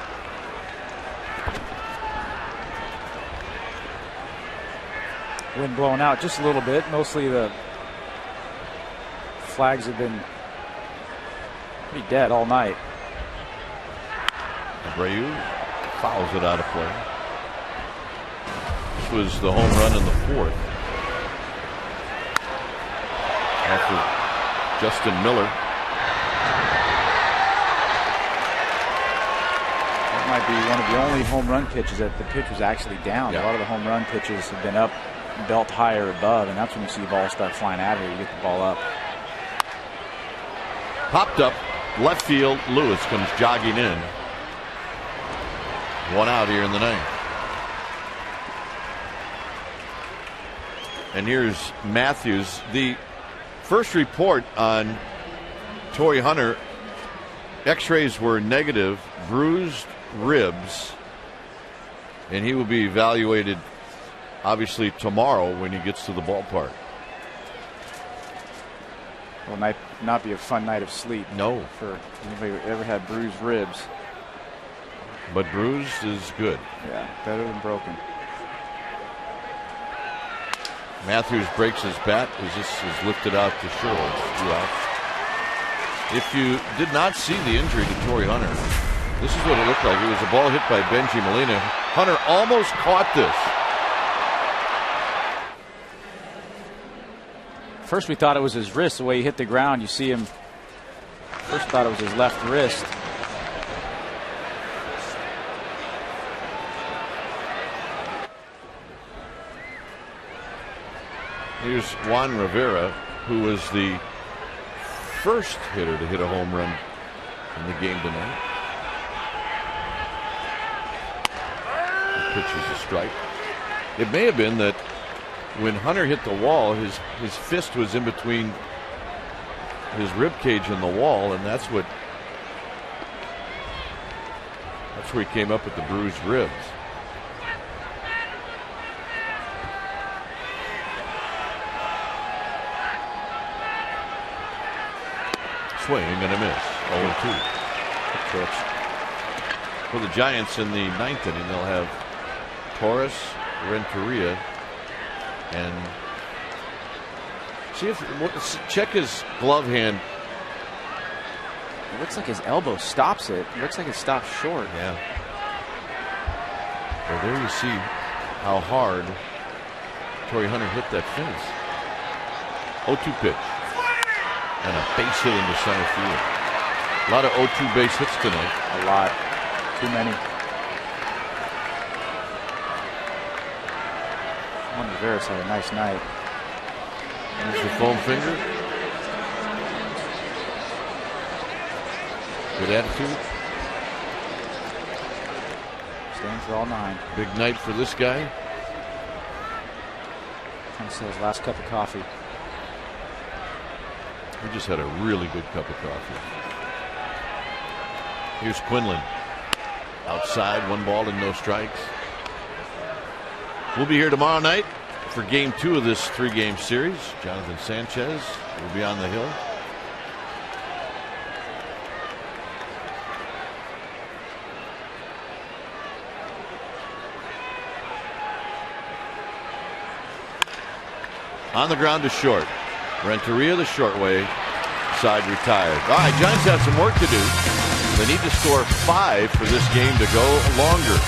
Wind blowing out just a little bit. Mostly the flags have been pretty dead all night. Abreu fouls it out of play. This was the home run in the 4th. After Justin Miller. That might be one of the only home run pitches that the pitch was actually down. Yeah. A lot of the home run pitches have been up, belt high or above, and that's when you see balls start flying out of here. You get the ball up. Popped up left field. Lewis comes jogging in. 1 out here in the 9th. And here's Matthews. The first report on Torii Hunter, x-rays were negative, bruised ribs, and he will be evaluated obviously tomorrow when he gets to the ballpark. Will not be a fun night of sleep. No. For anybody who ever had bruised ribs. But bruised is good. Yeah, better than broken. Matthews breaks his bat as this is lifted out to short. 2 outs. If you did not see the injury to Torii Hunter, this is what it looked like. It was a ball hit by Benji Molina. Hunter almost caught this. First we thought it was his wrist, the way he hit the ground. You see him. First thought it was his left wrist. Here's Juan Rivera, who was the first hitter to hit a home run in the game tonight. The pitch is a strike. It may have been that when Hunter hit the wall, his fist was in between his rib cage and the wall, and that's where he came up with the bruised ribs. Swing and a miss. 0-2. Good pitch. For the Giants in the 9th inning, they'll have Torres, Renteria, and check his glove hand. It looks like his elbow stops it. It looks like it stops short. Yeah. Well, there you see how hard Torii Hunter hit that fence. 0-2 pitch. And a base hit into center field. A lot of 0-2 base hits tonight. A lot. Too many. Juan Rivera's had a nice night. There's the foam finger. Good attitude. Staying for all 9. Big night for this guy. Kind of says last cup of coffee. He just had a really good cup of coffee. Here's Quinlan. Outside, 1 ball and no strikes. We'll be here tomorrow night for game 2 of this 3-game series. Jonathan Sanchez will be on the hill. On the ground to short. Renteria the short way side retired. All right, Giants have some work to do. They need to score 5 for this game to go longer.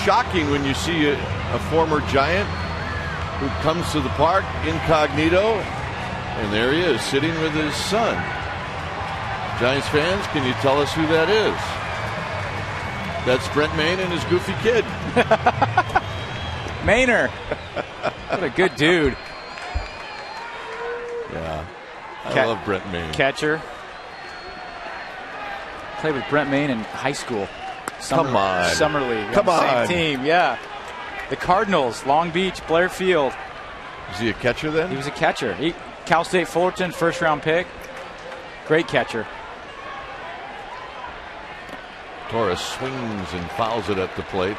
shocking when you see a former Giant who comes to the park incognito, and there he is sitting with his son. Giants fans, can you tell us who that is? That's Brent Maine and his goofy kid. Mainer. What a good dude. Yeah. I love Brent Maine. Catcher. Played with Brent Maine in high school. Come on. Summer League. Come on. Same team, yeah. The Cardinals, Long Beach, Blair Field. Is he a catcher then? He was a catcher. Cal State Fullerton, first-round pick. Great catcher. Torres swings and fouls it at the plate.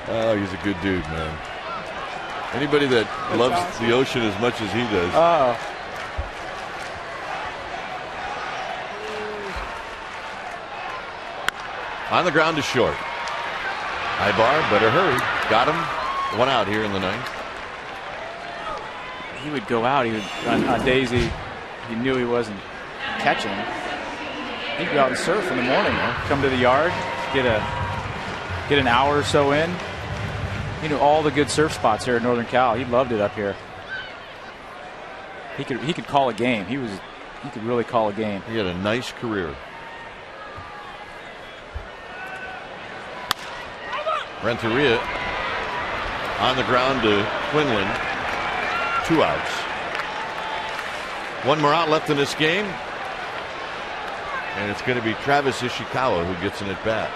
Oh, he's a good dude, man. Anybody that loves the ocean as much as he does. Oh. On the ground to short. Ibar, better hurry. Got him. One out here in the ninth. He would go out. He would on days he knew he wasn't catching. He'd go out and surf in the morning. Come to the yard, get an hour or so in. He knew all the good surf spots here in Northern Cal. He loved it up here. He could call a game. He could really call a game. He had a nice career. Renteria on the ground to Quinlan. 2 outs. One more out left in this game. And it's going to be Travis Ishikawa who gets an at bat.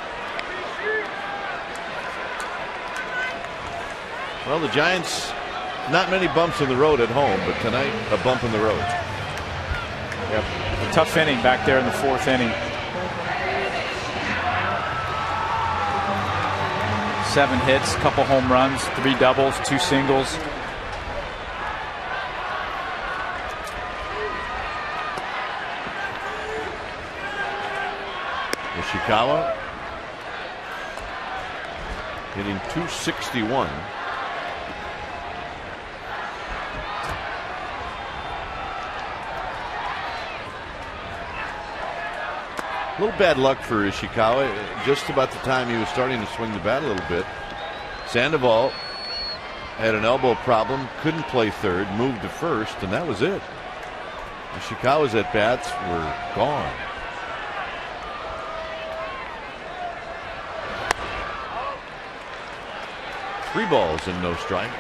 Well, the Giants, not many bumps in the road at home, but tonight a bump in the road. Yep. A tough inning back there in the 4th inning. 7 hits, couple home runs, 3 doubles, 2 singles. Ishikawa hitting .261. A little bad luck for Ishikawa. Just about the time he was starting to swing the bat a little bit, Sandoval had an elbow problem, couldn't play third, moved to first, and that was it. Ishikawa's at bats were gone. Three balls and no strikes.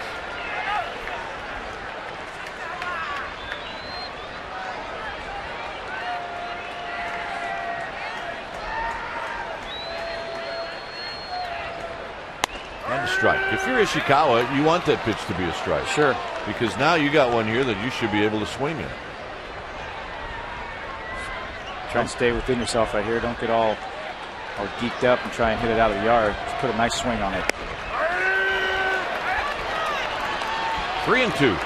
And a strike. If you're Ishikawa, you want that pitch to be a strike. Sure. Because now you got one here that you should be able to swing in. Try and stay within yourself right here. Don't get all geeked up and try and hit it out of the yard. Just put a nice swing on it. 3-2.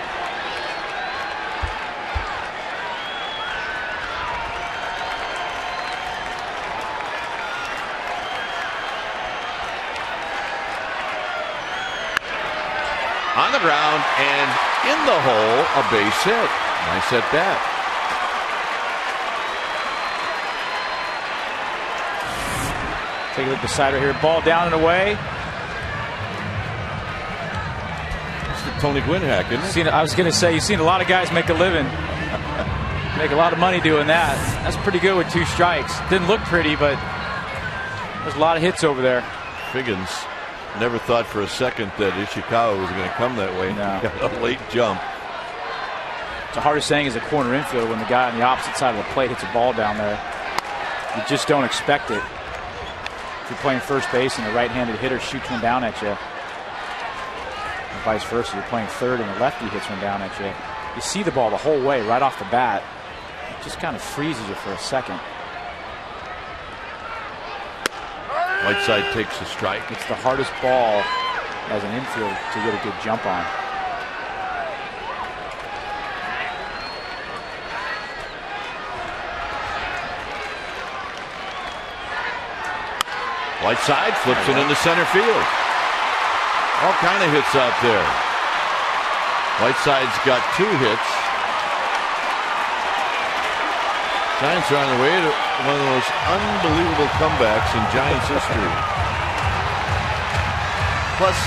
On the ground and in the hole, a base hit. Nice at bat. Take a look at the side right here. Ball down and away. Tony Gwynn hack, isn't it? I was going to say, you've seen a lot of guys make a living. Make a lot of money doing that. That's pretty good with 2 strikes. Didn't look pretty, but there's a lot of hits over there. Figgins never thought for a second that Ishikawa was going to come that way. No. A late jump. It's the hardest thing as a corner infield when the guy on the opposite side of the plate hits a ball down there. You just don't expect it. If you're playing first base and a right-handed hitter shoots one down at you, vice versa, you're playing third and the lefty hits one down at you. You see the ball the whole way right off the bat. It just kind of freezes you for a second. Whiteside takes a strike. It's the hardest ball as an infield to get a good jump on. Whiteside flips it into center field. All kind of hits out there. Whiteside's got 2 hits. Giants are on the way to one of the most unbelievable comebacks in Giants history. Plus,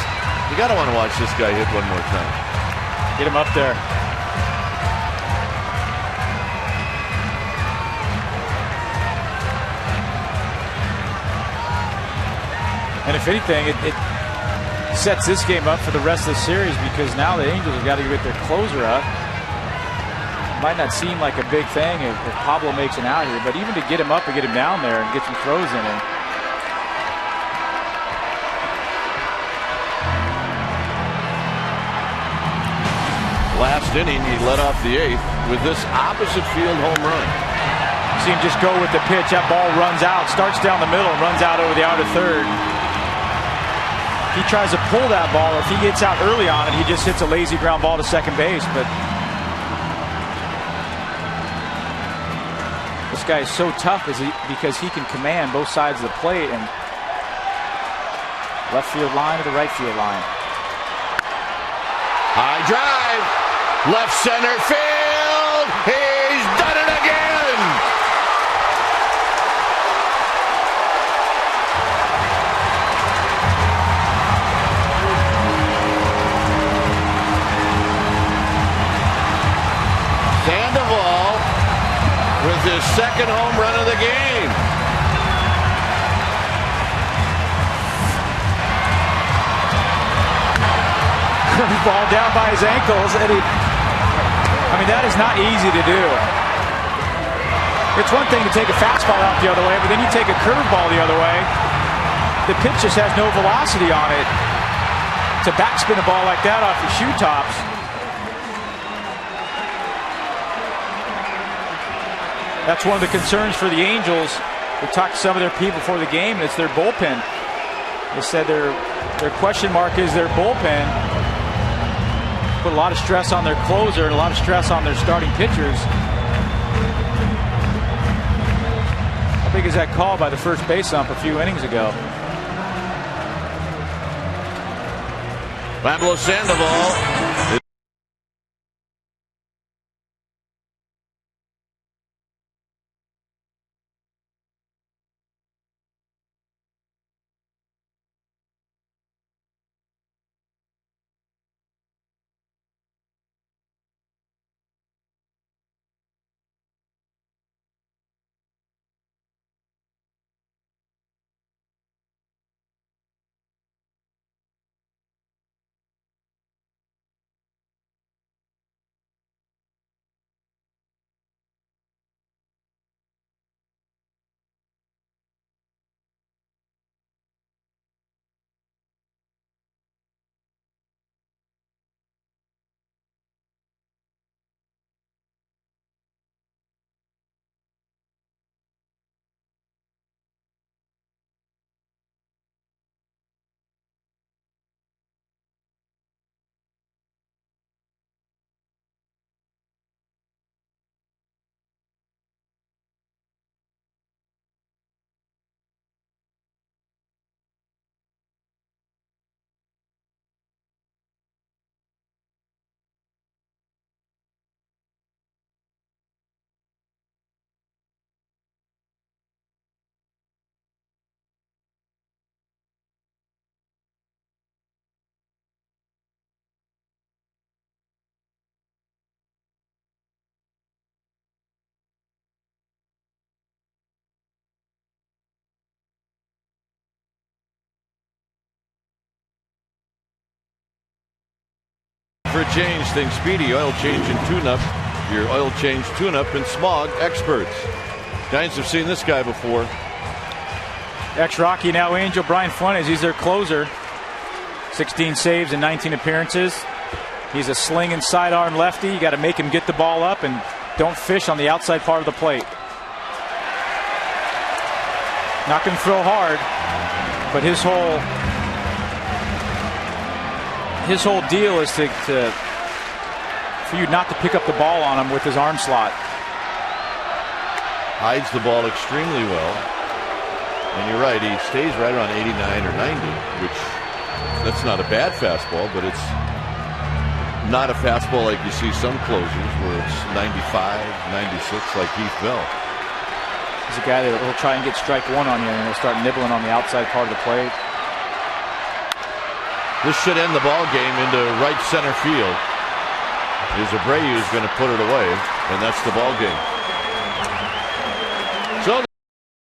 you got to want to watch this guy hit one more time. Get him up there. And if anything, it sets this game up for the rest of the series, because now the Angels have got to get their closer up. Might not seem like a big thing if Pablo makes an out here, but even to get him up and get him down there and get some throws in him. Last inning, he led off the 8th with this opposite field home run. See him just go with the pitch. That ball runs out, starts down the middle, and runs out over the outer third. He tries to pull that ball. If he gets out early on it, he just hits a lazy ground ball to second base. But this guy is so tough because he can command both sides of the plate, and left field line to the right field line. High drive, left center field. He's done it again. Sandoval with his second home run of the game. Ball down by his ankles, and I mean, that is not easy to do. It's one thing to take a fastball out the other way, but then you take a curveball the other way. The pitch just has no velocity on it. To backspin a ball like that off your shoe tops. That's one of the concerns for the Angels. We talked to some of their people before the game, and it's their bullpen. They said their question mark is their bullpen. Put a lot of stress on their closer and a lot of stress on their starting pitchers. How big is that call by the first base ump a few innings ago? Pablo Sandoval. For a change, think Speedy Oil Change and Tune-Up. Your oil change, tune-up, and smog experts. Giants have seen this guy before. Ex-Rocky, now Angel, Brian Fuentes. He's their closer. 16 saves in 19 appearances. He's a slinging sidearm lefty. You got to make him get the ball up and don't fish on the outside part of the plate. Not going to throw hard, but his whole deal is for you not to pick up the ball on him with his arm slot. Hides the ball extremely well. And you're right, he stays right around 89 or 90, which that's not a bad fastball, but it's not a fastball like you see some closers where it's 95, 96 like Heath Bell. He's a guy that will try and get strike one on you, and he'll start nibbling on the outside part of the plate. This should end the ball game into right center field. Is Abreu's going to put it away, and that's the ball game.